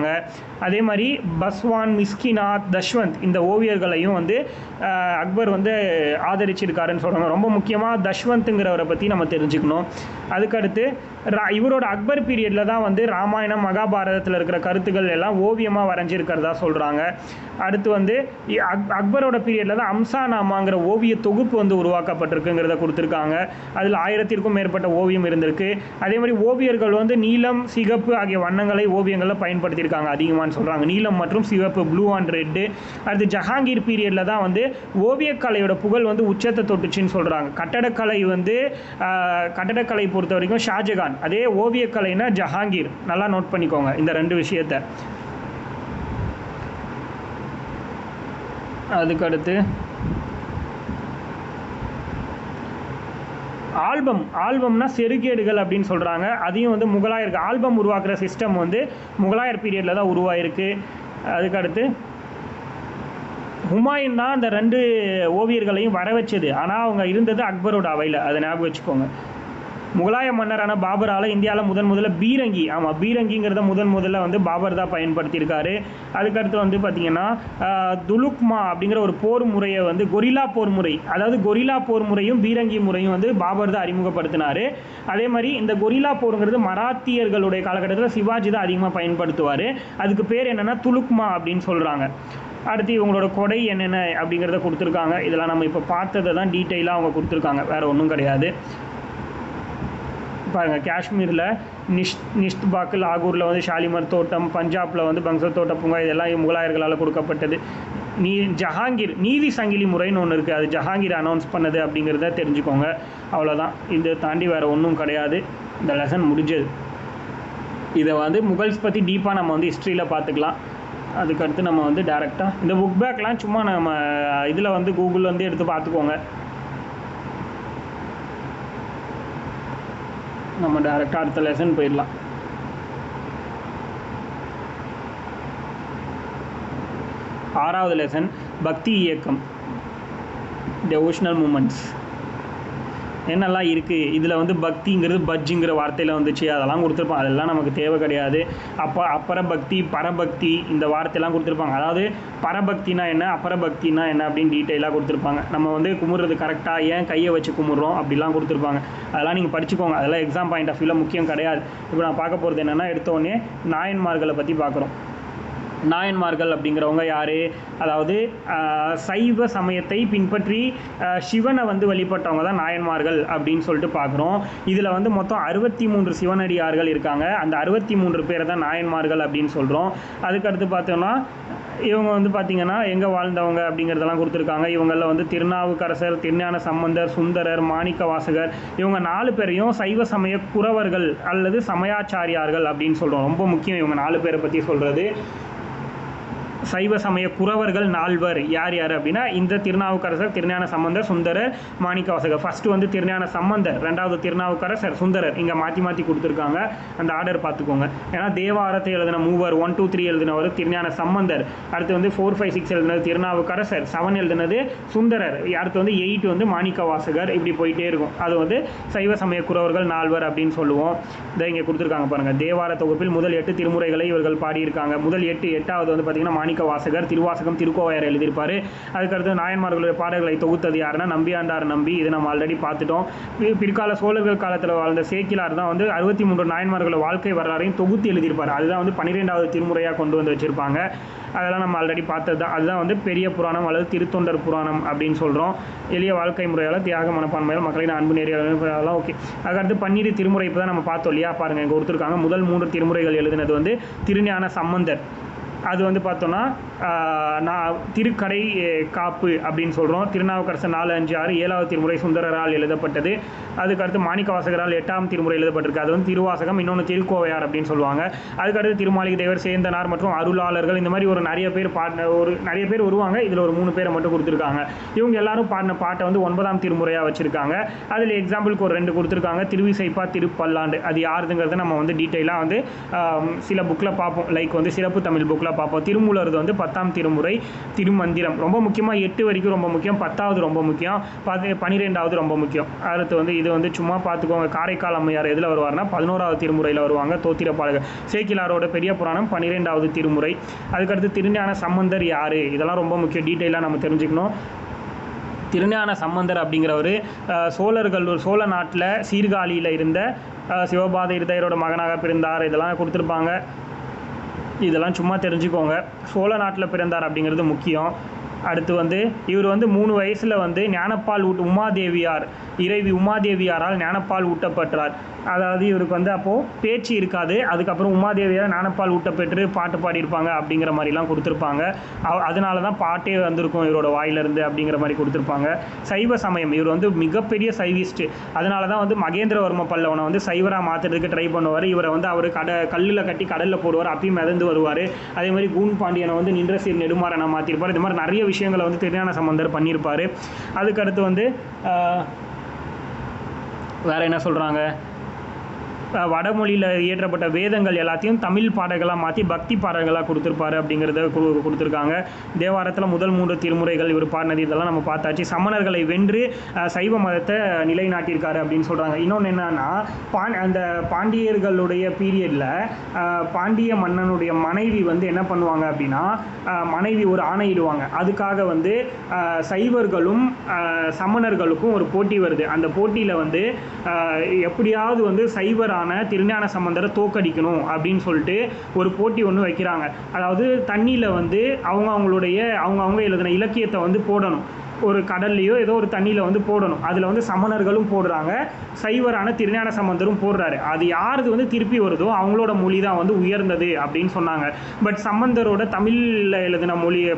அதே மாதிரி பஸ்வான், மிஸ்கினாத், தஷ்வந்த் இந்த ஓவியர்களையும் வந்து அக்பர் வந்து ஆதரிச்சிருக்காருன்னு சொல்கிறாங்க. ரொம்ப முக்கியமாக தஷ்வந்த்ங்கிறவரை பற்றி நம்ம தெரிஞ்சுக்கணும். அதுக்கடுத்து இவரோட அக்பர் பீரியடில் தான் வந்து ராமாயணம் மகாபாரதத்தில் இருக்கிற கருத்துக்கள் எல்லாம் ஓவியமாக வரைஞ்சிருக்கிறதா சொல்கிறாங்க. அடுத்து வந்து அக்பரோட பீரியடில் தான் அம்சானாமாங்கிற ஓவிய தொகுப்பு வந்து உருவாக்கப்பட்டிருக்குங்கிறத கொடுத்துருக்காங்க. அதில் 1000க்கும் மேற்பட்ட ஓவியம் இருந்திருக்கு. அதே மாதிரி ஓவியர்கள் வந்து நீலம், சிகப்பு ஆகிய வண்ணங்களை ஓவியங்களில் பயன்படுத்தியிருக்காங்க அதிகமானு சொல்கிறாங்க. நீலம் மற்றும் சிவப்பு, ப்ளூ அண்ட் ரெட்டு. அடுத்து ஜஹாங்கீர் பீரியடில் தான் வந்து ஓவியக்கலையோட புகழ் வந்து உச்சத்தை தொட்டுச்சுன்னு சொல்கிறாங்க. கட்டடக்கலை வந்து கட்டடக்கலை பொறுத்த வரைக்கும் ஷாஜகான், அதே ஓவியக்கலைனா ஜஹாங்கீர். நல்லா நோட் பண்ணிக்கோங்க இந்த 2 விஷயத்தை. அதுக்கடுத்து ஆல்பம்னா செருகேடுகள் அப்படின்னு சொல்கிறாங்க. அதையும் வந்து முகலாயருக்கு ஆல்பம் உருவாக்குற சிஸ்டம் வந்து முகலாயர் பீரியடில் தான் உருவாயிருக்கு. அதுக்கடுத்து ஹுமாயூன் தான் அந்த 2 ஓவியர்களையும் வர வச்சது. ஆனால் அவங்க இருந்தது அக்பரோட அவையில், அதை ஞாபகம் வச்சுக்கோங்க. முகலாய மன்னரான பாபரால் இந்தியாவில் முதல்ல பீரங்கிங்கிறத முதல்ல வந்து பாபர் தான் பயன்படுத்தியிருக்காரு. அதுக்கடுத்து வந்து பார்த்திங்கன்னா துலுக்மா அப்படிங்கிற ஒரு போர் முறையை வந்து கொரில்லா போர் முறை, அதாவது கொரில்லா போர் முறையும் பீரங்கி முறையும் வந்து பாபர் தான் அறிமுகப்படுத்தினார். அதே மாதிரி இந்த கொரில்லா போருங்கிறது மராத்தியர்களுடைய காலகட்டத்தில் சிவாஜி தான் அதிகமாக பயன்படுத்துவார். அதுக்கு பேர் என்னென்னா துலுக்மா அப்படின்னு சொல்கிறாங்க. அடுத்து இவங்களோட கொடை என்னென்ன அப்படிங்கிறத கொடுத்துருக்காங்க. இதெல்லாம் நம்ம இப்போ பார்த்ததை தான் டீட்டெயிலாக அவங்க கொடுத்துருக்காங்க, வேறு ஒன்றும் கிடையாது. பாருங்கள், காஷ்மீரில் நிஷ்த்பாக்கு, லாகூரில் வந்து ஷாலிமர் தோட்டம், பஞ்சாபில் வந்து பங்சர் தோட்ட பூங்கா, இதெல்லாம் முகலாயர்களால் கொடுக்கப்பட்டது. ஜஹாங்கீர் நீதி சங்கிலி முறைன்னு ஒன்று இருக்குது, அது ஜஹாங்கீர் அனௌன்ஸ் பண்ணது அப்படிங்கிறத தெரிஞ்சுக்கோங்க. அவ்வளோதான், இதை தாண்டி வேறு ஒன்றும் கிடையாது. இந்த லெசன் முடிஞ்சது. இதை வந்து முகல்ஸ் பற்றி டீப்பாக நம்ம வந்து ஹிஸ்ட்ரியில் பார்த்துக்கலாம். அதுக்கடுத்து நம்ம வந்து டேரெக்டாக இந்த புக் பேக்லாம் சும்மா நம்ம இதில் வந்து கூகுளில் வந்து எடுத்து பார்த்துக்கோங்க. நம்ம டேரெக்டாக அடுத்த லெசன் போயிடலாம். 6வது லெசன் பக்தி இயக்கம், டெவோஷனல் மூமெண்ட்ஸ். என்னெல்லாம் இருக்குது இதில் வந்து பக்திங்கிறது பஜ்ஜுங்கிற வார்த்தையில் வந்துச்சு, அதெல்லாம் கொடுத்துருப்பாங்க. அதெல்லாம் நமக்கு தேவை கிடையாது. அப்பரபக்தி, பரபக்தி, இந்த வார்த்தையெல்லாம் கொடுத்துருப்பாங்க. அதாவது பரபக்தினா என்ன, அபரபக்தினா என்ன அப்படின்னு டீட்டெயிலாக கொடுத்துருப்பாங்க. நம்ம வந்து கும்பிட்றது கரெக்டாக ஏன் கையை வச்சு கும்பிட்றோம் அப்படிலாம் கொடுத்துருப்பாங்க. அதெல்லாம் நீங்கள் படிச்சுக்கோங்க. அதெல்லாம் எக்ஸாம் பாயிண்ட் ஆஃப் வியூவில் முக்கியம் கிடையாது. இப்போ நான் பார்க்க போகிறது என்னென்னா, எடுத்தோடனே நாயன்மார்களை பற்றி பார்க்குறோம். நாயன்மார்கள் அப்படிங்கிறவங்க யார்? அதாவது சைவ சமயத்தை பின்பற்றி சிவனை வந்து வழிபட்டவங்க தான் நாயன்மார்கள் அப்படின்னு சொல்லிட்டு பார்க்குறோம். இதில் வந்து மொத்தம் 63 சிவனடியார்கள் இருக்காங்க. அந்த 63 பேரை தான் நாயன்மார்கள் அப்படின்னு சொல்கிறோம். அதுக்கடுத்து பார்த்தோம்னா இவங்க வந்து பார்த்திங்கன்னா எங்கே வாழ்ந்தவங்க அப்படிங்கிறதெல்லாம் கொடுத்துருக்காங்க. இவங்களில் வந்து திருநாவுக்கரசர், திருஞான சம்பந்தர், சுந்தரர், மாணிக்க வாசகர், இவங்க 4 பேரையும் சைவ சமய குரவர்கள் அல்லது சமயாச்சாரியார்கள் அப்படின்னு சொல்கிறோம். ரொம்ப முக்கியம் இவங்க 4 பேரை பற்றி சொல்கிறது. சைவ சமய குரவர்கள் 4 யார் அப்படின்னா இந்த திருநாவுக்கரசர், திருஞான சம்பந்தர், சுந்தரர், மாணிக்கவாசகர். ஃபஸ்ட்டு வந்து திருஞான சம்பந்தர், 2வது திருநாவுக்கரசர், சுந்தரர். இங்கே மாற்றி கொடுத்துருக்காங்க, அந்த ஆர்டர் பார்த்துக்கோங்க. ஏன்னா தேவாரத்தை எழுதின மூவர் 1, 2, 3 எழுதினவர் திருஞான சம்பந்தர். அடுத்து வந்து 4, 5, 6 எழுதினது திருநாவுக்கரசர், 7 எழுதினது சுந்தரர், அடுத்து வந்து 8 வந்து மாணிக்கவாசகர். இப்படி போயிட்டே இருக்கும். அது வந்து சைவ சமய குரவர்கள் 4 அப்படின்னு சொல்லுவோம். இதை இங்கே கொடுத்துருக்காங்க பாருங்கள். தேவார தொகுப்பில் முதல் 8 திருமுறைகளை இவர்கள் பாடியிருக்காங்க. முதல் 8வது வந்து பார்த்திங்கன்னா மாணிக்க வாசகர், திருவாசகம், திருக்கோவையார் எழுதியிருப்பார். அதுக்கடுத்து நாயன்மார்களுடைய பாடல்களை தொகுத்தது யாருன்னா நம்பியாண்டார் நம்பி. இதை நம்ம ஆல்ரெடி பார்த்துட்டோம். பிற்கால சோழர்கள் காலத்தில் வாழ்ந்த சேக்கிலார் தான் வந்து 63 நாயன்மார்களோட வாழ்க்கை வரலாறையும் தொகுத்து எழுதியிருப்பார். அதுதான் வந்து 12வது திருமுறையாக கொண்டு வந்து வச்சுருப்பாங்க. அதெல்லாம் நம்ம ஆல்ரெடி பார்த்தது தான். அதுதான் வந்து பெரிய புராணம் அல்லது திருத்தொண்டர் புராணம் அப்படின்னு சொல்கிறோம். எளிய வாழ்க்கை முறையால், தியாக மனப்பான்மையால், மக்களின் அன்பு நேரியெல்லாம். ஓகே, அதுக்கடுத்து 12 திருமுறை இப்போ தான் நம்ம பார்த்தோம் இல்லையா? பாருங்கள், இங்கே கொடுத்துருக்காங்க. முதல் 3 திருமுறைகள் எழுதினது வந்து திருஞான சம்பந்தர். அது வந்து பார்த்தோன்னா திருக்கடை காப்பு அப்படின்னு சொல்கிறோம். திருநாவுக்கரசர் 4, 5, 6 7வது திருமுறை சுந்தரரால் எழுதப்பட்டது. அதுக்கடுத்து மாணிக்கவாசகரால் 8ஆம் திருமுறை எழுதப்பட்டிருக்கு. அது வந்து திருவாசகம், இன்னொன்று திருக்கோவையார் அப்படின்னு சொல்லுவாங்க. அதுக்கடுத்து திருமாளிகை தேவர், சேந்தனார் மற்றும் அருளாளர்கள், இந்த மாதிரி நிறைய பேர் வருவாங்க. இதில் ஒரு 3 பேரை மட்டும் கொடுத்துருக்காங்க. இவங்க எல்லாரும் பாடின பாட்டை வந்து 9ஆம் திருமுறையாக வச்சுருக்காங்க. அதில் எக்ஸாம்பிளுக்கு ஒரு 2 கொடுத்துருக்காங்க. திருவிசைப்பா, திருப்பல்லாண்டு. அது யாருதுங்கிறத நம்ம வந்து டீட்டெயிலாக வந்து சில புக்கில் பார்ப்போம். லைக் வந்து சிறப்பு தமிழ் புக்கில் பார்ப்போம். திருமூலரது வந்து 10ஆம் திருமுறை, திருமந்திரம் ரொம்ப முக்கியமாக. 8 வரைக்கும் ரொம்ப முக்கியம், 10வது ரொம்ப முக்கியம், 12வது ரொம்ப முக்கியம். அடுத்து வந்து இது வந்து சும்மா பார்த்துக்கோங்க. காரைக்கால் அம்மையார் எதில் வருவார்னா 11வது திருமுறையில் வருவாங்க. தோத்திர பாடகர். சேக்கிலாரோட பெரிய புராணம் 12வது திருமுறை. அதுக்கடுத்து திருஞான சம்பந்தர் யார்? இதெல்லாம் ரொம்ப முக்கியம், டீட்டெயிலாக நம்ம தெரிஞ்சுக்கணும். திருஞான சம்பந்தர் அப்படிங்கிறவர் சோழ நாட்டில் சீர்காழியில் இருந்த சிவபாத இருதயரோட மகனாக பிறந்தார். இதெல்லாம் கொடுத்துருப்பாங்க, இதெல்லாம் சும்மா தெரிஞ்சுக்கோங்க. சோழ நாட்டில் பிறந்தார் அப்படிங்கிறது முக்கியம். அடுத்து வந்து இவர் வந்து 3 வயசில் வந்து ஞானப்பால் உமாதேவியார், இறைவி உமாதேவியாரால் ஞானப்பால் ஊட்டப்பட்டார். அதாவது இவருக்கு வந்து அப்போது பேச்சு இருக்காது. அதுக்கப்புறம் உமாதேவியார் ஞானப்பால் ஊட்டப்பெற்று பாட்டு பாடியிருப்பாங்க அப்படிங்கிற மாதிரிலாம் கொடுத்துருப்பாங்க. அதனால தான் பாட்டே வந்திருக்கும் இவரோட வாயிலிருந்து அப்படிங்கிற மாதிரி கொடுத்துருப்பாங்க. சைவ சமயம், இவர் வந்து மிகப்பெரிய சைவிஸ்ட்டு. அதனால தான் வந்து மகேந்திரவர்ம பல்லவனை வந்து சைவராக மாற்றுறதுக்கு ட்ரை பண்ணுவார். இவரை வந்து அவர் கல்லில் கட்டி கடலில் போடுவார், அப்பயும் மிதந்து வருவார். அதே மாதிரி கூன் பாண்டியனை வந்து நின்ற சீர் நெடுமாறனை மாற்றிருப்பார். இது மாதிரி நிறைய விஷயங்களை வந்து திருஞான சம்பந்தர் பண்ணியிருப்பார். அதுக்கடுத்து வந்து வேறு என்ன சொல்கிறாங்க, வடமொழியில் இயற்றப்பட்ட வேதங்கள் எல்லாத்தையும் தமிழ் பாடல்களாக மாற்றி பக்தி பாடல்களாக கொடுத்துருப்பாரு அப்படிங்கிறத கொடுத்துருக்காங்க. தேவாரத்தில் முதல் 3 திருமுறைகள் இவர் பாடினது, இதெல்லாம் நம்ம பார்த்தாச்சு. சமணர்களை வென்று சைவ மதத்தை நிலைநாட்டியிருக்காரு அப்படின்னு சொல்கிறாங்க. இன்னொன்று என்னன்னா, அந்த பாண்டியர்களுடைய பீரியடில் பாண்டிய மன்னனுடைய மனைவி வந்து என்ன பண்ணுவாங்க அப்படின்னா, மனைவி ஒரு ஆணையிடுவாங்க. அதுக்காக வந்து சைவர்களும் சமணர்களுக்கும் ஒரு போட்டி வருது. அந்த போட்டியில் வந்து எப்படியாவது வந்து சைவரான திருஞான சம்பந்தரை தோக்கடிக்கணும் அப்படின்னு சொல்லிட்டு ஒரு போட்டி ஒன்று வைக்கிறாங்க. அதாவது தண்ணியில் வந்து அவங்க எழுதின இலக்கியத்தை வந்து போடணும். ஒரு கடல்லையோ ஏதோ ஒரு தண்ணியில் வந்து போடணும். அதில் வந்து சமணர்களும் போடுறாங்க, சைவரான திருஞான சம்பந்தரும் போடுறாரு. அது யாருக்கு வந்து திருப்பி வருதோ அவங்களோட மொழி தான் வந்து உயர்ந்தது அப்படின்னு சொன்னாங்க. பட் சம்பந்தரோட தமிழில் எழுதின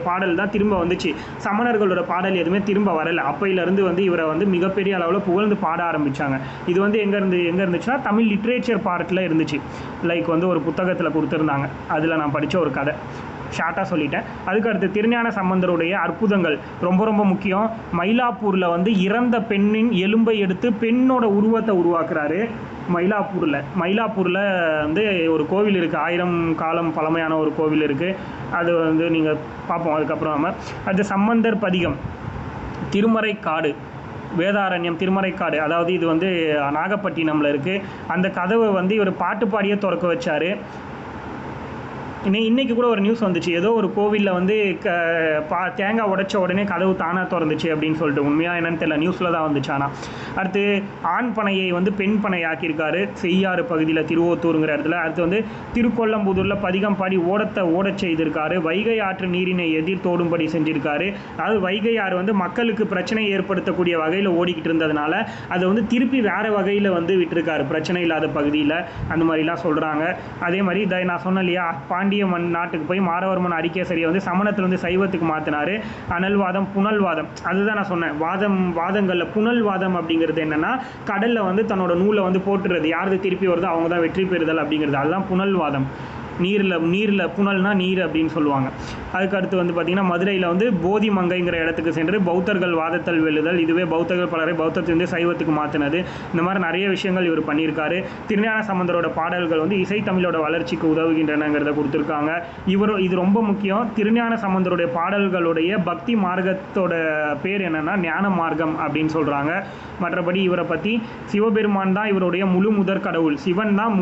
பாடல் தான் திரும்ப வந்துச்சு. சமணர்களோட பாடல் எதுவுமே திரும்ப வரலை. அப்பையிலேருந்து வந்து இவரை வந்து மிகப்பெரிய அளவில் புகழ்ந்து பாட ஆரம்பித்தாங்க. இது வந்து எங்கே இருந்துச்சுன்னா தமிழ் லிட்ரேச்சர் பார்ட்டில் இருந்துச்சு. லைக் வந்து ஒரு புத்தகத்தில் கொடுத்துருந்தாங்க. அதில் நான் படித்த ஒரு கதை, ஷார்ட்டாக சொல்லிட்டேன். அதுக்கடுத்து திருஞான சம்பந்தருடைய அற்புதங்கள் ரொம்ப ரொம்ப முக்கியம். மயிலாப்பூரில் வந்து இறந்த பெண்ணின் எலும்பை எடுத்து பெண்ணோட உருவத்தை உருவாக்குறாரு. மயிலாப்பூரில் வந்து ஒரு கோவில் இருக்குது, 1000 காலம் பழமையான ஒரு கோவில் இருக்குது. அது வந்து நீங்கள் பார்ப்போம் அதுக்கப்புறம். நம்ம அது சம்பந்தர் பதிகம், திருமறைக்காடு, வேதாரண்யம் திருமறைக்காடு, அதாவது இது வந்து நாகப்பட்டினமில் இருக்குது. அந்த கதவை வந்து இவர் பாட்டு பாடியே திறக்க வச்சார். இன்றைக்கி கூட ஒரு நியூஸ் வந்துச்சு, ஏதோ ஒரு கோவிலில் வந்து தேங்காய் உடைச்ச உடனே கதவு தானாக திறந்துச்சு அப்படின்னு சொல்லிட்டு. உண்மையாக என்னன்னு தெரியல, நியூஸில் தான் வந்துச்சு. ஆனால் அடுத்து ஆண் பனையை வந்து பெண் பனை ஆக்கியிருக்காரு செய்யாறு பகுதியில், திருவோத்தூருங்கிற இடத்துல. அடுத்து வந்து திருக்கொல்லம்புதூரில் பதிகம் பாடி ஓடச் செய்திருக்காரு. வைகை ஆற்று நீரினை எதிர்த்தோடும்படி செஞ்சுருக்காரு. அதாவது வைகை ஆறு வந்து மக்களுக்கு பிரச்சனை ஏற்படுத்தக்கூடிய வகையில் ஓடிக்கிட்டு இருந்ததுனால அதை வந்து திருப்பி வேறு வகையில் வந்து விட்டுருக்காரு, பிரச்சனை இல்லாத பகுதியில். அந்த மாதிரிலாம் சொல்கிறாங்க. அதே மாதிரி நான் சொன்னேன் இல்லையா, பாண்டிய நாட்டுக்கு போய் மாரவர்மன் அரிகேசரியை வந்து சமணத்திலிருந்து சைவத்துக்கு மாற்றினார். அனல்வாதம், புனல்வாதம், அதுதான் நான் சொன்னேன். வாதங்களில் புனல்வாதம் அப்படிங்கிறது என்னென்னா, கடலில் வந்து தன்னோட நூலை வந்து போட்டுறது, யாருக்கு திருப்பி வருதோ அவங்க தான் வெற்றி பெறுதல் அப்படிங்கிறது, அதுதான் புனல்வாதம். நீரில் புனல்னா நீர் அப்படின்னு சொல்லுவாங்க. அதுக்கடுத்து வந்து பார்த்திங்கன்னா மதுரையில் வந்து போதி மங்கைங்கிற இடத்துக்கு சென்று பௌத்தர்கள் வாதத்தல் வெல்லுதல், இதுவே பௌத்தர்கள் பலரை பௌத்தத்திலிருந்து சைவத்துக்கு மாற்றினது. இந்த மாதிரி நிறைய விஷயங்கள் இவர் பண்ணியிருக்காரு. திருஞான சம்பந்தரோட பாடல்கள் வந்து இசைத்தமிழோட வளர்ச்சிக்கு உதவுகின்றனங்கிறத கொடுத்துருக்காங்க. இது ரொம்ப முக்கியம். திருஞான சம்பந்தருடைய பாடல்களுடைய பக்தி மார்க்கத்தோட பேர் என்னென்னா ஞான மார்க்கம் அப்படின்னு சொல்கிறாங்க. மற்றபடி இவரை பற்றி சிவபெருமான் தான் இவருடைய முழு முதற் கடவுள், சிவன் தான்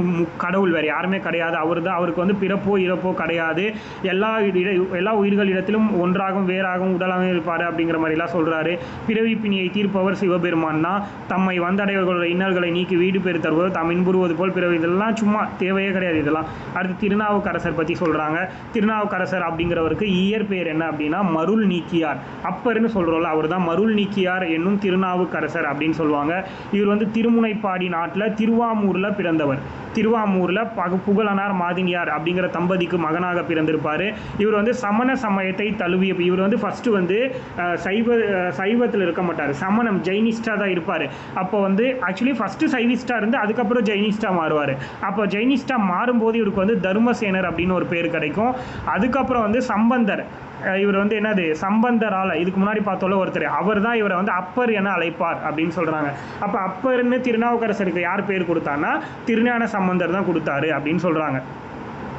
கடவுள், வேறு யாருமே கிடையாது. அவருக்கு வந்து பிறப்போ இறப்போ கிடையாது. எல்லா உயிர்களிடத்திலும் ஒன்றாகவும் வேறாகவும் உடலாகவும் இருப்பார் அப்படிங்கிற மாதிரிலாம் சொல்கிறாரு. பிறவி பிணியை தீர்ப்பவர் சிவபெருமான் தான். தம்மை வந்தடைவர்களோட இன்னல்களை நீக்கி வீடு பெரு தருவது, தாம் இன்புறுவது போல் பிறவி, இதெல்லாம் சும்மா தேவையே கிடையாது இதெல்லாம். அடுத்து திருநாவுக்கரசர் பற்றி சொல்கிறாங்க. திருநாவுக்கரசர் அப்படிங்கிறவருக்கு இயற்பெயர் என்ன அப்படின்னா மருள் நீக்கியார். அப்பர்னு சொல்கிறோம்ல, அவர் தான் மருள் நீக்கியார் என்னும் திருநாவுக்கரசர் அப்படின்னு சொல்லுவாங்க. இவர் வந்து திருமுனைப்பாடி நாட்டில் திருவாமூரில் பிறந்தவர். திருவாமூரில் புகழனார் மாதினியார் அப்படிங்கிற தம்பதிக்கு மகனாக பிறந்திருப்பார். இவர் வந்து சமண சமயத்தை தழுவிய, இவர் வந்து ஃபஸ்ட்டு வந்து சைவத்தில் இருக்க மாட்டார், சமணம் ஜெயினிஸ்டாக தான் இருப்பார். அப்போ வந்து ஆக்சுவலி ஃபஸ்ட்டு சைவிஸ்டாக இருந்து அதுக்கப்புறம் ஜெயினிஸ்டாக மாறுவார். அப்போ ஜெயினிஸ்டாக மாறும்போது இவருக்கு வந்து தர்மசேனர் அப்படின்னு ஒரு பேர் கிடைக்கும். அதுக்கப்புறம் வந்து சம்பந்தர், இவர் வந்து என்னது சம்பந்தரால், இதுக்கு முன்னாடி பார்த்தோம்ல ஒருத்தர், அவர் தான் இவரை வந்து அப்பர் என அழைப்பார் அப்படின்னு சொல்கிறாங்க. அப்போ அப்பர்னு திருநாவுக்கரசருக்கு யார் பேர் கொடுத்தான்னா திருஞான சம்பந்தர் தான் கொடுத்தாரு அப்படின்னு சொல்கிறாங்க.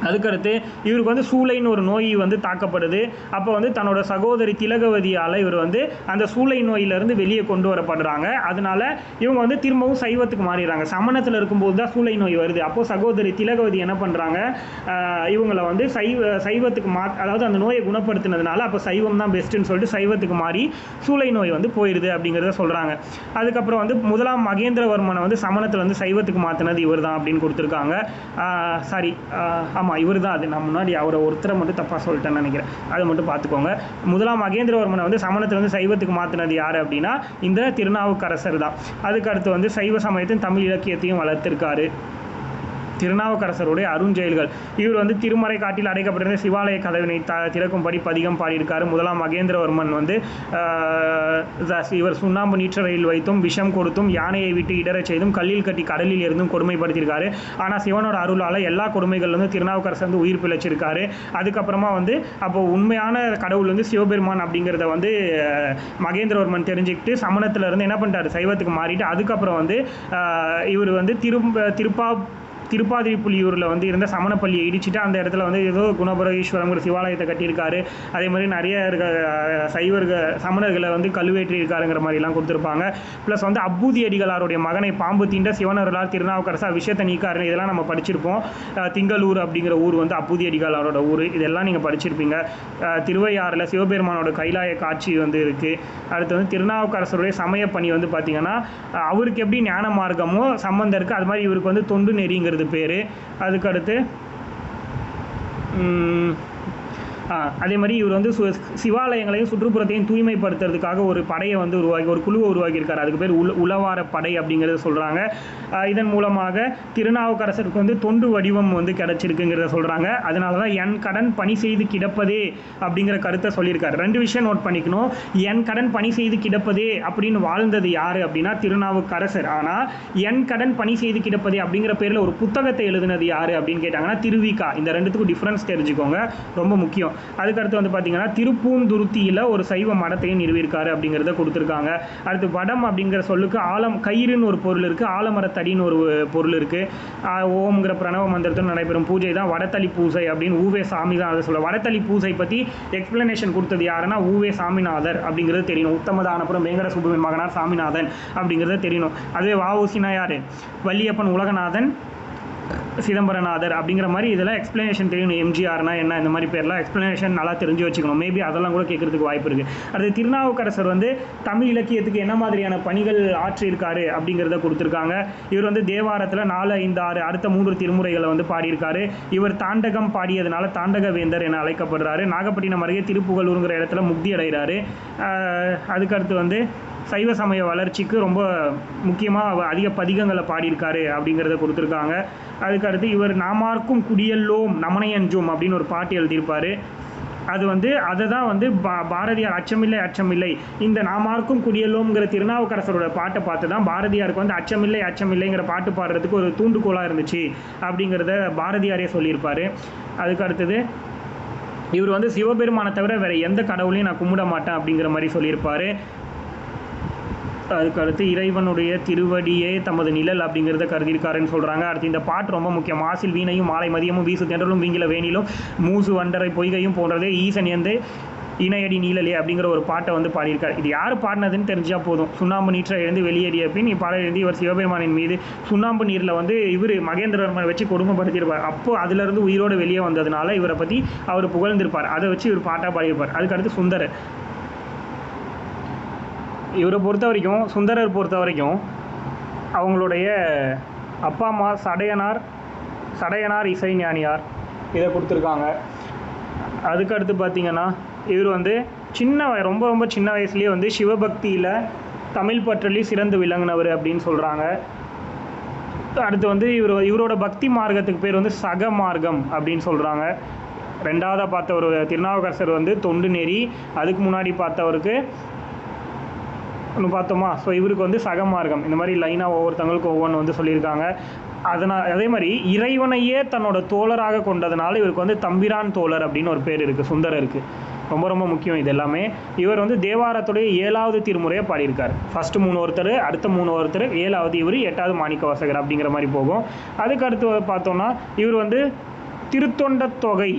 அதுக்கடுத்து இவருக்கு வந்து சூளைன்னு ஒரு நோய் வந்து தாக்கப்படுது. அப்போ வந்து தன்னோட சகோதரி திலகவதியால் இவர் வந்து அந்த சூளை நோயிலிருந்து வெளியே கொண்டு வரப்படுறாங்க. அதனால இவங்க வந்து திரும்பவும் சைவத்துக்கு மாறிடுறாங்க. சமணத்தில் இருக்கும்போது தான் சூளை நோய் வருது. அப்போது சகோதரி திலகவதி என்ன பண்ணுறாங்க, இவங்களை வந்து சைவத்துக்கு அதாவது அந்த நோயை குணப்படுத்தினதுனால அப்போ சைவம் தான் பெஸ்ட்டுன்னு சொல்லிட்டு சைவத்துக்கு மாறி சூளை நோய் வந்து போயிடுது அப்படிங்கிறத சொல்கிறாங்க. அதுக்கப்புறம் வந்து முதலாம் மகேந்திரவர்மனை வந்து சமணத்தில் வந்து சைவத்துக்கு மாற்றினது இவர் தான் அப்படின்னு கொடுத்துருக்காங்க. சாரி, இவர் தான். அது நான் முன்னாடி அவரை ஒருத்தரை மட்டும் தப்பாக சொல்லிட்டேன்னு நினைக்கிறேன். அதை மட்டும் பார்த்துக்கோங்க. முதலாம் மகேந்திரவர்மனை வந்து சமணத்தில் வந்து சைவத்துக்கு மாற்றினது யார் அப்படின்னா இந்த திருநாவுக்கரசர் தான். அதுக்கு அடுத்து வந்து சைவ சமயத்தின் தமிழ் இலக்கியத்தையும் வளர்த்திருக்காரு. திருநாவுக்கரசருடைய அருஞ்செயல்கள். இவர் வந்து திருமறை காட்டில் அடைக்கப்பட்டிருந்த சிவாலய கதவினை திறக்கும்படி பதிகம் பாடியிருக்காரு. முதலாம் மகேந்திரவர்மன் வந்து இவர் சுண்ணாம்பு நீற்றறையில் வைத்தும் விஷம் கொடுத்தும் யானையை விட்டு இடரச் செய்தும் கல்லில் கட்டி கடலில் இருந்தும் கொடுமைப்படுத்தியிருக்காரு. ஆனால் சிவனோட அருளால் எல்லா கொடுமைகள் வந்து திருநாவுக்கரசர் வந்து உயிர் பிழைச்சிருக்காரு. அதுக்கப்புறமா வந்து அப்போ உண்மையான கடவுள் வந்து சிவபெருமான் அப்படிங்கிறத வந்து மகேந்திரவர்மன் தெரிஞ்சுக்கிட்டு சமணத்தில் இருந்து என்ன பண்ணிட்டாரு, சைவத்துக்கு மாறிட்டு அதுக்கப்புறம் வந்து இவர் வந்து திருப்பாதிரிப்புலியூரில் வந்து இருந்த சமணப்பள்ளியை இடிச்சுட்டு அந்த இடத்துல வந்து ஏதோ குணபுரஈஸ்வரங்கிற சிவாலயத்தை கட்டியிருக்காரு. அதே மாதிரி நிறைய சமணர்களை வந்து கழுவேற்றி இருக்காருங்கிற மாதிரிலாம் கொடுத்துருப்பாங்க. ப்ளஸ் வந்து அப்பூதி அடிகளாருடைய மகனை பாம்பு தீண்ட சிவனருளால் திருநாவுக்கரசர் விஷயத்தை நீக்காருன்னு இதெல்லாம் நம்ம படிச்சிருப்போம். திங்களூர் அப்படிங்கிற ஊர் வந்து அப்பூதி அடிகளாரோட ஊர். இதெல்லாம் நீங்கள் படிச்சிருப்பீங்க. திருவையாறில் சிவபெருமானோட கைலாய காட்சி வந்து இருக்குது. அடுத்து வந்து திருநாவுக்கரசருடைய சமய பணி வந்து பார்த்திங்கன்னா அவருக்கு எப்படி ஞான மார்க்கமோ சம்பந்தம் இருக்குது, அது மாதிரி இவருக்கு வந்து தொண்டு நெறிங்கிறது பேர். அதுக்கடுத்து அதே மாதிரி இவர் வந்து சிவாலயங்களையும் சுற்றுப்புறத்தையும் தூய்மைப்படுத்துறதுக்காக ஒரு படையை வந்து ஒரு குழுவை உருவாக்கியிருக்காரு. அதுக்கு பேர் உளவார படை அப்படிங்கிறத சொல்கிறாங்க. இதன் மூலமாக திருநாவுக்கரசருக்கு வந்து தொண்டு வடிவம் வந்து கிடச்சிருக்குங்கிறத சொல்கிறாங்க. அதனால தான் என் கடன் பணி செய்து கிடப்பதே அப்படிங்கிற கருத்தை சொல்லியிருக்காரு. 2 விஷயம் நோட் பண்ணிக்கணும். என் கடன் பணி செய்து கிடப்பதே அப்படின்னு வாழ்ந்தது யார் அப்படின்னா திருநாவுக்கரசர். ஆனால் என் கடன் பணி செய்து கிடப்பதே அப்படிங்கிற பேரில் ஒரு புத்தகத்தை எழுதினது யார் அப்படின்னு கேட்டாங்கன்னா திருவிக்கா. இந்த ரெண்டுத்துக்கும் டிஃப்ரென்ஸ் தெரிஞ்சுக்கோங்க, ரொம்ப முக்கியம். அதுக்கடுத்து வந்து பார்த்தீங்கன்னா திருப்பூந்துருத்தியில் ஒரு சைவ மடத்தையும் நிறுவியிருக்காரு அப்படிங்கிறத கொடுத்துருக்காங்க. அடுத்து வடம் அப்படிங்கிற சொல்லுக்கு கயிறுன்னு ஒரு பொருள் இருக்குது, ஆலமரத்தடின்னு ஒரு பொருள் இருக்குது. ஓம்ங்கிற பிரணவ மந்திரத்தில் நடைபெறும் பூஜை தான் வடத்தளி பூஜை அப்படின்னு ஊவே சாமி தான் அதை சொல்ல. வடத்தளி பூஜை பற்றி எக்ஸ்பிளனேஷன் கொடுத்தது யாருன்னா ஊவே சாமிநாதர் அப்படிங்கிறது தெரியணும். உத்தமதானபுரம் வேங்கட சுப்புவின் மகனார் சாமிநாதன் அப்படிங்கிறத தெரியணும். அதுவே வஉசினா யார், வள்ளியப்பன் உலகநாதன் சிதம்பரநாதர் அப்படிங்கிற மாதிரி இதெல்லாம் எக்ஸ்பிளனேஷன் தெரியணும். எம்ஜிஆர்னா என்ன, இந்த மாதிரி பேர்லாம் எக்ஸ்பிளனேஷன் நல்லா தெரிஞ்சு வச்சுக்கணும். மேபி அதெல்லாம் கூட கேட்கறதுக்கு வாய்ப்பு இருக்குது. அடுத்து திருநாவுக்கரசர் வந்து தமிழ் இலக்கியத்துக்கு என்ன மாதிரியான பணிகள் ஆற்றியிருக்காரு அப்படிங்கிறத கொடுத்துருக்காங்க. இவர் வந்து தேவாரத்தில் 4, 5, 6 அடுத்த 3 திருமுறைகளை வந்து பாடியிருக்காரு. இவர் தாண்டகம் பாடியதுனால தாண்டக வேந்தர் என அழைக்கப்படுறாரு. நாகப்பட்டினம் அருகே திருப்புகலூருங்கிற இடத்துல முக்தி அடைகிறாரு. அதுக்கடுத்து வந்து சைவ சமய வளர்ச்சிக்கு ரொம்ப முக்கியமாக அதிக பதிகங்களை பாடியிருக்காரு அப்படிங்கிறத கொடுத்துருக்காங்க. அதுக்கடுத்து இவர் நாமார்க்கும் குடியல்லோம் நமனையஞ்சோம் அப்படின்னு ஒரு பாட்டு எழுதியிருப்பார். அது வந்து அதை தான் வந்து பாரதியார் அச்சமில்லை அச்சமில்லை இந்த நாமார்க்கும் குடியல்லோங்கிற திருநாவுக்கரசரோட பாட்டை பார்த்து தான் பாரதியாருக்கு வந்து அச்சமில்லை அச்சமில்லைங்கிற பாட்டு பாடுறதுக்கு ஒரு தூண்டுகோலாக இருந்துச்சு அப்படிங்கிறத பாரதியாரே சொல்லியிருப்பார். அதுக்கு அடுத்தது இவர் வந்து சிவபெருமானை தவிர வேறு எந்த கடவுளையும் நான் கும்பிட மாட்டேன் அப்படிங்கிற மாதிரி சொல்லியிருப்பார். அதுக்கடுத்து இறைவனுடைய திருவடியே தமது நிழல் அப்படிங்கிறத கருதியிருக்காருன்னு சொல்கிறாங்க. அடுத்து இந்த பாட்டு ரொம்ப முக்கியம். மாசில் வீணையும் மாலை மதியமும் வீசு தென்றலும் வீங்கில வேணிலும் மூசு வண்டரை பொய்கையும் போன்றதே ஈசன் எந்த இணையடி நீழலே அப்படிங்கிற ஒரு பாட்டை வந்து பாடியிருக்காரு. இது யார் பாடினதுன்னு தெரிஞ்சால் போதும். சுண்ணாம்பு நீற்றை எழுந்து வெளியேறிய பின் இப்பாடல் எழுந்து இவர் சிவபெருமானின் மீது சுண்ணாம்பு நீரில் வந்து இவர் மகேந்திரவர்மனை வச்சு கொடுமைப்படுத்தியிருப்பார். அப்போது அதிலிருந்து உயிரோடு வெளியே வந்ததுனால இவரை பற்றி அவர் புகழ்ந்திருப்பார். அதை வச்சு இவர் பாட்டாக பாடியிருப்பார். அதுக்கடுத்து சுந்தரர். இவரை பொறுத்த வரைக்கும் சுந்தரர் பொறுத்த வரைக்கும் அவங்களுடைய அப்பா அம்மா சடையனார் இசைஞானியார் இதை கொடுத்துருக்காங்க. அதுக்கடுத்து பார்த்திங்கன்னா இவர் வந்து ரொம்ப ரொம்ப சின்ன வயசுலேயே வந்து சிவபக்தியில் தமிழ் பற்றலையும் சிறந்து விளங்கினவர் அப்படின்னு சொல்கிறாங்க. அடுத்து வந்து இவரோட பக்தி மார்க்கத்துக்கு பேர் வந்து சக மார்க்கம் அப்படின்னு சொல்கிறாங்க. 2ஆவதாக பார்த்தவர் திருநாவுக்கரசர் வந்து தொண்டு நெறி. அதுக்கு முன்னாடி பார்த்தவருக்கு ஒன்று பார்த்தோமா. ஸோ இவருக்கு வந்து சக மார்க்கம். இந்த மாதிரி லைனாக ஒவ்வொருத்தவங்களுக்கும் ஒவ்வொன்று வந்து சொல்லியிருக்காங்க. அதே மாதிரி இறைவனையே தன்னோட தோழராக கொண்டதுனால இவருக்கு வந்து தம்பிரான் தோழர் அப்படின்னு ஒரு பேர் இருக்குது சுந்தரருக்கு. ரொம்ப ரொம்ப முக்கியம் இது எல்லாமே. இவர் வந்து தேவாரத்துடைய 7வது திருமுறையை பாடியிருக்கார். ஃபஸ்ட்டு 3 ஒருத்தர், அடுத்த 3 ஒருத்தர், 7வது இவர், 8வது மாணிக்க வாசகர் அப்படிங்கிற மாதிரி போகும். அதுக்கு அடுத்து பார்த்தோம்னா இவர் வந்து திருத்தொண்ட தொகை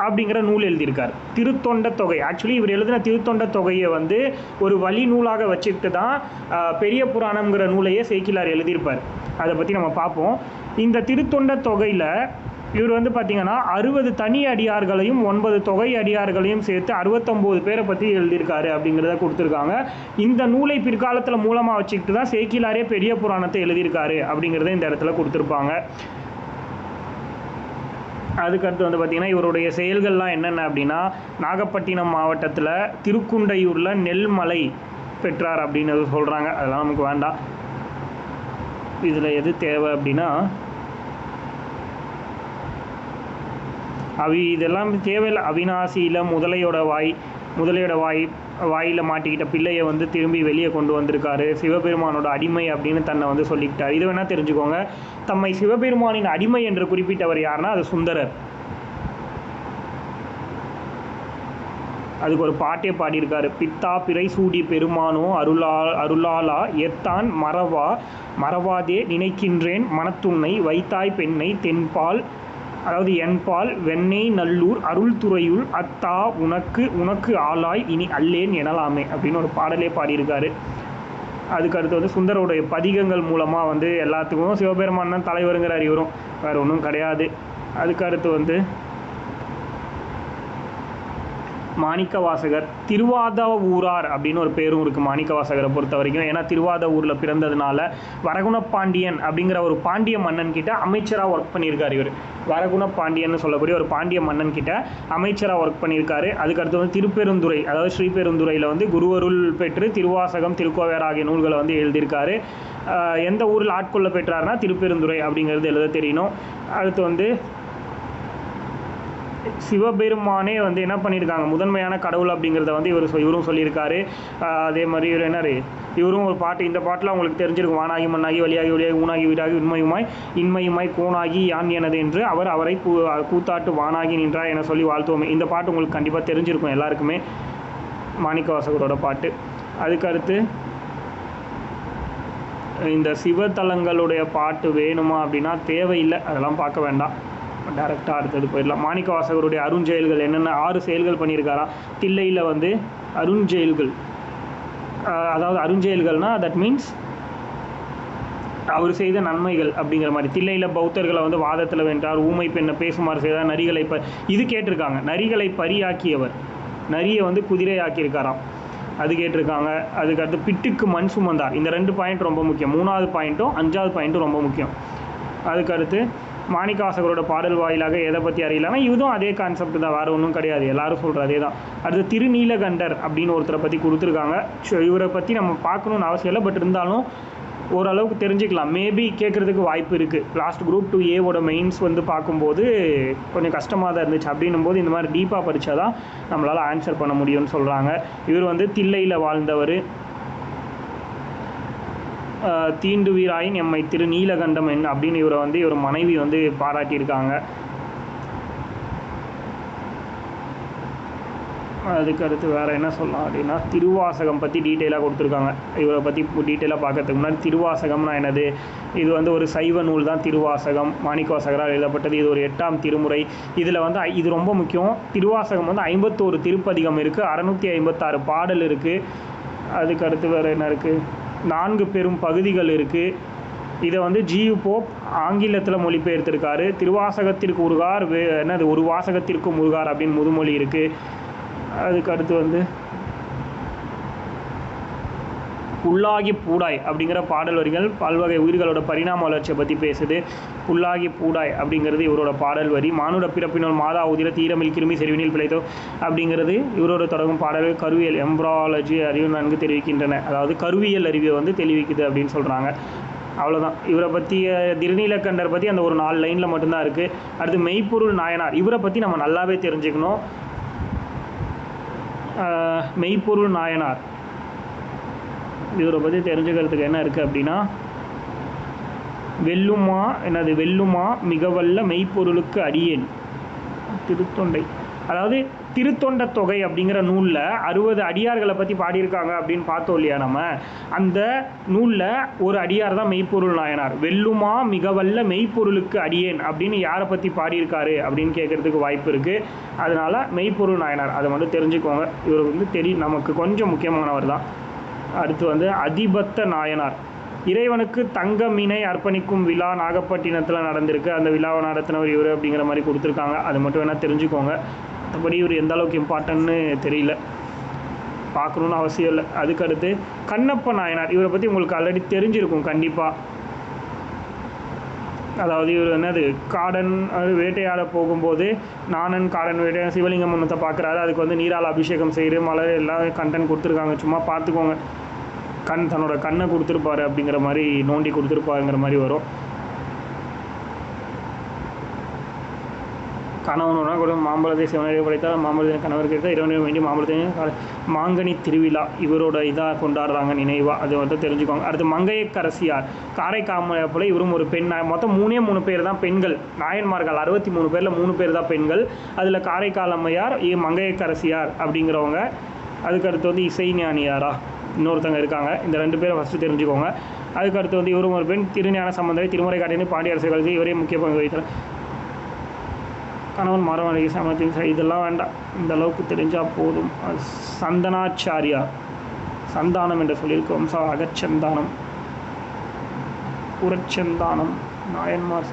அப்படிங்கிற நூல் எழுதியிருக்கார். திருத்தொண்ட தொகை ஆக்சுவலி இவர் எழுதின திருத்தொண்ட தொகையை வந்து ஒரு வழி நூலாக வச்சுக்கிட்டு தான் பெரிய புராணம்ங்கிற நூலையே சேக்கிலார் எழுதியிருப்பார். அதை பற்றி நம்ம பார்ப்போம். இந்த திருத்தொண்ட தொகையில் இவர் வந்து பார்த்திங்கன்னா 60 தனி அடியார்களையும் 9 தொகை அடியார்களையும் சேர்த்து 69 பேரை பற்றி எழுதியிருக்காரு அப்படிங்கிறத கொடுத்துருக்காங்க. இந்த நூலை பிற்காலத்தில் மூலமாக வச்சுக்கிட்டு தான் சேக்கிலாரே பெரிய புராணத்தை எழுதியிருக்காரு அப்படிங்கிறத இந்த இடத்துல கொடுத்துருப்பாங்க. அதுக்கடுத்து வந்து பார்த்திங்கன்னா இவருடைய செயல்கள்லாம் என்னென்ன அப்படின்னா, நாகப்பட்டினம் மாவட்டத்தில் திருக்குண்டையூரில் நெல்மலை பெற்றார் அப்படின்னு சொல்கிறாங்க. அதெல்லாம் நமக்கு வேண்டாம். இதில் எது தேவை அப்படின்னா இதெல்லாம் தேவையில்லை. அவிநாசியில் முதலையோட வாயில் மாட்டிக்கிட்ட பிள்ளையை வந்து திரும்பி வெளியே கொண்டு வந்திருக்காரு. சிவபெருமானோட அடிமை அப்படின்னு தன்னை வந்து சொல்லிக்கிட்டார். இது வேணால் தெரிஞ்சுக்கோங்க. தம்மை சிவபெருமானின் அடிமை என்று குறிப்பிட்டவர் யாருன்னா அது சுந்தரர். அதுக்கு ஒரு பாட்டே பாடியிருக்காரு. பித்தா பிறை சூடி பெருமானோ அருளாலா எத்தான் மறவாதே நினைக்கின்றேன் மனத்துன்னை வைத்தாய் பெண்ணை தென்பால் அதாவது என்பால் வெண்ணெய் நல்லூர் அருள் துறையுள் அத்தா உனக்கு ஆளாய் இனி அல்லேன் எனலாமே அப்படின்னு ஒரு பாடலே பாடியிருக்காரு. அதுக்கடுத்து வந்து சுந்தரோடைய பதிகங்கள் மூலமாக வந்து எல்லாத்துக்கும் சிவபெருமான் தான் தலைவருங்கிறார். இவரும் வேறு ஒன்றும் கிடையாது. அதுக்கடுத்து வந்து மாணிக்க வாசகர் திருவாத ஊரார் அப்படின்னு ஒரு பேரும் இருக்குது மாணிக்க வாசகரை பொறுத்த வரைக்கும். ஏன்னா திருவாத ஊரில் பிறந்ததுனால வரகுணப்பாண்டியன் அப்படிங்கிற ஒரு பாண்டிய மன்னன் கிட்ட அமைச்சராக ஒர்க் பண்ணியிருக்காரு. இவர் வரகுணப்பாண்டியன் சொல்லக்கூடிய ஒரு பாண்டிய மன்னன் கிட்ட அமைச்சராக ஒர்க் பண்ணியிருக்காரு. அதுக்கடுத்து வந்து திருப்பெருந்துறை அதாவது ஸ்ரீபெருந்துறையில் வந்து குருவருள் பெற்று திருவாசகம் திருக்கோவேர் ஆகிய நூல்களை வந்து எழுதியிருக்காரு. எந்த ஊரில் ஆட்கொள்ள பெற்றார்னா திருப்பெருந்துறை அப்படிங்கிறது எழுத தெரியணும். அடுத்து வந்து சிவபெருமானே வந்து என்ன பண்ணியிருக்காங்க, முதன்மையான கடவுள் அப்படிங்கிறத வந்து இவரும் சொல்லியிருக்காரு. அதே மாதிரி இவரும் ஒரு பாட்டு, இந்த பாட்டில் அவங்களுக்கு தெரிஞ்சிருக்கும். வானாகி மண்ணாகி வழியாகி வழியாகி ஊனாகி வீடாகி இன்மையுமாய் கோனாகி யான் எனது என்று அவரை கூத்தாட்டு வானாகி நின்றார் என சொல்லி வாழ்த்துவோமே. இந்த பாட்டு உங்களுக்கு கண்டிப்பாக தெரிஞ்சிருக்கும் எல்லாருக்குமே, மாணிக்கவாசகரோட பாட்டு. அதுக்கடுத்து இந்த சிவத்தலங்களுடைய பாட்டு வேணுமா அப்படின்னா தேவையில்லை, அதெல்லாம் பார்க்க வேண்டாம். டேரெக்டாக அடுத்தது போயிடலாம். மாணிக்கவாசகருடைய அருஞ்செயல்கள் என்னென்ன 6 செயல்கள் பண்ணியிருக்காரா. தில்லையில் வந்து அருஞ்செயல்கள், அதாவது அருஞ்செயல்கள்னால் தட் மீன்ஸ் அவர் செய்த நன்மைகள் அப்படிங்கிற மாதிரி. தில்லையில் பௌத்தர்களை வந்து வாதத்தில் வென்றார், ஊமை பெண்ணை பேசுமாறு செய்தார், நரிகளை இது கேட்டிருக்காங்க. நரிகளை பரியாக்கியவர், நரியை வந்து குதிரை ஆக்கியிருக்காராம், அது கேட்டிருக்காங்க. அதுக்கடுத்து பிட்டுக்கு மண் சுமந்தார். இந்த 2 பாயிண்ட் ரொம்ப முக்கியம். 3வது பாயிண்ட்டும் 5வது பாயிண்ட்டும் ரொம்ப முக்கியம். அதுக்கடுத்து மாணிக்கவாசகரோட பாடல் வாயிலாக எதை பற்றி அறியலாம்னா இதுவும் அதே கான்செப்ட் தான், வேறு ஒன்றும் கிடையாது, எல்லாரும் சொல்கிற அதே தான். அடுத்து திருநீலகண்டர் அப்படின்னு ஒருத்தரை பற்றி கொடுத்துருக்காங்க. இவரை பற்றி நம்ம பார்க்கணுன்னு அவசியம் இல்லை, பட் இருந்தாலும் ஓரளவுக்கு தெரிஞ்சுக்கலாம். மேபி கேட்குறதுக்கு வாய்ப்பு இருக்குது. லாஸ்ட் குரூப் 2A மெயின்ஸ் வந்து பார்க்கும்போது கொஞ்சம் கஷ்டமாக தான் இருந்துச்சு. அப்படின்னும் போது இந்த மாதிரி டீப்பாக படித்தா தான் நம்மளால் ஆன்சர் பண்ண முடியும்னு சொல்கிறாங்க. இவர் வந்து தில்லையில் வாழ்ந்தவர். தீண்டுவீராயின் எம்மை திரு நீலகண்டம் அப்படின்னு இவரை வந்து இவர் மனைவி வந்து பாராட்டியிருக்காங்க. அதுக்கடுத்து வேறு என்ன சொல்லலாம் அப்படின்னா திருவாசகம் பற்றி டீட்டெயிலாக கொடுத்துருக்காங்க. இவரை பற்றி டீட்டெயிலாக பார்க்கறதுக்கு முன்னாடி திருவாசகம்னா என்னது, இது வந்து ஒரு சைவ நூல் தான் திருவாசகம், மாணிக்கவாசகரால் எழுதப்பட்டது. இது ஒரு 8ஆம் திருமுறை. இதில் வந்து இது ரொம்ப முக்கியம். திருவாசகம் வந்து 51 திருப்பதிகம் இருக்குது, 656 பாடல் இருக்குது. அதுக்கடுத்து வேறு என்ன இருக்குது, 4 பெரும் பகுதிகள் இருக்குது. இதை வந்து ஜியு போப் ஆங்கிலத்தில் மொழிபெயர்த்திருக்காரு. திருவாசகத்திற்கு உருகார் என்னது ஒரு வாசகத்திற்கும் உருகார் அப்படின்னு முதுமொழி இருக்குது. அதுக்கடுத்து வந்து புல்லாகி பூடாய் அப்படிங்கிற பாடல் வரிகள் பல்வகை உயிர்களோட பரிணாம வளர்ச்சியை பற்றி பேசுது. புல்லாகி பூடாய் அப்படிங்கிறது இவரோட பாடல் வரி. மானுட பிறப்பினால் மாதா உதிர தீரமில் கிருமி செறிவினில் பிழைத்தோ அப்படிங்கிறது இவரோட தொடங்கும் பாடல்கள். கருவியல் எம்ப்ராலஜி அறிவு நன்கு தெரிவிக்கின்றன, அதாவது கருவியல் அறிவை வந்து தெளிவிக்குது அப்படின்னு சொல்கிறாங்க. அவ்வளோதான். இவரை பற்றி திருநீலகண்டர் பற்றி அந்த ஒரு 4 லைனில் மட்டும்தான் இருக்குது. அடுத்து மெய்ப்பொருள் நாயனார், இவரை பற்றி நம்ம நல்லாவே தெரிஞ்சுக்கணும். மெய்ப்பொருள் நாயனார் இவரை பற்றி தெரிஞ்சுக்கிறதுக்கு என்ன இருக்குது அப்படின்னா, வெல்லுமா மிகவல்ல மெய்ப்பொருளுக்கு அடியேன் திருத்தொண்டை அதாவது திருத்தொண்ட தொகை அப்படிங்கிற நூலில் 60 அடியார்களை பற்றி பாடியிருக்காங்க அப்படின்னு பார்த்தோம் இல்லையா நம்ம. அந்த நூலில் ஒரு அடியார் தான் மெய்ப்பொருள் நாயனார். வெல்லுமா மிகவல்ல மெய்ப்பொருளுக்கு அடியேன் அப்படின்னு யாரை பற்றி பாடியிருக்காரு அப்படின்னு கேட்குறதுக்கு வாய்ப்பு இருக்குது. அதனால் மெய்ப்பொருள் நாயனார் அதை மட்டும் தெரிஞ்சுக்கோங்க. இவர் வந்து நமக்கு கொஞ்சம் முக்கியமானவர் தான். அடுத்து வந்து அதிபத்த நாயனார். இறைவனுக்கு தங்க மீனை அர்ப்பணிக்கும் விழா நாகப்பட்டினத்தில் நடந்திருக்கு. அந்த விழாவை நடத்தினவர் இவர் அப்படிங்கிற மாதிரி கொடுத்துருக்காங்க. அது மட்டும் வேணால் தெரிஞ்சுக்கோங்க. மற்றபடி இவர் எந்த அளவுக்கு இம்பார்ட்டன்ட்னு தெரியல, பார்க்கணுன்னு அவசியம் இல்லை. அதுக்கடுத்து கண்ணப்ப நாயனார். இவரை பற்றி உங்களுக்கு ஆல்ரெடி தெரிஞ்சிருக்கும் கண்டிப்பாக. அதாவது இவர் என்னது காடன் வேட்டையாட போகும்போது நானன் காடன் வேட்டையாட சிவலிங்கம் ஒன்றத்தை பார்க்குறாரு. அதுக்கு வந்து நீரால் அபிஷேகம் செய்கிற மலர் எல்லாம் கண்டென்ட் கொடுத்துருக்காங்க. சும்மா பார்த்துக்கோங்க. தன்னோட கண்ணை கொடுத்துருப்பாரு அப்படிங்கிற மாதிரி நோண்டி கொடுத்துருப்பாருங்கிற மாதிரி வரும். கணவனோட கூட மாம்பழத்தை சிவனரை படைத்தால் மாம்பழத்தை கணவர் கேட்க இறைவனை வேண்டி மாம்பழத்தை மாங்கனி திருவிழா இவரோட இதாக கொண்டாடுறாங்க நினைவாக. அது மட்டும் தெரிஞ்சுக்கோங்க. அடுத்து மங்கையக்கரசியார். காரைக்காமலை இவரும் ஒரு பெண். மொத்தம் 3 பேர் தான் பெண்கள். நாயன்மார்கள் 63 பேரில் 3 பேர் தான் பெண்கள். அதில் காரைக்கால் அம்மையார், மங்கையக்கரசியார் அப்படிங்கிறவங்க. அதுக்கடுத்து வந்து இசைஞானியாரா இன்னொருத்தங்க இருக்காங்க. இந்த 2 பேரை ஃபஸ்ட்டு தெரிஞ்சுக்கோங்க. அதுக்கடுத்து வந்து இவரும் ஒரு பெண். திருஞான சம்பந்தரை திருமுறை காட்டினு பாண்டிய அரசர்களுக்கு இவரே முக்கிய பங்கு வகித்தார். கணவன் மரமலை சமத்தின் இதெல்லாம் வேண்டாம், இந்த அளவுக்கு தெரிஞ்சால் போதும். சந்தனாச்சாரியா சந்தானம் என்று சொல்லியிருக்கு. வம்சா அகச்சந்தானம், புறச்சந்தானம், நாயன்மார்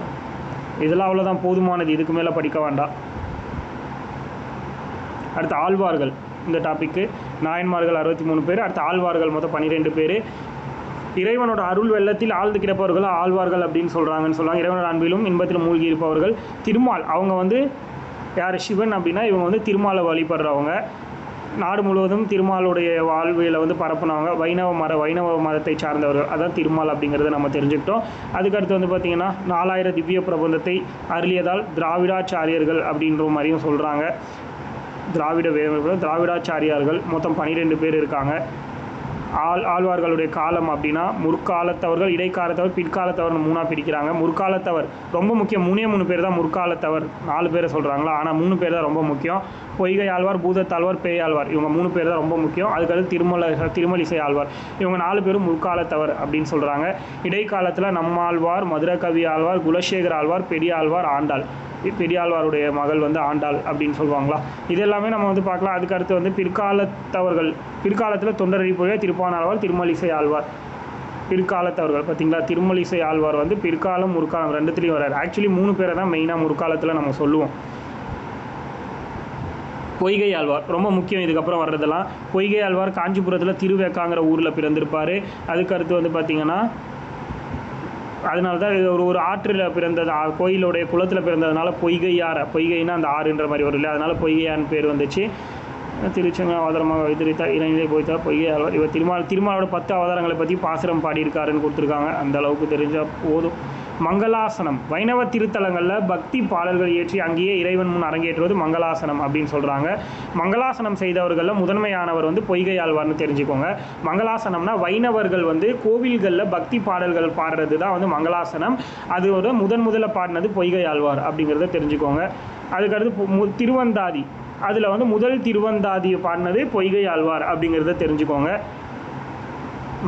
இதெல்லாம் அவ்வளோதான் போதுமானது. இதுக்கு மேலே படிக்க வேண்டாம். அடுத்து ஆழ்வார்கள். இந்த டாப்பிக்கு நாயன்மார்கள் 63 பேர். அடுத்து ஆழ்வார்கள் மொத்தம் 12 பேர். இறைவனோட அருள் வெள்ளத்தில் ஆழ்ந்து கிடப்பவர்கள் ஆழ்வார்கள் அப்படின்னு சொல்கிறாங்கன்னு சொல்லுவாங்க. இறைவனோட அன்பிலும் இன்பத்திலும் மூழ்கி இருப்பவர்கள். திருமால் அவங்க வந்து யார்? சிவன் அப்படின்னா இவங்க வந்து திருமாலை வழிபடுறவங்க. நாடு முழுவதும் திருமாலுடைய வாழ்வியலை வந்து பரப்புனவங்க. வைணவ மதத்தை சார்ந்தவர்கள். அதான் திருமால் அப்படிங்கிறத நம்ம தெரிஞ்சுக்கிட்டோம். அதுக்கடுத்து வந்து பார்த்திங்கன்னா 4000 திவ்ய பிரபந்தத்தை அருளியதால் திராவிடாச்சாரியர்கள் அப்படின்ற மாதிரியும் சொல்கிறாங்க. திராவிடாச்சாரியார்கள் மொத்தம் 12 பேர் இருக்காங்க. ஆழ்வார்களுடைய காலம் அப்படின்னா முற்காலத்தவர்கள், இடைக்காலத்தவர், பிற்காலத்தவர்னு 3ஆக பிரிக்கிறாங்க. முற்காலத்தவர் ரொம்ப முக்கியம். 3 பேர் தான் முற்காலத்தவர். 4 பேரை சொல்கிறாங்களா, ஆனால் 3 பேர் தான் ரொம்ப முக்கியம். பொய்கை ஆழ்வார், பூதத்தாழ்வார், பேயாழ்வார் இவங்க 3 பேர் தான் ரொம்ப முக்கியம். அதுக்கடுத்து திருமலிசை ஆழ்வார் இவங்க 4 பேரும் முற்காலத்தவர் அப்படின்னு சொல்கிறாங்க. இடைக்காலத்தில் நம்மாழ்வார், மதுரகவி ஆழ்வார், குலசேகர ஆழ்வார், பெரிய ஆழ்வார், ஆண்டாள். பெரியாழ்வாருடைய மகள் வந்து ஆண்டாள் அப்படின்னு சொல்லுவாங்களா. இது எல்லாமே நம்ம வந்து பார்க்கலாம். அதுக்கடுத்து வந்து பிற்காலத்தில் தொண்டரடி போய் திருப்பானாழ்வார், திருமலிசை ஆழ்வார். பிற்காலத்தவர்கள் பார்த்தீங்களா. திருமலிசை ஆழ்வார் வந்து பிற்காலம் முற்காலம் 2த்துலேயும் வராரு. ஆக்சுவலி 3 பேரை தான் மெயினாக முற்காலத்தில் நம்ம சொல்லுவோம். பொய்கை ஆழ்வார் ரொம்ப முக்கியம். இதுக்கப்புறம் வர்றதெல்லாம் பொய்கை ஆழ்வார் காஞ்சிபுரத்தில் திருவேக்காங்கிற ஊரில் பிறந்திருப்பார். அதுக்கடுத்து வந்து பார்த்திங்கன்னா அதனால தான் ஒரு ஆற்றில் பிறந்தது, கோயிலுடைய குளத்தில் பிறந்ததுனால பொய்கைன்னா அந்த ஆறுன்ற மாதிரி வரும் இல்லை, அதனால் பொய்கையான்னு பேர் வந்துச்சு. திருச்செங்க அவதாரமாக வைத்திருத்தார் இறைநிலை போய்த்தார் பொய்கை ஆழ்வார். இவர் திருமாலோட 10 அவதாரங்களை பற்றி பாசுரம் பாடியிருக்காருன்னு கொடுத்துருக்காங்க. அந்த அளவுக்கு தெரிஞ்சால் போதும். மங்களாசனம். வைணவ திருத்தலங்களில் பக்தி பாடல்கள் இயற்றி அங்கேயே இறைவன் முன் அரங்கேற்றுவது மங்களாசனம் அப்படின்னு சொல்கிறாங்க. மங்களாசனம் செய்தவர்களில் முதன்மையானவர் வந்து பொய்கை ஆழ்வார்னு தெரிஞ்சுக்கோங்க. மங்களாசனம்னா வைணவர்கள் வந்து கோவில்களில் பக்தி பாடல்கள் பாடுறது தான் வந்து மங்களாசனம். அதோட முதல்ல பாடினது பொய்கை ஆழ்வார் அப்படிங்கிறத தெரிஞ்சுக்கோங்க. அதுக்கடுத்து திருவந்தாதி. அதில் வந்து முதல் திருவந்தாதியை பாடினது பொய்கை ஆழ்வார் அப்படிங்கிறத தெரிஞ்சுக்கோங்க.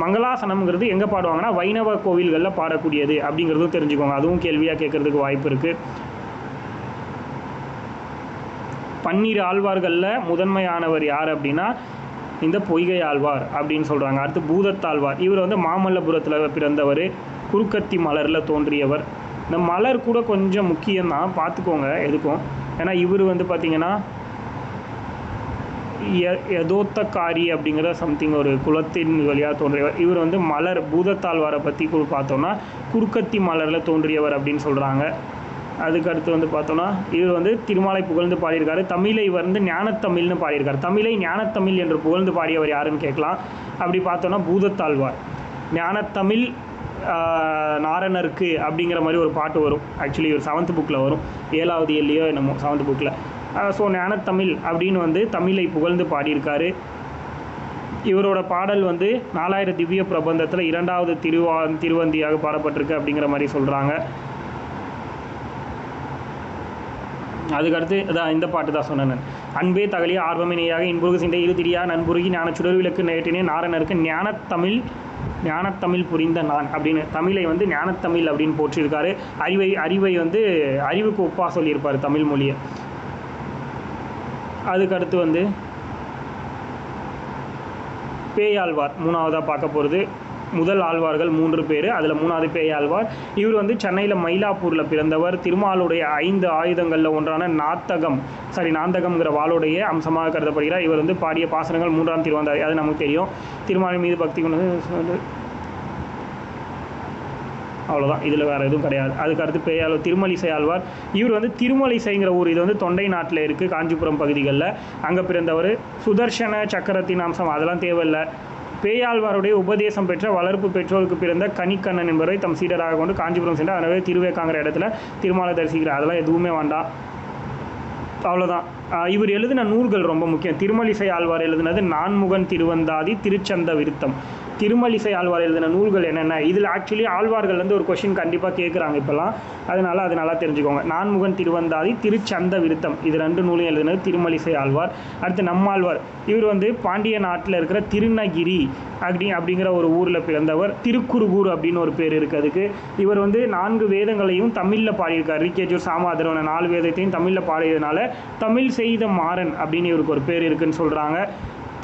மங்களாசனம்ங்கிறது எங்கே பாடுவாங்கன்னா வைணவ கோவில்களில் பாடக்கூடியது அப்படிங்கிறதும் தெரிஞ்சுக்கோங்க. அதுவும் கேள்வியாக கேட்குறதுக்கு வாய்ப்பு இருக்குது. 12 ஆழ்வார்களில் முதன்மையானவர் யார் அப்படின்னா இந்த பொய்கை ஆழ்வார் அப்படின்னு சொல்கிறாங்க. அடுத்து பூதத்தாழ்வார். இவர் வந்து மாமல்லபுரத்தில் பிறந்தவர். குறுக்கத்தி மலரில் தோன்றியவர். இந்த மலர் கூட கொஞ்சம் முக்கியம்தான், பார்த்துக்கோங்க எதுக்கும். ஏன்னா இவர் வந்து பார்த்திங்கன்னா யதோத்தக்காரி அப்படிங்கிற சம்திங் ஒரு குலத்தின் வழியாக தோன்றியவர். இவர் வந்து மலர் பூதத்தாழ்வாரை பற்றி பார்த்தோம்னா குறுக்கத்தி மலரில் தோன்றியவர் அப்படின்னு சொல்கிறாங்க. அதுக்கடுத்து வந்து பார்த்தோன்னா இவர் வந்து திருமாலை புகழ்ந்து பாடியிருக்காரு. தமிழை வந்து ஞானத்தமிழ்னு பாடியிருக்காரு. தமிழை ஞானத்தமிழ் என்று புகழ்ந்து பாடியவர் யாருன்னு கேட்கலாம். அப்படி பார்த்தோன்னா பூதத்தாழ்வார். ஞானத்தமிழ் நாரணருக்கு அப்படிங்கிற மாதிரி ஒரு பாட்டு வரும். ஆக்சுவலி ஒரு 7th புக்கில் வரும், 7வது எல்லையோ என்னமோ 7th புக்கில். ஸோ ஞானத்தமிழ் அப்படின்னு வந்து தமிழை புகழ்ந்து பாடியிருக்காரு. இவரோட பாடல் வந்து 4000 திவ்ய பிரபந்தத்தில் 2வது திருவந்தியாக பாடப்பட்டிருக்கு அப்படிங்கிற மாதிரி சொல்கிறாங்க. அதுக்கடுத்து அதான் இந்த பாட்டு தான் சொன்னேன். அன்பே தகலிய ஆர்வமே நெய்யாக இன்புருகு சிந்தை இரு திரியா நண்புருகி ஞான சுடர் விளக்கு நேற்றினே நாரணருக்கு ஞானத்தமிழ் புரிந்த நான் அப்படின்னு தமிழை வந்து ஞானத்தமிழ் அப்படின்னு போற்றிருக்காரு. அறிவை வந்து அறிவுக்கு ஒப்பா சொல்லியிருப்பார் தமிழ் மொழியை. அதுக்கடுத்து வந்து பேயாழ்வார் மூணாவதாக பார்க்க போகிறது. முதல் ஆழ்வார்கள் 3 பேர், அதில் 3வது பேயாழ்வார். இவர் வந்து சென்னையில் மயிலாப்பூரில் பிறந்தவர். திருமாலுடைய 5 ஆயுதங்களில் ஒன்றான நாந்தகம்ங்கிற வாளுடைய அம்சமாக கருதப்படுகிறார். இவர் வந்து பாடிய பாசனங்கள் 3ஆம் திருவந்தாதி, அது நமக்கு தெரியும். திருமாலின் மீது பக்தி கொண்டு அவ்வளோதான், இதில் வேறு எதுவும் கிடையாது. அதுக்கடுத்து திருமலிசை ஆழ்வார். இவர் வந்து திருமலிசைங்கிற ஊர், இது வந்து தொண்டை நாட்டில் இருக்குது, காஞ்சிபுரம் பகுதிகளில். அங்கே பிறந்தவர். சுதர்சன சக்கரத்தின் அம்சம் அதெல்லாம் தேவையில்லை. பேயாழ்வாருடைய உபதேசம் பெற்ற வளர்ப்பு பெற்றோருக்கு பிறந்த கனிக்கண்ணன் என்பவரை தம் சீடராக கொண்டு காஞ்சிபுரம் சென்று அதனால திருவேக்காங்கிற இடத்துல திருமாலை தரிசிக்கிறார். அதெல்லாம் எதுவுமே வேண்டாம், அவ்வளோதான். இவர் எழுதின நூல்கள் ரொம்ப முக்கியம். திருமலிசை ஆழ்வார் எழுதினது நான்முகன் திருவந்தாதி, திருச்சந்த விருத்தம். திருமலிசை ஆழ்வார் எழுதின நூல்கள் என்னென்ன, இதில் ஆக்சுவலி ஆழ்வார்கள் வந்து ஒரு கொஷின் கண்டிப்பாக கேட்குறாங்க இப்போல்லாம், அதனால் அது நல்லா தெரிஞ்சுக்கோங்க. நான்முகன் திருவந்தாதி, திருச்சந்த விருத்தம், இது 2 நூலையும் எழுதினது திருமலிசை ஆழ்வார். அடுத்து நம்மாழ்வார். இவர் வந்து பாண்டிய நாட்டில் இருக்கிற திருநகிரி அப்படிங்கிற ஒரு ஊரில் பிறந்தவர். திருக்குறுகூர் அப்படின்னு ஒரு பேர் இருக்குது அதுக்கு. இவர் வந்து 4 வேதங்களையும் தமிழில் பாடியிருக்கார். ரிக்கேஜூர் சாமாதரவன 4 வேதத்தையும் தமிழில் பாடியதுனால தமிழ் செய்த மாறன் அப்படின்னு இவருக்கு ஒரு பேர் இருக்குன்னு சொல்கிறாங்க.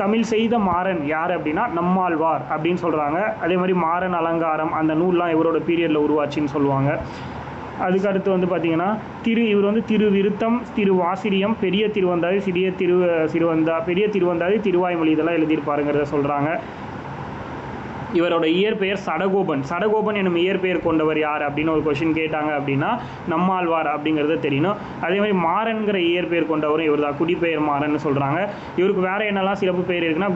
தமிழ் செய்த மாறன் யார் அப்படின்னா நம்மாழ்வார் அப்படின்னு சொல்கிறாங்க. அதே மாதிரி மாறன் அலங்காரம் அந்த நூல்லாம் இவரோட பீரியடில் உருவாச்சின்னு சொல்லுவாங்க. அதுக்கடுத்து வந்து பார்த்திங்கன்னா இவர் வந்து திருவிருத்தம், திருவாசிரியம், பெரிய திருவந்தாதி, பெரிய திருவந்தாதி, திருவாய்மொழி இதெல்லாம் எழுதியிருப்பாருங்கிறத சொல்கிறாங்க. இவரோட இயற்பெயர் சடகோபன் என்னும் இயற்பெயர் கொண்டவர் யார் அப்படின்னு ஒரு கொஷின் கேட்டாங்க அப்படின்னா நம்மாழ்வார் அப்படிங்கிறது தெரியணும். அதே மாதிரி மாறன்கிற இயற்பெயர் கொண்டவரும் இவர் தான், குடிப்பெயர் மாறன்னு சொல்கிறாங்க. இவருக்கு வேறு என்னெல்லாம் சிறப்பு பெயர் இருக்குன்னா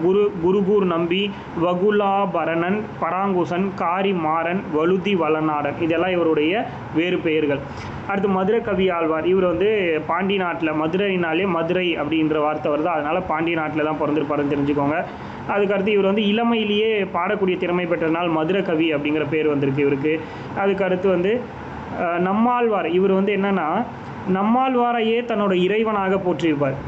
குருகூர் நம்பி, வகுலாபரணன், பராங்குசன், காரி மாறன், வழுதி வளநாடன், இதெல்லாம் இவருடைய வேறு பெயர்கள். அடுத்து மதுரை கவி ஆழ்வார். இவர் வந்து பாண்டி நாட்டில், மதுரைனாலே மதுரை அப்படின்ற வார்த்தை வருது, அதனால் பாண்டி நாட்டில் தான் பிறந்திருப்பாருன்னு தெரிஞ்சுக்கோங்க. அதுக்கடுத்து இவர் வந்து இளமையிலேயே பாடக்கூடிய திறமை பெற்றனால் மதுரை கவி அப்படிங்கிற பேர் வந்திருக்கு இவருக்கு. அதுக்கடுத்து வந்து நம்மாழ்வார். இவர் வந்து என்னென்னா நம்மாழ்வாரையே தன்னோட இறைவனாக போற்றியிருப்பார்.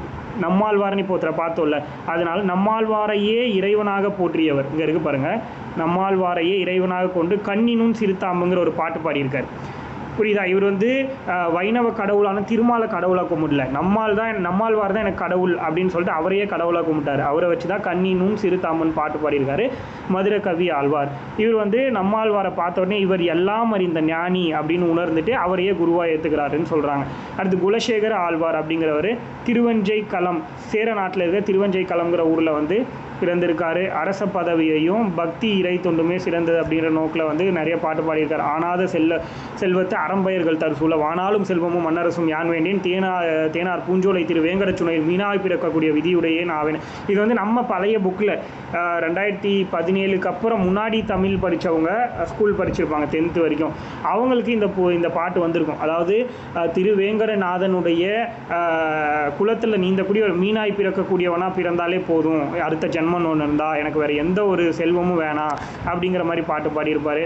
நம்மாழ்வார்னு இப்போ பார்த்தோம்ல, அதனால் நம்மாழ்வாரையே இறைவனாக போற்றியவர். இங்கே இருக்குது பாருங்கள், நம்மாழ்வாரையே இறைவனாக கொண்டு கண்ணினும் சிறுத்தாம்புங்கிற ஒரு பாட்டு பாடியிருக்கார். புரியுதா? இவர் வந்து வைணவ கடவுளான திருமாலை கடவுளாக கும்பிடல, நம்மாழ்வார் தான் எனக்கு கடவுள் அப்படின்னு சொல்லிட்டு அவரையே கடவுளாக கும்பிட்டார். அவரை வச்சு தான் கண்ணினும் சிறுதாமன் பாட்டு பாடியிருக்காரு மதுரை கவி ஆழ்வார். இவர் வந்து நம்மாழ்வாரை பார்த்த உடனே இவர் எல்லாம் அறிந்த ஞானி அப்படின்னு உணர்ந்துட்டு அவரையே குருவாக ஏற்றுக்கிறாருன்னு சொல்கிறாங்க. அடுத்து குலசேகர ஆழ்வார் அப்படிங்கிறவர் திருவஞ்சை களம், சேர நாட்டில் இருக்கிற திருவஞ்சை களம்ங்கிற ஊரில் வந்து பிறந்திருக்காரு. அரச பதவியையும் பக்தி இறை தொண்டுமே சிறந்தது அப்படிங்கிற நோக்கில் வந்து நிறைய பாட்டு பாடியிருக்கார். ஆனாத செல்வத்தை அறம்பயர்கள் தருசூல வானாலும் செல்வமும் மன்னரசும் யான் வேண்டேன், தேனார் பூஞ்சோலை திரு வேங்கடச்சுனையில் மீனாய் பிறக்கக்கூடிய விதியுடையே நாவேன். இது வந்து நம்ம பழைய புக்கில் 2017 அப்புறம் முன்னாடி தமிழ் படித்தவங்க ஸ்கூல் படிச்சிருப்பாங்க 10th வரைக்கும், அவங்களுக்கு இந்த பாட்டு வந்திருக்கும். அதாவது திருவேங்கடநாதனுடைய குலத்தில் நீந்தக்கூடிய ஒரு மீனாய் பிறக்கக்கூடியவனாக பிறந்தாலே போதும், அடுத்த ஜென்மம் ஒன்று இருந்தால் எனக்கு வேறு எந்த ஒரு செல்வமும் வேணாம் அப்படிங்கிற மாதிரி பாட்டு பாடியிருப்பார்.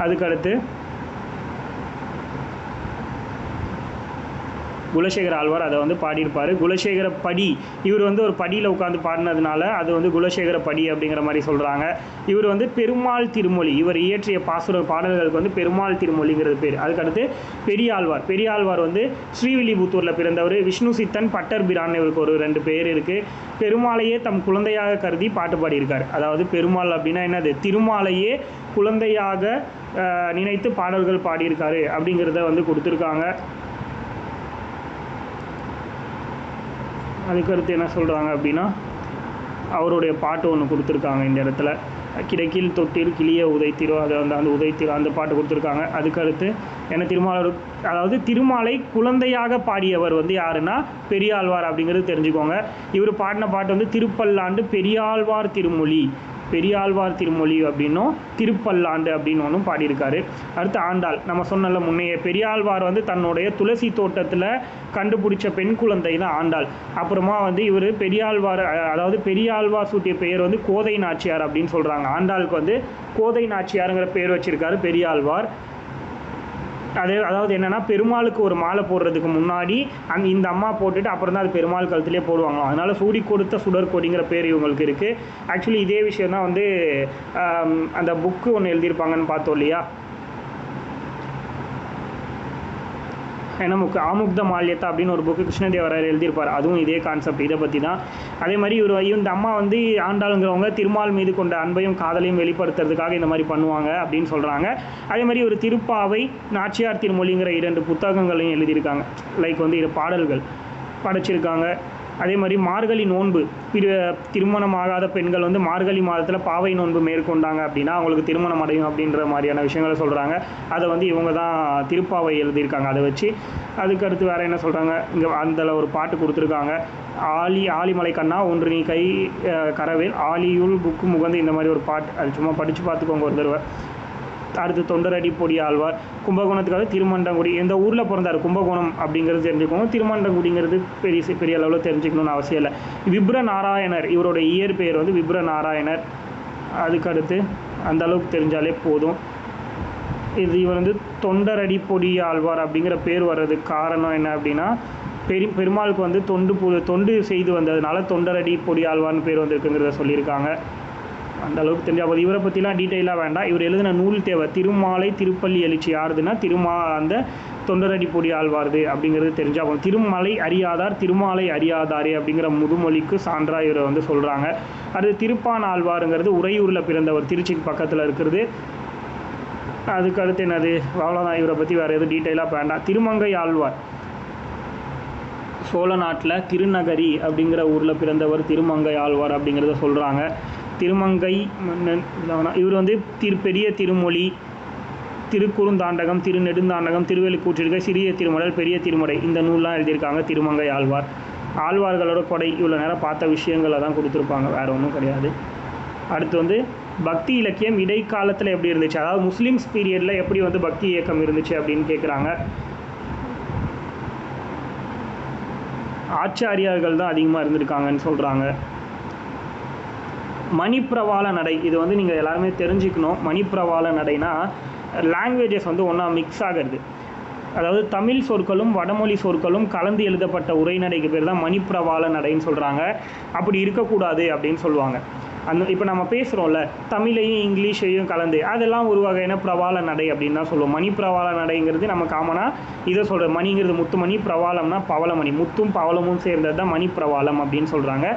அதுக்கடுத்து குலசேகர ஆழ்வார் அதை வந்து பாடியிருப்பார். குலசேகர படி, இவர் வந்து ஒரு படியில் உட்காந்து பாடினதுனால அது வந்து குலசேகர படி அப்படிங்கிற மாதிரி சொல்கிறாங்க. இவர் வந்து பெருமாள் திருமொழி, இவர் இயற்றிய பாடல்களுக்கு வந்து பெருமாள் திருமொழிங்கிறது பேர். அதுக்கடுத்து பெரியாழ்வார் வந்து ஸ்ரீவில்லிபுத்தூரில் பிறந்தவர். விஷ்ணு சித்தன், பட்டர் பிரான், இவருக்கு ஒரு 2 பேர் இருக்குது. பெருமாளையே தம் குழந்தையாக கருதி பாட்டு பாடியிருக்கார். அதாவது பெருமாள் அப்படின்னா என்னது, திருமாலையே குழந்தையாக நினைத்து பாடல்கள் பாடியிருக்காரு அப்படிங்கிறத வந்து கொடுத்துருக்காங்க. அதுக்கடுத்து என்ன சொல்கிறாங்க அப்படின்னா அவருடைய பாட்டு ஒன்று கொடுத்துருக்காங்க இந்த இடத்துல, கிடைக்கில் தொட்டில் கிளிய உதைத்திரோ, அதை வந்து அந்த உதைத்திரோ அந்த பாட்டு கொடுத்துருக்காங்க. அதுக்கடுத்து அதாவது திருமாலை குழந்தையாக பாடியவர் வந்து யாருன்னா பெரியாழ்வார் அப்படிங்கிறது தெரிஞ்சுக்கோங்க. இவர் பாடின பாட்டு வந்து திருப்பல்லாண்டு பெரியாழ்வார் திருமொழி அப்படின்னும் திருப்பல்லாண்டு அப்படின்னு ஒன்றும் பாடியிருக்காரு. அடுத்து ஆண்டாள், நம்ம சொன்னல முன்னையே பெரியாழ்வார் வந்து தன்னுடைய துளசி தோட்டத்தில் கண்டுபிடிச்ச பெண் குழந்தை தான் ஆண்டாள். அப்புறமா வந்து இவர் பெரியாழ்வார் சூட்டிய பெயர் வந்து கோதை நாச்சியார் அப்படின்னு சொல்கிறாங்க. ஆண்டாளுக்கு வந்து கோதை நாச்சியாருங்கிற பெயர் வச்சிருக்காரு பெரியாழ்வார். அதாவது என்னென்னா பெருமாளுக்கு ஒரு மாலை போடுறதுக்கு முன்னாடி இந்த அம்மா போட்டுட்டு அப்புறம் தான் அது பெருமாள் கழுத்துலேயே போடுவாங்களாம். அதனால் சூடி கொடுத்த சுடற்கொடிங்கிற பேர் இவங்களுக்கு இருக்குது. ஆக்சுவலி இதே விஷயம் தான் வந்து அந்த புக்கு ஒன்று எழுதியிருப்பாங்கன்னு பார்த்தோம் இல்லையா, என்ன புக்கு, ஆமுக்த மால்யத்தா அப்படின்னு ஒரு புக்கு கிருஷ்ணதேவராயர் எழுதியிருப்பார். அதுவும் இதே கான்செப்ட், இதை பற்றி தான். அதே மாதிரி இந்த அம்மா வந்து ஆண்டாளுங்கிறவங்க திருமால் மீது கொண்ட அன்பையும் காதலையும் வெளிப்படுத்துறதுக்காக இந்த மாதிரி பண்ணுவாங்க அப்படின்னு சொல்கிறாங்க. அதே மாதிரி ஒரு திருப்பாவை, நாச்சியார் திருமொழிங்கிற 2 புத்தகங்களையும் எழுதியிருக்காங்க. லைக் வந்து இது பாடல்கள் படைச்சிருக்காங்க. அதே மாதிரி மார்கழி நோன்பு, திருமணமாகாத பெண்கள் வந்து மார்கழி மாதத்தில் பாவை நோன்பு மேற்கொண்டாங்க அப்படின்னா அவங்களுக்கு திருமணம் அடையும் அப்படின்ற மாதிரியான விஷயங்களை சொல்கிறாங்க. அதை வந்து இவங்க தான் திருப்பாவை எழுதியிருக்காங்க. அதை வச்சு அதுக்கடுத்து வேறு என்ன சொல்கிறாங்க, இங்கே அதில் ஒரு பாட்டு கொடுத்துருக்காங்க. ஆலிமலை கண்ணா ஒன்று நீ கை கரவேல் ஆலியுள் புக்கு முகந்து, இந்த மாதிரி ஒரு பாட்டு. அது சும்மா படித்து பார்த்துக்கோங்க ஒரு தடவை. அடுத்து தொண்டரடி பொடி ஆழ்வார், கும்பகோணத்துக்காக திருமண்டங்குடி. எந்த ஊரில் பிறந்தார் கும்பகோணம் அப்படிங்கிறது தெரிஞ்சுக்கோங்க. திருமண்டங்குடிங்கிறது பெரிய அளவில் தெரிஞ்சுக்கணும்னு அவசியம் இல்லை. விப்ர நாராயணர், இவரோட இயற்பெயர் வந்து விப்ர நாராயணர். அதுக்கடுத்து அந்த அளவுக்கு தெரிஞ்சாலே போதும். இவர் வந்து தொண்டரடி பொடி ஆழ்வார் அப்படிங்கிற பேர் வர்றதுக்கு காரணம் என்ன அப்படின்னா, பெருமாளுக்கு வந்து தொண்டு செய்து வந்ததுனால தொண்டரடி பொடி ஆழ்வார்னு பேர் வந்திருக்குங்கிறத சொல்லியிருக்காங்க. அந்த அளவுக்கு தெரிஞ்சால் இவரை பற்றிலாம் டீட்டெயிலாக வேண்டாம். இவர் எழுதின நூல் தேவை. திருமாலை திருப்பள்ளி எழுச்சி யாருதுன்னா அந்த தொண்டரடி பொடி ஆழ்வார்து அப்படிங்கிறது தெரிஞ்சால் திருமலை அறியாதார் திருமாலை அறியாதாரே அப்படிங்கிற முதுமொழிக்கு சான்றாக இவரை வந்து சொல்கிறாங்க. அது திருப்பான் ஆழ்வாருங்கிறது உறையூரில் பிறந்தவர், திருச்சிக்கு பக்கத்தில் இருக்கிறது. அதுக்கு அடுத்து என்னது, அவ்வளோதான். இவரை பற்றி வேறு எதுவும் டீட்டெயிலாக வேண்டாம். திருமங்கை ஆழ்வார் சோழ நாட்டில் திருநகரி அப்படிங்கிற ஊரில் பிறந்தவர் திருமங்கை ஆழ்வார் அப்படிங்கிறத சொல்கிறாங்க. திருமங்கை மன்னன் இவர் வந்து பெரிய திருமொழி, திருக்குறுந்தாண்டகம், திருநெடுந்தாண்டகம், திருவெளிக்கூற்றிருக்கை, சிறிய திருமடல், பெரிய திருமடை, இந்த நூல்லாம் எழுதியிருக்காங்க திருமங்கை ஆழ்வார். ஆழ்வார்களோட கொடை இவ்வளோ நேரம் பார்த்த விஷயங்களை தான் கொடுத்துருப்பாங்க, வேறு ஒன்றும் கிடையாது. அடுத்து வந்து பக்தி இலக்கியம் இடைக்காலத்தில் எப்படி இருந்துச்சு, அதாவது முஸ்லீம்ஸ் பீரியடில் எப்படி வந்து பக்தி இயக்கம் இருந்துச்சு அப்படின்னு கேட்குறாங்க. ஆச்சாரியார்கள் தான் அதிகமாக இருந்திருக்காங்கன்னு சொல்கிறாங்க. மணிப்பிரவாள நடை, இது வந்து நீங்கள் எல்லாருமே தெரிஞ்சுக்கணும். மணிப்பிரவாள நடைனா லாங்குவேஜஸ் வந்து ஒன்றா மிக்ஸ் ஆகிறது. அதாவது தமிழ் சொற்களும் வடமொழி சொற்களும் கலந்து எழுதப்பட்ட உரைநடைக்கு பேர் தான் மணிப்பிரவாள நடைன்னு சொல்கிறாங்க. அப்படி இருக்கக்கூடாது அப்படின்னு சொல்லுவாங்க. இப்போ நம்ம பேசுகிறோம்ல, தமிழையும் இங்கிலீஷையும் கலந்து, அதெல்லாம் ஒரு வகையான பிரவாள நடை அப்படின்னு தான் சொல்லுவோம். மணி பிரவாள நடைங்கிறது நம்ம காமனாக இதை சொல்கிற மணிங்கிறது முத்துமணி, பிரவாளம்னா பவளமணி, முத்தும் பவளமும் சேர்ந்தது தான் மணி பிரவாளம் அப்படின்னு சொல்கிறாங்க.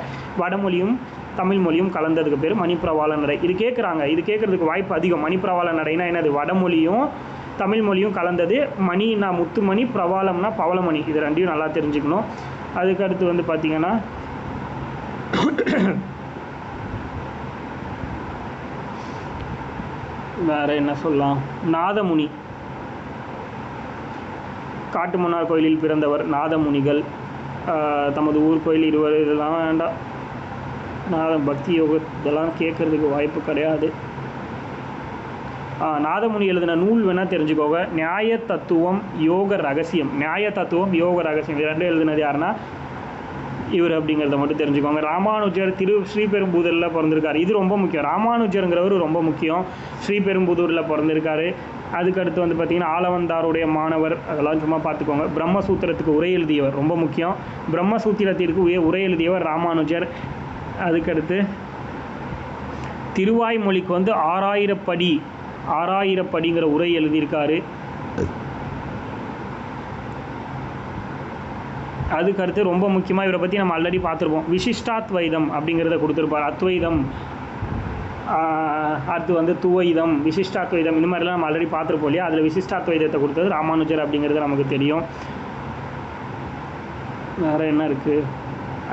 வடமொழியும் தமிழ் மொழியும் கலந்ததுக்கு பேர் மணிப்பிரவாள நடை. இது கேட்குறாங்க, இது கேட்குறதுக்கு வாய்ப்பு அதிகம். மணிப்பிரவாள நடைனா என்னது, வடமொழியும் தமிழ் மொழியும் கலந்தது. மணினா முத்துமணி, பிரவாளம்னா பவளமணி, இது ரெண்டையும் நல்லா தெரிஞ்சுக்கணும். அதுக்கடுத்து வந்து பார்த்திங்கன்னா வேறு என்ன சொல்லலாம், நாதமுனி, காட்டுமன்னார் கோயிலில் பிறந்தவர் நாதமுனிகள். தமது ஊர் கோயில் இருவர், இதெல்லாம் வேண்டாம். பக்தி யோக இதெல்லாம் கேட்குறதுக்கு வாய்ப்பு கிடையாது. நாதமுனி எழுதின நூல் வேணால் தெரிஞ்சுக்கோங்க. நியாய தத்துவம் யோக ரகசியம், நியாய தத்துவம் யோக ரகசியம், இது ரெண்டும் எழுதினது யாருன்னா இவர் அப்படிங்கிறத மட்டும் தெரிஞ்சுக்கோங்க. ராமானுஜர் ஸ்ரீபெரும்புதூரில் பிறந்திருக்காரு, இது ரொம்ப முக்கியம். ராமானுஜருங்கிறவர் ரொம்ப முக்கியம், ஸ்ரீபெரும்புதூரில் பிறந்திருக்காரு. அதுக்கடுத்து வந்து பார்த்திங்கன்னா ஆளவந்தாருடைய மாணவர், அதெல்லாம் சும்மா பார்த்துக்கோங்க. பிரம்மசூத்திரத்துக்கு உரை எழுதியவர் ரொம்ப முக்கியம், பிரம்மசூத்திரத்திற்கு உரை எழுதியவர் ராமானுஜர். அதுக்கடுத்து திருவாய்மொழிக்கு வந்து 6000 படிங்கிற உரை எழுதியிருக்காரு. அதுக்கடுத்து ரொம்ப முக்கியமாக இவரை பற்றி நம்ம ஆல்ரெடி பார்த்துருப்போம், விசிஷ்டாத்வைதம் அப்படிங்கிறத கொடுத்துருப்பார். அத்வைதம், அடுத்து வந்து துவைதம், விசிஷ்டாத்வைதம், இந்த மாதிரிலாம் நம்ம ஆல்ரெடி பார்த்துருப்போம் இல்லையா. அதில் விசிஷ்டாத்வைதத்தை கொடுத்தது ராமானுஜர் அப்படிங்கிறது நமக்கு தெரியும். வேறு என்ன இருக்குது,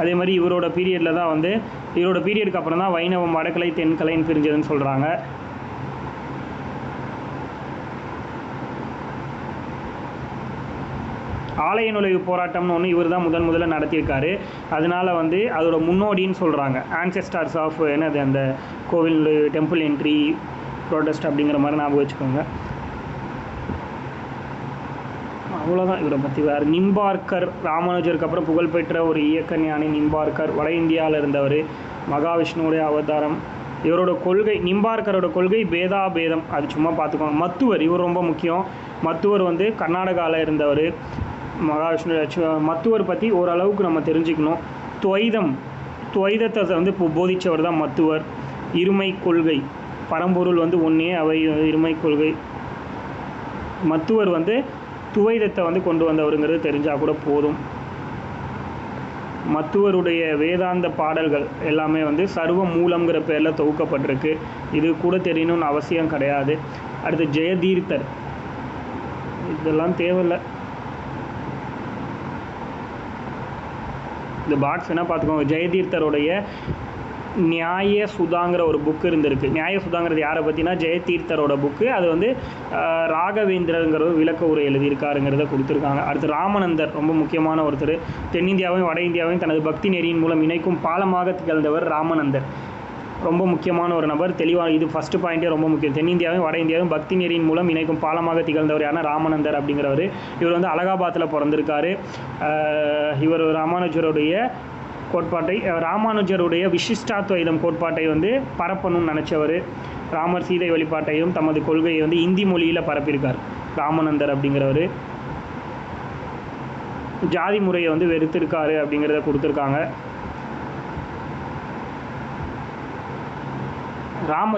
அதே மாதிரி இவரோட பீரியடில் தான் வந்து இவரோட பீரியடுக்கு அப்புறம் தான் வைணவம் வடக்கலை தென்கலைன்னு பிரிஞ்சதுன்னு சொல்கிறாங்க. ஆலய நுழைவு போராட்டம்னு ஒன்று இவர் தான் முதல்ல நடத்தியிருக்காரு. அதனால் வந்து அதோட முன்னோடின்னு சொல்கிறாங்க. ஆன்செஸ்டர்ஸ் ஆஃப் என்னது அந்த கோவில் டெம்பிள் என்ட்ரி ப்ரோட்டஸ்ட் அப்படிங்கிற மாதிரி ஞாபகம் வச்சுக்கோங்க. அவ்வளோதான் இவரை பற்றி. வேறு நிம்பார்க்கர், ராமானுஜருக்கு அப்புறம் புகழ்பெற்ற ஒரு இயக்க ஞானி நிம்பார்க்கர், வட இந்தியாவில் இருந்தவர், மகாவிஷ்ணுவுடைய அவதாரம். இவரோட கொள்கை நிம்பார்க்கரோட கொள்கை பேதாபேதம், அது சும்மா பார்த்துக்கோங்க. மத்துவர், இவர் ரொம்ப முக்கியம். மத்துவர் வந்து கர்நாடகாவில் இருந்தவர். மகாவிஷ்ணு மத்துவர் பற்றி ஓரளவுக்கு நம்ம தெரிஞ்சுக்கணும். துவைதத்தை வந்து இப்போ போதித்தவர் தான் மத்துவர். இருமை கொள்கை, பரம்பொருள் வந்து ஒன்றே, அவை இருமை கொள்கை. மத்துவர் வந்து துவைதத்தை வந்து கொண்டு வந்தவருங்கிறது தெரிஞ்சால் கூட போதும். மத்துவருடைய வேதாந்த பாடல்கள் எல்லாமே வந்து சர்வ மூலம்ங்கிற பேரில் தொகுக்கப்பட்டிருக்கு. இது கூட தெரியணும்னு அவசியம் கிடையாது. அடுத்து ஜெயதீர்த்தர், இதெல்லாம் தேவையில்லை. இந்த பாக்ஸ் என்ன பார்த்துக்கோங்க. ஜெயதீர்த்தருடைய நியாய சுதாங்கிற ஒரு புக்கு இருந்திருக்கு. நியாய சுதாங்கிறது யாரை பற்றினா ஜெயதீர்த்தரோட புக்கு. அது வந்து ராகவேந்திரங்கிற ஒரு விளக்க உரை எழுதியிருக்காருங்கிறத கொடுத்துருக்காங்க. அடுத்து ராமானந்தர், ரொம்ப முக்கியமான ஒருத்தர். தென்னிந்தியாவையும் வட இந்தியாவையும் தனது பக்தி நெறியின் மூலம் இணைக்கும் பாலமாக திகழ்ந்தவர் ராமானந்தர். ரொம்ப முக்கியமான ஒரு நபர். தெளிவாக இது ஃபஸ்ட்டு பாயிண்ட்டே ரொம்ப முக்கியம். தென்னிந்தியாவையும் வட இந்தியாவையும் பக்தி நெறியின் மூலம் இணைக்கும் பாலமாக திகழ்ந்தவர் யாருன்னா ராமானந்தர் அப்படிங்கிறவர். இவர் வந்து அலகாபாத்தில் பிறந்திருக்காரு. இவர் ராமானுஜருடைய கோட்பாட்டை, ராமானுஜருடைய விசிஷ்டாத்வைதம் கோட்பாட்டை வந்து பரப்பணும்னு நினச்சவர். ராமர் சீதை வழிபாட்டையும் தமது கொள்கையை வந்து இந்தி மொழியில் பரப்பியிருக்கார் ராமானந்தர் அப்படிங்கிறவர். ஜாதி முறையை வந்து வெறுத்திருக்காரு அப்படிங்கிறத கொடுத்துருக்காங்க.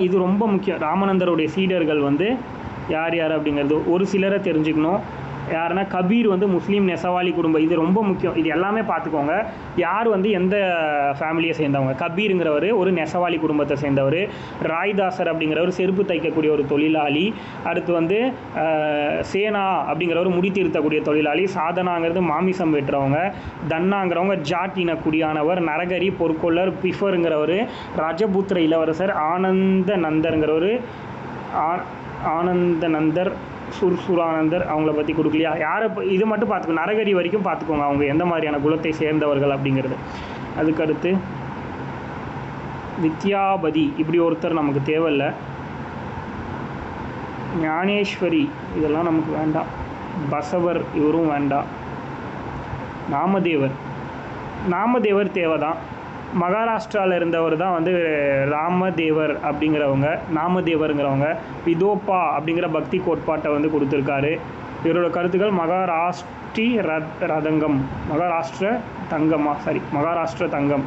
இது ரொம்ப முக்கியம். ராமானந்தருடைய சீடர்கள் வந்து யார் யார் அப்படிங்கிறது ஒரு சிலரை தெரிஞ்சுக்கணும். யாருன்னா கபீர் வந்து முஸ்லீம் நெசவாளி குடும்பம், இது ரொம்ப முக்கியம். இது எல்லாமே பார்த்துக்கோங்க. யார் வந்து எந்த ஃபேமிலியை சேர்ந்தவங்க. கபீருங்கிறவர் ஒரு நெசவாளி குடும்பத்தை சேர்ந்தவர். ராய்தாசர் அப்படிங்கிறவர் செருப்பு தைக்கக்கூடிய ஒரு தொழிலாளி. அடுத்து வந்து சேனா அப்படிங்கிறவர் முடி திருத்தக்கூடிய தொழிலாளி. சாதனாங்கிறது மாமிசம் வெட்டுறவங்க. தன்னாங்கிறவங்க ஜாட் இனக்குடியானவர். நரகரி பொற்கொள்ளர். பிஃபருங்கிறவர் ரஜபுத்திர இளவரசர். ஆனந்த நந்தருங்கிறவர் ஆனந்த நந்தர் சுர்சுரானந்தர், அவங்கள பற்றி கொடுக்கலையா. யாரை இது மட்டும் பார்த்துக்கோங்க. நரகரி வரைக்கும் பார்த்துக்கோங்க அவங்க எந்த மாதிரியான குலத்தை சேர்ந்தவர்கள் அப்படிங்கிறது. அதுக்கடுத்து வித்யாபதி, இப்படி ஒருத்தர் நமக்கு தேவையில்லை. ஞானேஸ்வரி, இதெல்லாம் நமக்கு வேண்டாம். பசவர், இவரும் வேண்டாம். நாமதேவர் தேவைதான். மகாராஷ்டிராவில் இருந்தவர் தான் வந்து ராமதேவர் அப்படிங்கிறவங்க. நாமதேவருங்கிறவங்க விதோப்பா அப்படிங்கிற பக்தி கோட்பாட்டை வந்து கொடுத்துருக்காரு. இவரோட கருத்துக்கள் மகாராஷ்டிர தங்கம்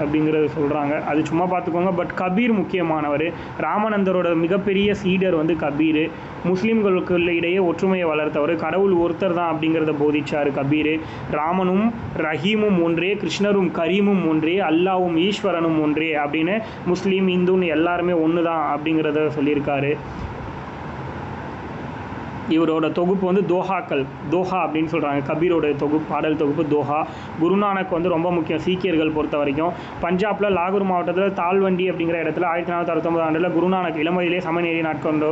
அப்படிங்கிறது சொல்கிறாங்க. அது சும்மா பார்த்துக்கோங்க. பட் கபீர் முக்கியமானவர். ராமானந்தரோட மிகப்பெரிய சீடர் வந்து கபீர். முஸ்லீம்களுக்கு இடையே ஒற்றுமையை வளர்த்தவர். கடவுள் ஒருத்தர் தான் அப்படிங்கிறத போதிச்சார் கபீர். ராமனும் ரஹீமும் ஒன்றே, கிருஷ்ணரும் கரீமும் ஒன்றே, அல்லாவும் ஈஸ்வரனும் ஒன்றே அப்படின்னு முஸ்லீம் இந்துன்னு எல்லாருமே ஒன்று தான் அப்படிங்கிறத சொல்லியிருக்காரு. இவரோட தொகுப்பு வந்து தோஹா அப்படின்னு சொல்கிறாங்க. கபீரோட பாடல் தொகுப்பு தோஹா. குருநானக் வந்து ரொம்ப முக்கியம் சீக்கியர்கள் பொறுத்த வரைக்கும். பஞ்சாபில் லாகூர் மாவட்டத்தில் தால்வண்டி அப்படிங்கிற இடத்துல 1469 ஆண்டில் குருநானக் இளமையிலே சமநீதி நாட்டம் கொண்டு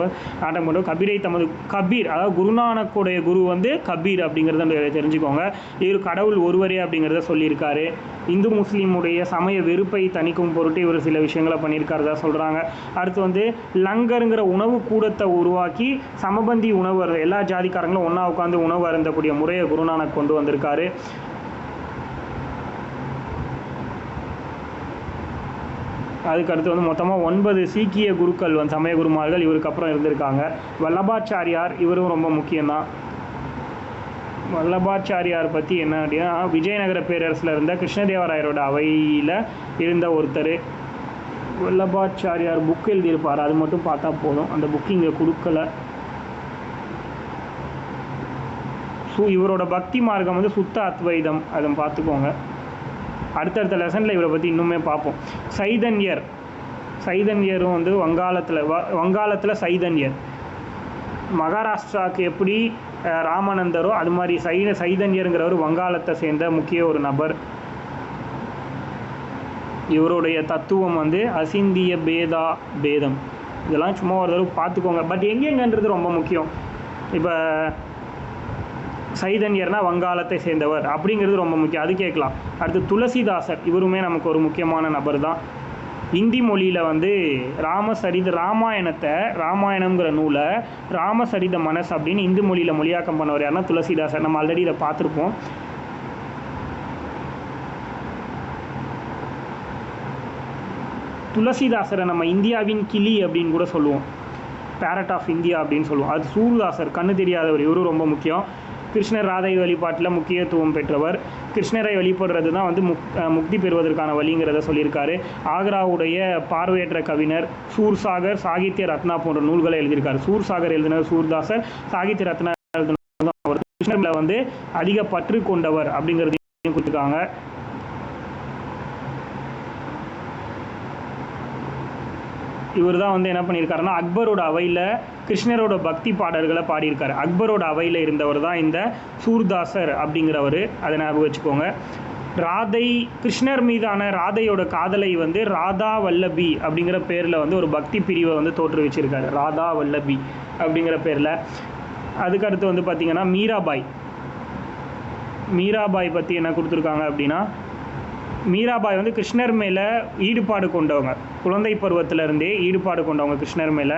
கபீர், அதாவது குருநானக்குடைய குரு வந்து கபீர் அப்படிங்கிறத தெரிஞ்சுக்கோங்க. இவர் கடவுள் ஒருவரே அப்படிங்கிறத சொல்லியிருக்காரு. இந்து முஸ்லீமுடைய சமய வெறுப்பை தணிக்கும் பொருட்டு இவர் சில விஷயங்களை பண்ணியிருக்காருதா சொல்கிறாங்க. அடுத்து வந்து லங்கருங்கிற உணவு கூடத்தை உருவாக்கி சமபந்தி உணவு, எல்லா ஜாதிக்காரங்களும் ஒன்றா உட்காந்து உணவு அருந்தக்கூடிய முறையை குருநானக் கொண்டு வந்திருக்காரு. அதுக்கடுத்து வந்து மொத்தமாக 9 சீக்கிய குருக்கள் வந்து சமய குருமார்கள் இவருக்கு அப்புறம் இருந்திருக்காங்க. வல்லபாச்சாரியார், இவரும் ரொம்ப முக்கியம்தான். வல்லபாச்சாரியார் பற்றி என்ன அப்படின்னா விஜயநகர பேரரசில் இருந்த கிருஷ்ணதேவராயரோட அவையில் இருந்த ஒருத்தர். வல்லபாச்சாரியார் புக் எழுதியிருப்பார், அது மட்டும் பார்த்தா போதும். அந்த புக்கு இங்கே கொடுக்கல. இவரோட பக்தி மார்க்கம் வந்து சுத்த அத்வைதம், அதை பார்த்துக்கோங்க. அடுத்தடுத்த லெசனில் இவரை பற்றி இன்னுமே பார்ப்போம். சைதன்யரும் வந்து வங்காளத்தில் சைதன்யர். மகாராஷ்டிராவுக்கு எப்படி ராமானந்தரோ அது மாதிரி சைதன்யருங்கிறவர் வங்காளத்தை சேர்ந்த முக்கிய ஒரு நபர். இவருடைய தத்துவம் வந்து அசிந்திய பேதம். இதெல்லாம் சும்மா ஒரு தடவை பார்த்துக்கோங்க. பட் எங்கெங்கன்றது ரொம்ப முக்கியம். இப்போ சைதன்யர்னா வங்காளத்தை சேர்ந்தவர் அப்படிங்கிறது ரொம்ப முக்கியம், அது கேட்கலாம். அடுத்து துளசிதாசர், இவருமே நமக்கு ஒரு முக்கியமான நபர் தான். இந்தி மொழியில் வந்து ராமாயணம்ங்கிற நூலை ராமசரித மனஸ் அப்படின்னு இந்து மொழியில் மொழியாக்கம் பண்ணவர் யாருன்னா துளசிதாசர். நம்ம ஆல்ரெடி இதை பார்த்துருப்போம். துளசிதாசரை நம்ம இந்தியாவின் கிளி அப்படின்னு கூட சொல்லுவோம், பேரட் ஆஃப் இந்தியா அப்படின்னு சொல்லுவோம். அது சூர்தாசர், கண்ணு தெரியாதவர், இவரும் ரொம்ப முக்கியம். கிருஷ்ணர் ராதை வழிபாட்டில் முக்கியத்துவம் பெற்றவர். கிருஷ்ணரை வழிபடுறது தான் வந்து முக்தி பெறுவதற்கான வழிங்கிறத சொல்லியிருக்காரு. ஆக்ராவுடைய பார்வையற்ற கவிஞர். சூர்சாகர், சாகித்ய ரத்னா போன்ற நூல்களை எழுதியிருக்காரு. சூர்சாகர் எழுதினர் சூர்தாசர், சாகித்ய ரத்னா எழுதினர் அவர். கிருஷ்ணரில் வந்து அதிக பற்று கொண்டவர் அப்படிங்கிறதையும் கொடுத்துருக்காங்க. இவர் தான் வந்து என்ன பண்ணியிருக்காருன்னா அக்பரோட அவையில் கிருஷ்ணரோட பக்தி பாடல்களை பாடியிருக்காரு. அக்பரோட அவையில் இருந்தவர் தான் இந்த சூர்தாசர் அப்படிங்கிறவர், அதை ஞாபகம் வச்சுக்கோங்க. ராதை, கிருஷ்ணர் மீதான ராதையோட காதலை வந்து ராதா வல்லபி அப்படிங்கிற பேரில் வந்து ஒரு பக்தி பிரிவை வந்து தோற்றுவிச்சிருக்காரு, ராதா வல்லபி அப்படிங்கிற பேரில். அதுக்கடுத்து வந்து பார்த்திங்கன்னா மீராபாய் பற்றி என்ன கொடுத்துருக்காங்க அப்படின்னா, மீராபாய் வந்து கிருஷ்ணர் மேலே ஈடுபாடு கொண்டவங்க, குழந்தை பருவத்திலேருந்தே ஈடுபாடு கொண்டவங்க கிருஷ்ணர் மேலே.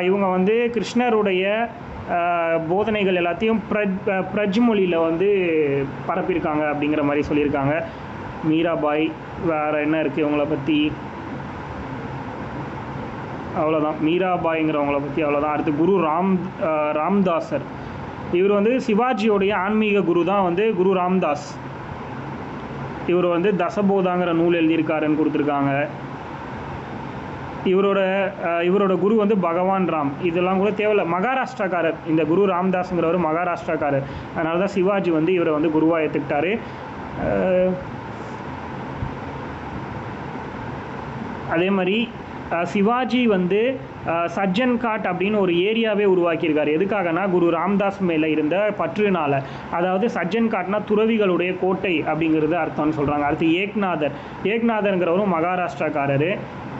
இவங்க வந்து கிருஷ்ணருடைய போதனைகள் எல்லாத்தையும் பிரஜ் மொழியில் வந்து பரப்பியிருக்காங்க அப்படிங்கிற மாதிரி சொல்லியிருக்காங்க மீராபாய். வேறு என்ன இருக்குது இவங்கள பற்றி? அவ்வளோதான், மீராபாய்ங்கிறவங்கள பற்றி அவ்வளோதான். அடுத்து குரு ராம்தாசர். இவர் வந்து சிவாஜியோடைய ஆன்மீக குரு தான் வந்து குரு ராம்தாஸ். இவர் வந்து தசபோதாங்கிற நூல் எழுதியிருக்காருன்னு கொடுத்துருக்காங்க. இவரோட குரு வந்து பகவான் ராம். இதெல்லாம் கூட தேவையில்லை, மகாராஷ்டிராக்காரர். இந்த குரு ராம்தாஸுங்கிறவர் மகாராஷ்டிராக்காரர். அதனால தான் சிவாஜி வந்து இவரை வந்து குருவாக ஏற்றுக்கிட்டாரு. அதே மாதிரி சிவாஜி வந்து சஜ்ஜன் காட் அப்படின்னு ஒரு ஏரியாவே உருவாக்கியிருக்காரு. எதுக்காகனா குரு ராம்தாஸ் மேலே இருந்த பற்றுனால. அதாவது சஜ்ஜன் காட்னா துறவிகளுடைய கோட்டை அப்படிங்கிறது அர்த்தம்னு சொல்கிறாங்க. அடுத்து ஏக்நாதர்ங்கிறவரும் மகாராஷ்டிராக்காரர்,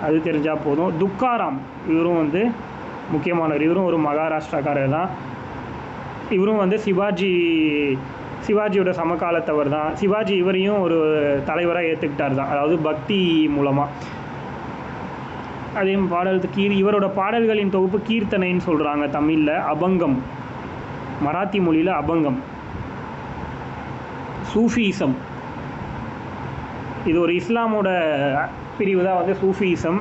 அது தெரிஞ்சால் போதும். துக்காராம், இவரும் வந்து முக்கியமானவர். இவரும் ஒரு மகாராஷ்டிராக்காரர் தான். இவரும் வந்து சிவாஜியோட சமகாலத்தவர் தான். சிவாஜி இவரையும் ஒரு தலைவராக ஏற்றுக்கிட்டார் தான், அதாவது பக்தி மூலமாக. அதே இவரோட பாடல்களின் தொகுப்பு கீர்த்தனைன்னு சொல்கிறாங்க தமிழில். அபங்கம், மராத்தி மொழியில் அபங்கம். சூஃபிசம், இது ஒரு இஸ்லாமோட பிரிவு தான் வந்து சூஃபிசம்.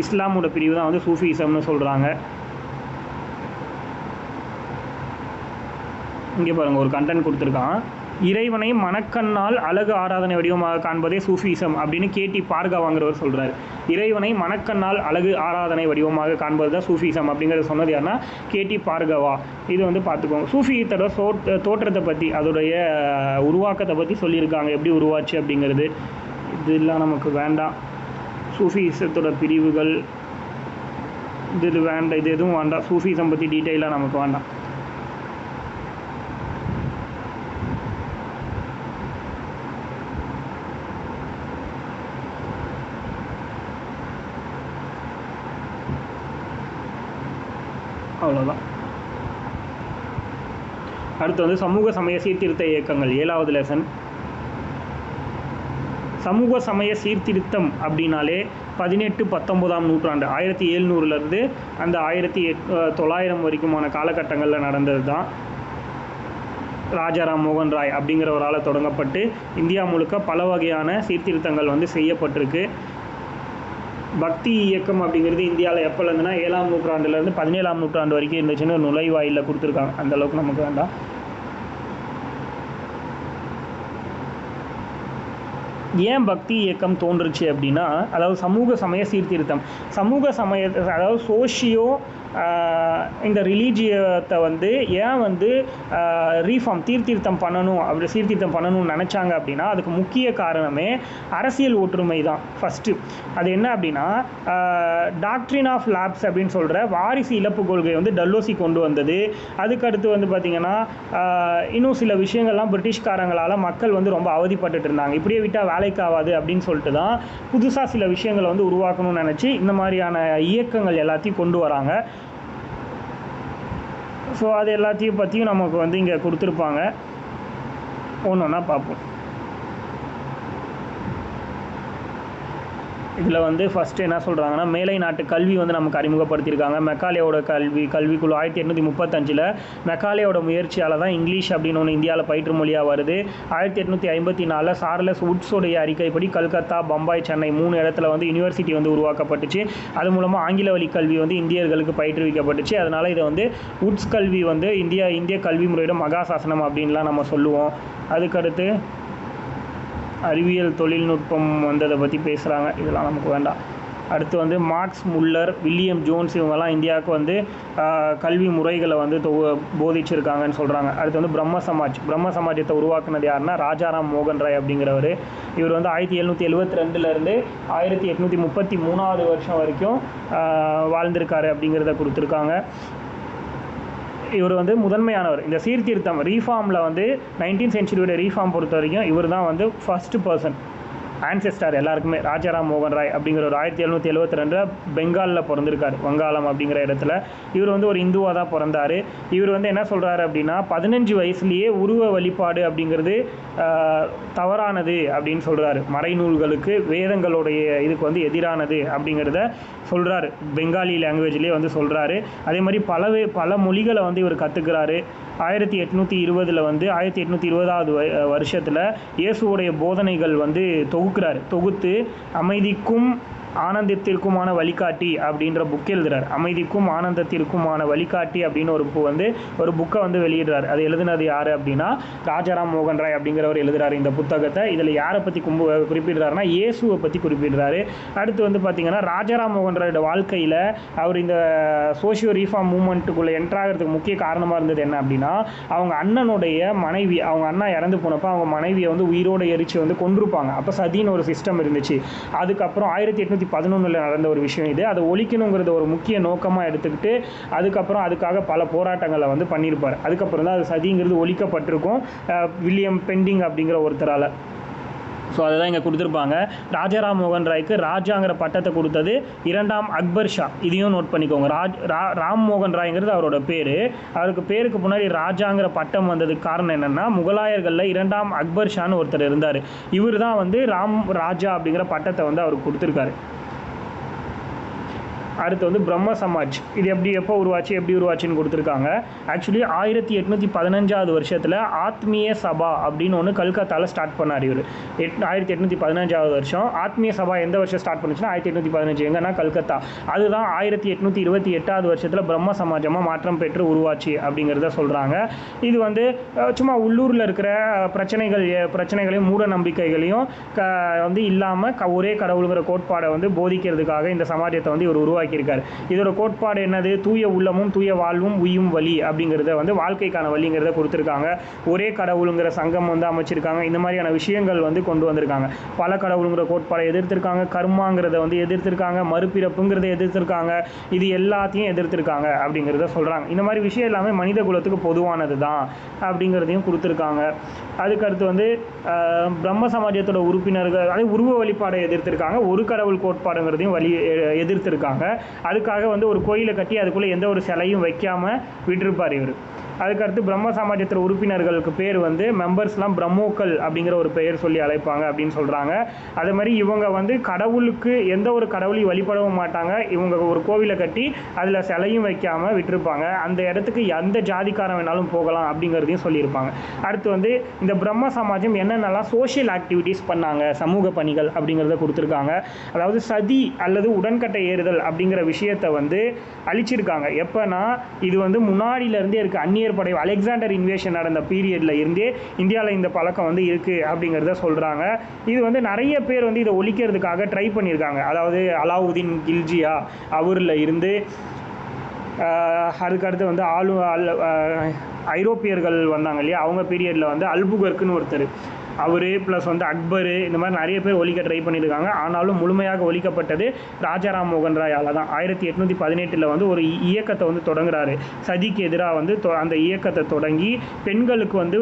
இஸ்லாமோட பிரிவு தான் வந்து சூஃபிசம்னு சொல்கிறாங்க. இங்கே பாருங்கள், ஒரு கண்டென்ட் கொடுத்துருக்கான். இறைவனை மனக்கண்ணால் அழகு ஆராதனை வடிவமாக காண்பதே சூஃபிசம் அப்படின்னு கேடி பார்கவாங்கிறவர் சொல்கிறார். இறைவனை மனக்கண்ணால் அழகு ஆராதனை வடிவமாக காண்பது தான் சூஃபிசம் அப்படிங்கிறத சொன்னது யாருன்னா கேடி பார்கவா. இது வந்து பார்த்துக்கோங்க. சூஃபியத்தோட தோற்றத்தை பற்றி, அதோடைய உருவாக்கத்தை பற்றி சொல்லியிருக்காங்க, எப்படி உருவாச்சு அப்படிங்கிறது. இதெல்லாம் நமக்கு வேண்டாம். சூஃபிசத்தோட பிரிவுகள் இது வேண்டாம், இது எதுவும் வேண்டாம். சூஃபிசம் பற்றி டீட்டெயிலாக நமக்கு வேண்டாம். அவ்வளோதான். அடுத்து வந்து சமூக சமய சீர்திருத்த இயக்கங்கள், 7வது லெசன். சமூக சமய சீர்திருத்தம் அப்படின்னாலே 18-19ஆம் நூற்றாண்டு 1700லேருந்து அந்த 1900 வரைக்குமான காலகட்டங்களில் நடந்தது தான். ராஜாராம் மோகன் ராய் அப்படிங்கிறவரால் தொடங்கப்பட்டு இந்தியா முழுக்க பல வகையான சீர்திருத்தங்கள் வந்து செய்யப்பட்டிருக்கு. பக்தி இயக்கம் அப்படிங்கிறது இந்தியாவில் எப்போலேருந்துனா 7ஆம் நூற்றாண்டுலேருந்து 17ஆம் நூற்றாண்டு வரைக்கும் இருந்துச்சுன்னு நுழைவாயிலில் கொடுத்துருக்காங்க. அந்தளவுக்கு நமக்கு வேண்டாம். ஏன் பக்தி இயக்கம் தோன்றுச்சு அப்படின்னா, அதாவது சமூக சமய சீர்திருத்தம், அதாவது சோஷியோ இந்த ரிலீஜியத்தை வந்து ஏன் வந்து சீர்திருத்தம் பண்ணணும்னு நினச்சாங்க அப்படின்னா, அதுக்கு முக்கிய காரணமே அரசியல் ஒற்றுமை தான் ஃபஸ்ட்டு. அது என்ன அப்படின்னா, டாக்ட்ரின் ஆஃப் லாப்ஸ் அப்படின்னு சொல்கிற வாரிசு இழப்பு கொள்கை வந்து டல்லோசி கொண்டு வந்தது. அதுக்கடுத்து வந்து பார்த்திங்கன்னா இன்னும் சில விஷயங்கள்லாம் பிரிட்டிஷ்காரங்களால் மக்கள் வந்து ரொம்ப அவதிப்பட்டுட்டு இருந்தாங்க. இப்படியே விட்டால் வேலைக்கு ஆகாது அப்படின்னு சொல்லிட்டு தான் புதுசாக சில விஷயங்களை வந்து உருவாக்கணும்னு நினச்சி இந்த மாதிரியான இயக்கங்கள் எல்லாத்தையும் கொண்டு வராங்க. ஸோ அது எல்லாத்தையும் பற்றியும் நமக்கு வந்து இங்கே கொடுத்துருப்பாங்க. ஒன்று ஒன்றா பார்ப்போம். இதில் வந்து ஃபஸ்ட்டு என்ன சொல்கிறாங்கன்னா மேலை நாட்டு கல்வி வந்து நமக்கு அறிமுகப்படுத்தியிருக்காங்க. மெக்காலேயோட கல்விக்குழு 1835 மெக்காலேயோட முயற்சியால் தான் இங்கிலீஷ் அப்படின்னு ஒன்று இந்தியாவில் பயிற்று மொழியாக வருது. 1854 சார்லஸ் வுட்ஸோடைய அறிக்கைப்படி கல்கத்தா, பம்பாய், சென்னை 3 இடத்துல வந்து யூனிவர்சிட்டி வந்து உருவாக்கப்பட்டுச்சு. அது மூலமாக ஆங்கில வழி கல்வி வந்து இந்தியர்களுக்கு பயிற்றுவிக்கப்பட்டுச்சு. அதனால் இதை வந்து வுட்ஸ் கல்வி வந்து இந்திய கல்வி முறையோட மகாசாசனம் அப்படின்லாம் நம்ம சொல்லுவோம். அதுக்கடுத்து அறிவியல் தொழில்நுட்பம் வந்ததை பற்றி பேசுகிறாங்க. இதெல்லாம் நமக்கு வேண்டாம். அடுத்து வந்து மார்க்ஸ், முல்லர், வில்லியம் ஜோன்ஸ் இவங்கெல்லாம் இந்தியாவுக்கு வந்து கல்வி முறைகளை வந்து போதிச்சிருக்காங்கன்னு சொல்கிறாங்க. அடுத்து வந்து பிரம்ம சமாஜத்தை உருவாக்குனது யாருன்னா ராஜாராம் மோகன் ராய் அப்படிங்கிறவர். இவர் வந்து 1772 1833 வருஷம் வரைக்கும் வாழ்ந்திருக்காரு அப்படிங்கிறத கொடுத்துருக்காங்க. இவர் வந்து முதன்மையானவர். இந்த சீர்திருத்தம் ரீஃபார்மில் வந்து 19th சென்ச்சுரியோட ரீஃபார்ம் பொறுத்த வரைக்கும் இவர் தான் வந்து ஃபஸ்ட்டு பர்சன் ஆன்செஸ்டார் எல்லாருக்குமே. ராஜாராம் மோகன் ராய் அப்படிங்கிற ஒரு 1772 பெங்காலில் பிறந்திருக்காரு, வங்காளம் அப்படிங்கிற இடத்துல. இவர் வந்து ஒரு இந்துவாக தான் பிறந்தார். இவர் வந்து என்ன சொல்கிறாரு அப்படின்னா 15 வயசுலேயே உருவ வழிபாடு அப்படிங்கிறது தவறானது அப்படின்னு சொல்கிறாரு. மறைநூல்களுக்கு வேதங்களுடைய இதுக்கு வந்து எதிரானது அப்படிங்கிறத சொல்கிறாரு. பெங்காலி லாங்குவேஜ்லேயே வந்து சொல்கிறாரு. அதே மாதிரி பல மொழிகளை வந்து இவர் கற்றுக்கிறாரு. 1820 வந்து 1820வது வருஷத்தில் இயேசுவோடைய போதனைகள் வந்து தொகுத்து அமைதிக்கும் ஆனந்தத்திற்குமான வழிகாட்டி அப்படின்ற புக் எழுதுறாரு. அமைதிக்கும் ஆனந்தத்திற்குமான வழிகாட்டி அப்படின்னு ஒரு புக்கை வந்து வெளியிடுறாரு. அது எழுதுனது யார் அப்படின்னா ராஜாராம் மோகன் ராய் அப்படிங்கிறவர் எழுதுறாரு இந்த புத்தகத்தை. இதில் யாரை பற்றி குறிப்பிடுறாருன்னா இயேசுவை பற்றி குறிப்பிடுறாரு. அடுத்து வந்து பார்த்திங்கன்னா ராஜாராம் மோகன் ராயோட வாழ்க்கையில் அவர் இந்த சோஷியோ ரீஃபார்ம் மூவ்மெண்ட்டுக்குள்ளே என்ட்ராகிறதுக்கு முக்கிய காரணமாக இருந்தது என்ன அப்படின்னா அவங்க அண்ணனுடைய மனைவி, அவங்க அண்ணா இறந்து போனப்போ அவங்க மனைவியை வந்து உயிரோடு எரிச்சு வந்து கொன்றுப்பாங்க. அப்போ சதின்னு ஒரு சிஸ்டம் இருந்துச்சு. அதுக்கப்புறம் 1811 நடந்த ஒரு விஷயம் இது. அதை ஒழிக்கணுங்கிறத ஒரு முக்கிய நோக்கமாக எடுத்துக்கிட்டு அதுக்காக பல போராட்டங்களை வந்து பண்ணியிருப்பார். அதுக்கப்புறம் தான் அது சதிங்கிறது ஒழிக்கப்பட்டிருக்கும் வில்லியம் பெண்டிங் அப்படிங்கிற ஒருத்தரால். ஸோ அதை தான் இங்கே கொடுத்துருப்பாங்க. ராஜாராம் மோகன் ராய்க்கு ராஜாங்கிற பட்டத்தை கொடுத்தது 2ஆம் அக்பர் ஷா. இதையும் நோட் பண்ணிக்கோங்க. ராம் மோகன் ராய்ங்கிறது அவரோட பேர். அவருக்கு பேருக்கு முன்னாடி ராஜாங்கிற பட்டம் வந்ததுக்கு காரணம் என்னென்னா முகலாயர்களில் 2ஆம் அக்பர் ஷான்னு ஒருத்தர் இருந்தார். இவர் தான் வந்து ராம் ராஜா அப்படிங்கிற பட்டத்தை வந்து அவருக்கு கொடுத்துருக்காரு. அடுத்து வந்து பிரம்ம சமாஜ். இது எப்போ உருவாச்சுன்னு கொடுத்துருக்காங்க. ஆக்சுவலி 1815 வருஷத்தில் ஆத்மீய சபா அப்படின்னு ஒன்று கல்கத்தாவில் ஸ்டார்ட் பண்ணார் இவர். 1815 வருஷம். ஆத்மீய சபா எந்த வருஷம் ஸ்டார்ட் பண்ணுச்சுன்னா 1815. எங்கன்னா கல்கத்தா. அதுதான் 1828 வருஷத்தில் பிரம்ம சமாஜமாக மாற்றம் பெற்று உருவாச்சு அப்படிங்கிறத சொல்கிறாங்க. இது வந்து சும்மா உள்ளூரில் இருக்கிற பிரச்சனைகளையும் மூட நம்பிக்கைகளையும் வந்து இல்லாமல் ஒரே கடவுளுங்கிற கோட்பாடை வந்து போதிக்கிறதுக்காக இந்த சமாஜத்தை வந்து இவர் உருவாக்கியிருக்காரு. இதோட கோட்பாடு என்னது? தூய உள்ளமும் தூய வாழ்வும் உயும் வழி அப்படிங்கிறத வந்து வாழ்க்கைக்கான வழிங்கிறத கொடுத்துருக்காங்க. ஒரே கடவுளுங்கிற சங்கம் வந்து அமைச்சிருக்காங்க. இந்த மாதிரியான விஷயங்கள் வந்து கொண்டு வந்திருக்காங்க. பல கடவுளுங்கிற கோட்பாடை எதிர்த்திருக்காங்க. கர்மாங்கிறத வந்து எதிர்த்திருக்காங்க. மறுபிறப்புங்கிறத எதிர்த்திருக்காங்க. இது எல்லாத்தையும் எதிர்த்திருக்காங்க அப்படிங்கிறத சொல்கிறாங்க. இந்த மாதிரி விஷயம் எல்லாமே மனித குலத்துக்கு பொதுவானது தான் அப்படிங்கிறதையும் கொடுத்துருக்காங்க. அதுக்கடுத்து வந்து பிரம்ம சமாஜத்தோட உறுப்பினர்கள் அதே உருவ வழிபாடை எதிர்த்திருக்காங்க. ஒரு கடவுள் கோட்பாடுங்கிறதையும் எதிர்த்திருக்காங்க. அதுக்காக வந்து ஒரு கோயிலை கட்டி அதுக்குள்ளே எந்த ஒரு சிலையும் வைக்காமல் விட்டிருப்பார் இவர். அதுக்கடுத்து பிரம்ம சமாஜத்தில் உறுப்பினர்களுக்கு பேர் வந்து மெம்பர்ஸ்லாம் பிரம்மோக்கள் அப்படிங்கிற ஒரு பெயர் சொல்லி அழைப்பாங்க அப்படின்னு சொல்கிறாங்க. அதே மாதிரி இவங்க வந்து கடவுளுக்கு எந்த ஒரு கடவுளையும் வழிபடவும் மாட்டாங்க. இவங்க ஒரு கோவிலை கட்டி அதில் சிலையும் வைக்காமல் விட்டுருப்பாங்க. அந்த இடத்துக்கு எந்த ஜாதிக்காரன் வேணாலும் போகலாம் அப்படிங்கிறதையும் சொல்லியிருப்பாங்க. அடுத்து வந்து இந்த பிரம்ம சமாஜம் என்னென்னலாம் சோஷியல் ஆக்டிவிட்டீஸ் பண்ணாங்க, சமூக பணிகள் அப்படிங்கிறத கொடுத்துருக்காங்க. அதாவது சதி அல்லது உடன்கட்டை ஏறுதல் அப்படிங்கிற விஷயத்தை வந்து அழிச்சிருக்காங்க. எப்போனா இது வந்து முன்னாடியிலேருந்தே இருக்குது. அந்நியர் படை அலெக்சாண்டர் இன்வேஷன் நடந்த பீரியடில் இருந்தே இந்தியாவில் இந்த பழக்கம் வந்து இருக்குது அப்படிங்கிறத சொல்கிறாங்க. இது வந்து நிறைய பேர் வந்து இதை ஒழிக்கிறதுக்காக ட்ரை பண்ணியிருக்காங்க. அதாவது அலாவுதீன் கில்ஜியா அவரில் இருந்து அதுக்கடுத்து வந்து ஐரோப்பியர்கள் வந்தாங்க இல்லையா, அவங்க பீரியடில் வந்து அல்புகர்க்குன்னு ஒருத்தர் அவர் ப்ளஸ் வந்து அக்பர் இந்த மாதிரி நிறைய பேர் ஒழிக்க ட்ரை பண்ணியிருக்காங்க. ஆனாலும் முழுமையாக ஒழிக்கப்பட்டது ராஜாராம் மோகன் ராயால் தான். 1818 வந்து ஒரு இயக்கத்தை வந்து தொடங்குறாரு. சதிக்கு எதிராக வந்து அந்த இயக்கத்தை தொடங்கி பெண்களுக்கு வந்து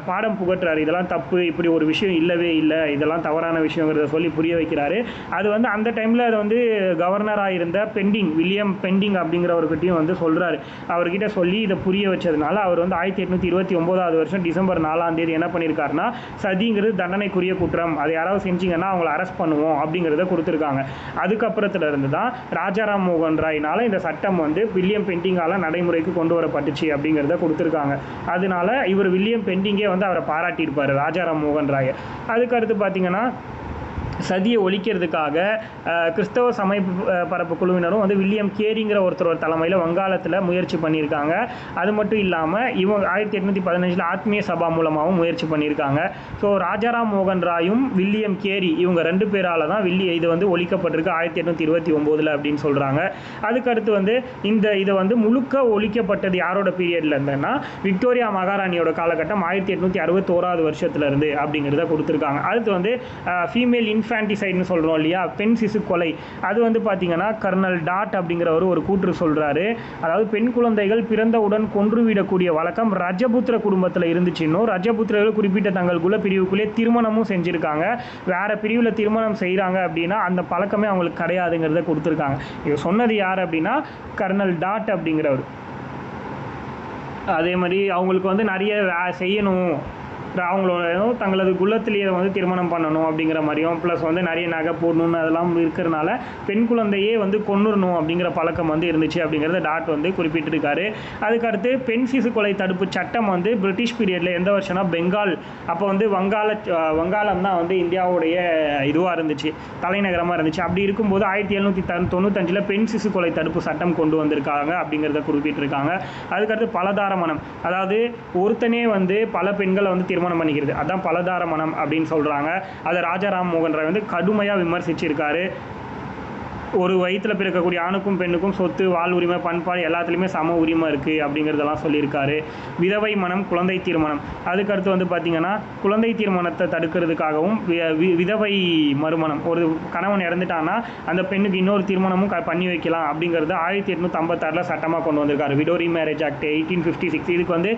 பாடம் புகட்டுறாரு. இதெல்லாம் தப்பு, இப்படி ஒரு விஷயம் இல்லவே இல்லை, இதெல்லாம் தவறான விஷயங்கிறத சொல்லி புரிய வைக்கிறாரு. அது வந்து அந்த டைமில் அது வந்து கவர்னராக இருந்த வில்லியம் பெண்டிங் அப்படிங்கிறவர்கிட்டையும் வந்து சொல்கிறாரு. அவர்கிட்ட சொல்லி இதை புரிய வச்சதுனால அவர் வந்து 1829 வருஷம் டிசம்பர் 4 என்ன பண்ணியிருக்காருன்னா சதிங்கிறது தண்டனைக்குரிய குற்றம், அதை யாராவது செஞ்சிங்கன்னா அவங்கள அரெஸ்ட் பண்ணுவோம் அப்படிங்கிறத கொடுத்துருக்காங்க. அதுக்கப்புறத்துல இருந்து தான் ராஜாராம் மோகன் ராய்னால இந்த சட்டம் வந்து வில்லியம் பெண்டிங்கால நடைமுறைக்கு கொண்டு வரப்பட்டுச்சு அப்படிங்கிறத கொடுத்துருக்காங்க. அதனால இவர் வில்லியம் பெண்டிங்கே வந்து அவரை பாராட்டியிருப்பார், ராஜாராம் மோகன் ராயை. அதுக்கடுத்து பார்த்தீங்கன்னா சதியை ஒழிக்கிறதுக்காக கிறிஸ்தவ சமய பரப்பு குழுவினரும் வந்து வில்லியம் கேரிங்கிற ஒருத்தர் தலைமையில் வங்காளத்தில் முயற்சி பண்ணியிருக்காங்க. அது மட்டும் இல்லாமல் இவங்க 1815 ஆத்மீய சபா மூலமாகவும் முயற்சி பண்ணியிருக்காங்க. ஸோ ராஜாராம் மோகன் ராயும் வில்லியம் கேரி இவங்க 2 பேரால் தான் இது வந்து ஒழிக்கப்பட்டிருக்கு 1829 அப்படின்னு சொல்கிறாங்க. அதுக்கடுத்து வந்து இதை வந்து முழுக்க ஒழிக்கப்பட்டது யாரோட பீரியடில் இருந்ததுன்னா விக்டோரியா மகாராணியோட காலகட்டம் 1861 வருஷத்துலேருந்து அப்படிங்கிறத கொடுத்துருக்காங்க. அடுத்து வந்து ஃபீமேல் இன்ஃபான்டிசைட்னு சொல்கிறோம் இல்லையா, பெண் சிசு கொலை, அது வந்து பார்த்தீங்கன்னா கர்னல் டாட் அப்படிங்கிறவர் ஒரு கூற்று சொல்கிறாரு. அதாவது பெண் குழந்தைகள் பிறந்தவுடன் கொன்றுவிடக்கூடிய வழக்கம் ரஜபுத்திர குடும்பத்தில் இருந்துச்சு. இன்னும் ரஜபுத்திரர்கள் குறிப்பிட்ட தங்கள் குல பிரிவுக்குள்ளே திருமணமும் செஞ்சுருக்காங்க. வேறு பிரிவில் திருமணம் செய்கிறாங்க அப்படின்னா அந்த பழக்கமே அவங்களுக்கு கிடையாதுங்கிறத கொடுத்துருக்காங்க. இது சொன்னது யார் அப்படின்னா கர்னல் டாட் அப்படிங்கிறவர். அதே மாதிரி அவங்களுக்கு வந்து நிறைய செய்யணும், அவங்களோட தங்களது குலத்திலேயே வந்து திருமணம் பண்ணணும் அப்படிங்கிற மாதிரியும், ப்ளஸ் வந்து நிறைய நகை போடணுன்னு அதெல்லாம் இருக்கிறதுனால பெண் குழந்தையே வந்து கொன்னுடணும் அப்படிங்கிற பழக்கம் வந்து இருந்துச்சு அப்படிங்கிறத டாட் வந்து குறிப்பிட்டிருக்காரு. அதுக்கடுத்து பெண் சிசு கொலை தடுப்பு சட்டம் வந்து பிரிட்டிஷ் பீரியடில் எந்த வருஷம்னா பெங்கால், அப்போ வந்து வங்காளம் தான் வந்து இந்தியாவுடைய இதுவாக இருந்துச்சு, தலைநகரமாக இருந்துச்சு. அப்படி இருக்கும்போது 1795 பெண் சிசு கொலை தடுப்பு சட்டம் கொண்டு வந்திருக்காங்க அப்படிங்கிறத குறிப்பிட்டிருக்காங்க. அதுக்கடுத்து பலதார மனம், அதாவது ஒருத்தனே வந்து பல பெண்களை வந்து திருமணம் பண்ணிக்கிறது, அதான் பலதார மனம் அப்படின்னு சொல்கிறாங்க. அதை ராஜாராம் மோகன் ராய் வந்து கடுமையாக விமர்சிச்சிருக்காரு. ஒரு வயிற்றில் பிறக்கக்கூடிய ஆணுக்கும் பெண்ணுக்கும் சொத்து, வாழ் உரிமை, பண்பாடு எல்லாத்துலேயுமே சம உரிமை இருக்குது அப்படிங்கிறதெல்லாம் சொல்லியிருக்காரு. விதவை மனம், குழந்தை திருமணம், அதுக்கடுத்து வந்து பார்த்திங்கன்னா குழந்தை திருமணத்தை தடுக்கிறதுக்காகவும் விதவை மறுமணம், ஒரு கணவன் இறந்துட்டான்னா அந்த பெண்ணுக்கு இன்னொரு திருமணமும் பண்ணி வைக்கலாம் அப்படிங்கிறது 1856 சட்டமாக கொண்டு வந்திருக்காரு, விடோரி மேரேஜ் ஆக்ட் 1856. இதுக்கு வந்து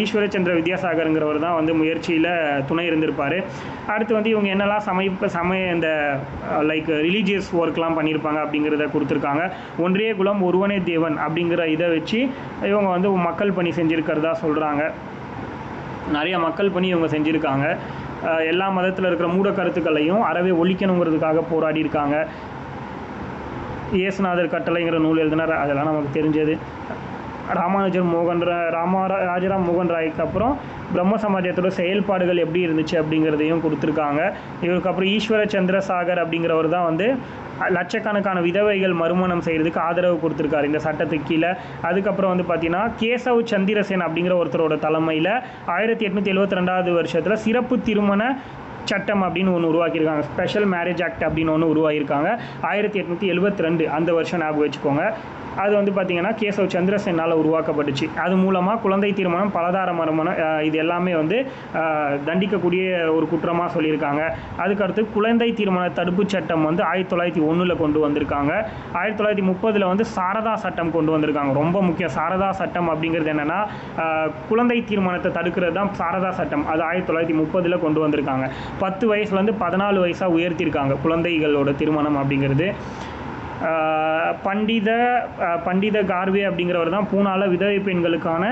ஈஸ்வரச்சந்திர வித்யாசாகருங்கிறவர் தான் வந்து முயற்சியில் துணை இருந்திருப்பார். அடுத்து வந்து இவங்க என்னெல்லாம் சமய இந்த லைக் ரிலீஜியஸ் ஒர்க்லாம் பண்ணியிருப்பாங்க அப்படிங்கிறத கொடுத்துருக்காங்க. ஒன்றிய குலம் ஒருவனே தேவன் அப்படிங்கிற இதை வச்சு இவங்க வந்து மக்கள் பணி செஞ்சுருக்கிறதா சொல்கிறாங்க. நிறைய மக்கள் பணி இவங்க செஞ்சுருக்காங்க. எல்லா மதத்தில் இருக்கிற மூட கருத்துக்களையும் அறவே ஒழிக்கணுங்கிறதுக்காக போராடி இருக்காங்க. இயேசுநாதர் கட்டளைங்கிற நூல் எழுதினார், அதெல்லாம் நமக்கு தெரிஞ்சது. ராஜாராம் மோகன் ராய்க்கு அப்புறம் பிரம்ம சமாஜத்தோட செயல்பாடுகள் எப்படி இருந்துச்சு அப்படிங்கிறதையும் கொடுத்துருக்காங்க. இவருக்கு அப்புறம் ஈஸ்வர சந்திரசாகர் அப்படிங்கிறவர் தான் வந்து லட்சக்கணக்கான விதவைகள் மறுமணம் செய்கிறதுக்கு ஆதரவு கொடுத்துருக்காரு இந்த சட்டத்துக்கு கீழே. அதுக்கப்புறம் வந்து பார்த்தீங்கன்னா கேசவ் சந்திரசேன் அப்படிங்கிற ஒருத்தரோட தலைமையில் 1872 வருஷத்தில் சிறப்பு திருமண சட்டம் அப்படின்னு ஒன்று உருவாக்கியிருக்காங்க, ஸ்பெஷல் மேரேஜ் ஆக்ட் அப்படின்னு ஒன்று உருவாகியிருக்காங்க 1872 அந்த வருஷம் ஞாபகம் வச்சுக்கோங்க. அது வந்து பார்த்திங்கன்னா கேசவ் சந்திரசேனால் உருவாக்கப்பட்டுச்சு. அது மூலமாக குழந்தை திருமணம், பலதார மறுமணம் இது எல்லாமே வந்து தண்டிக்கக்கூடிய ஒரு குற்றமாக சொல்லியிருக்காங்க. அதுக்கடுத்து குழந்தை திருமண தடுப்பு சட்டம் வந்து 1901 கொண்டு வந்திருக்காங்க. 1930 வந்து சாரதா சட்டம் கொண்டு வந்திருக்காங்க. ரொம்ப முக்கியம், சாரதா சட்டம் அப்படிங்கிறது என்னென்னா குழந்தை திருமணத்தை தடுக்கிறது தான் சாரதா சட்டம். அது 1930 கொண்டு வந்திருக்காங்க. 10 வயசுலேருந்து 14 வயசாக உயர்த்தியிருக்காங்க குழந்தைகளோட திருமணம் அப்படிங்கிறது. பண்டித கார்வே அப்படிங்கிறவர் தான் பூனால விதவை பெண்களுக்கான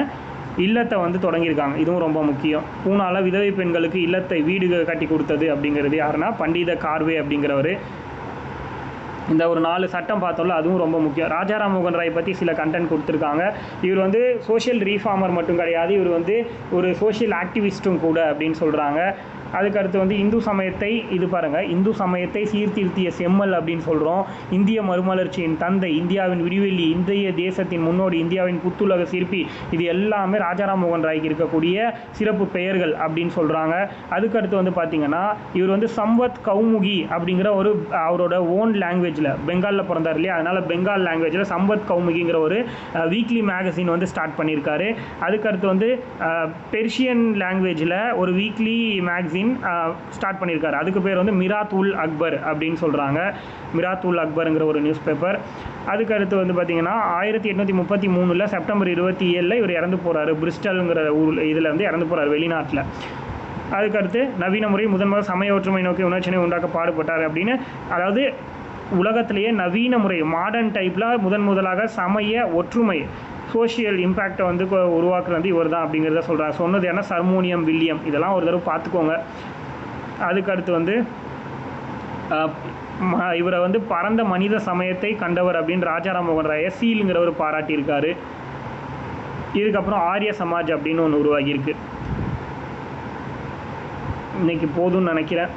இல்லத்தை வந்து தொடங்கியிருக்காங்க. இதுவும் ரொம்ப முக்கியம். பூனால விதவை பெண்களுக்கு இல்லத்தை வீடு கட்டி கொடுத்தது அப்படிங்கிறது யாருன்னா பண்டித கார்வே அப்படிங்கிறவர். இந்த ஒரு 4 சட்டம் பார்த்தோம்ல, அதுவும் ரொம்ப முக்கியம். ராஜாராம் மோகன் ராய் பற்றி சில கண்டென்ட் கொடுத்துருக்காங்க. இவர் வந்து சோஷியல் ரீஃபார்மர் மட்டும் கிடையாது, இவர் வந்து ஒரு சோஷியல் ஆக்டிவிஸ்ட்டும் கூட அப்படின்னு சொல்கிறாங்க. அதுக்கடுத்து வந்து இந்து சமயத்தை சீர்திருத்திய செம்மல் அப்படின்னு சொல்கிறோம். இந்திய மறுமலர்ச்சியின் தந்தை, இந்தியாவின் விடிவெள்ளி, இந்திய தேசத்தின் முன்னோடி, இந்தியாவின் புத்துலக சிற்பி, இது எல்லாமே ராஜாராம் மோகன் ராய்க்கு இருக்கக்கூடிய சிறப்பு பெயர்கள் அப்படின்னு சொல்கிறாங்க. அதுக்கடுத்து வந்து பார்த்திங்கன்னா இவர் வந்து சம்பத் கௌமுகி அப்படிங்கிற ஒரு அவரோட ஓன் லாங்குவேஜில், பெங்காலில் பிறந்தார் இல்லையா, அதனால் பெங்கால் லாங்குவேஜில் சம்பத் கௌமுகிங்கிற ஒரு வீக்லி மேகசின் வந்து ஸ்டார்ட் பண்ணியிருக்காரு. அதுக்கடுத்து வந்து பெர்ஷியன் லாங்குவேஜில் ஒரு வீக்லி மேகசின் ஸ்டார்ட் பண்ணியிருக்காரு. அதுக்கு பேர் வந்து மிராத் உல் அக்பர் அப்படின்னு சொல்கிறாங்க. மிராத் உல் அக்பருங்கிற ஒரு நியூஸ் பேப்பர். அதுக்கடுத்து வந்து பார்த்திங்கன்னா 1833 செப்டம்பர் 27 இவர் இறந்து போகிறாரு. பிரிஸ்டல்ங்கிற ஊர் இதில் வந்து இறந்து போகிறார், வெளிநாட்டில். அதுக்கடுத்து நவீன முறை முதன்முறை சமய ஒற்றுமை நோக்கி உணர்ச்சினை உண்டாக்க பாடுபட்டார் அப்படின்னு, அதாவது உலகத்திலேயே நவீன முறை மாடர்ன் டைப்பில் முதலாக சமய ஒற்றுமை, சோஷியல் இம்பேக்டை வந்து உருவாக்குறது இவர் தான் அப்படிங்கிறத சொல்கிறார். சொன்னது என்ன, சர்மோனியம் வில்லியம். இதெல்லாம் ஒரு தடவை பார்த்துக்கோங்க. அதுக்கடுத்து வந்து இவரை வந்து பரந்த மனித சமயத்தை கண்டவர் அப்படின்னு ராஜாராம் மோகன் ராயை சீலுங்கிறவர் பாராட்டியிருக்காரு. இதுக்கப்புறம் ஆரிய சமாஜ் அப்படின்னு ஒன்று உருவாகியிருக்கு. இன்றைக்கி போதும்னு நினைக்கிறேன்.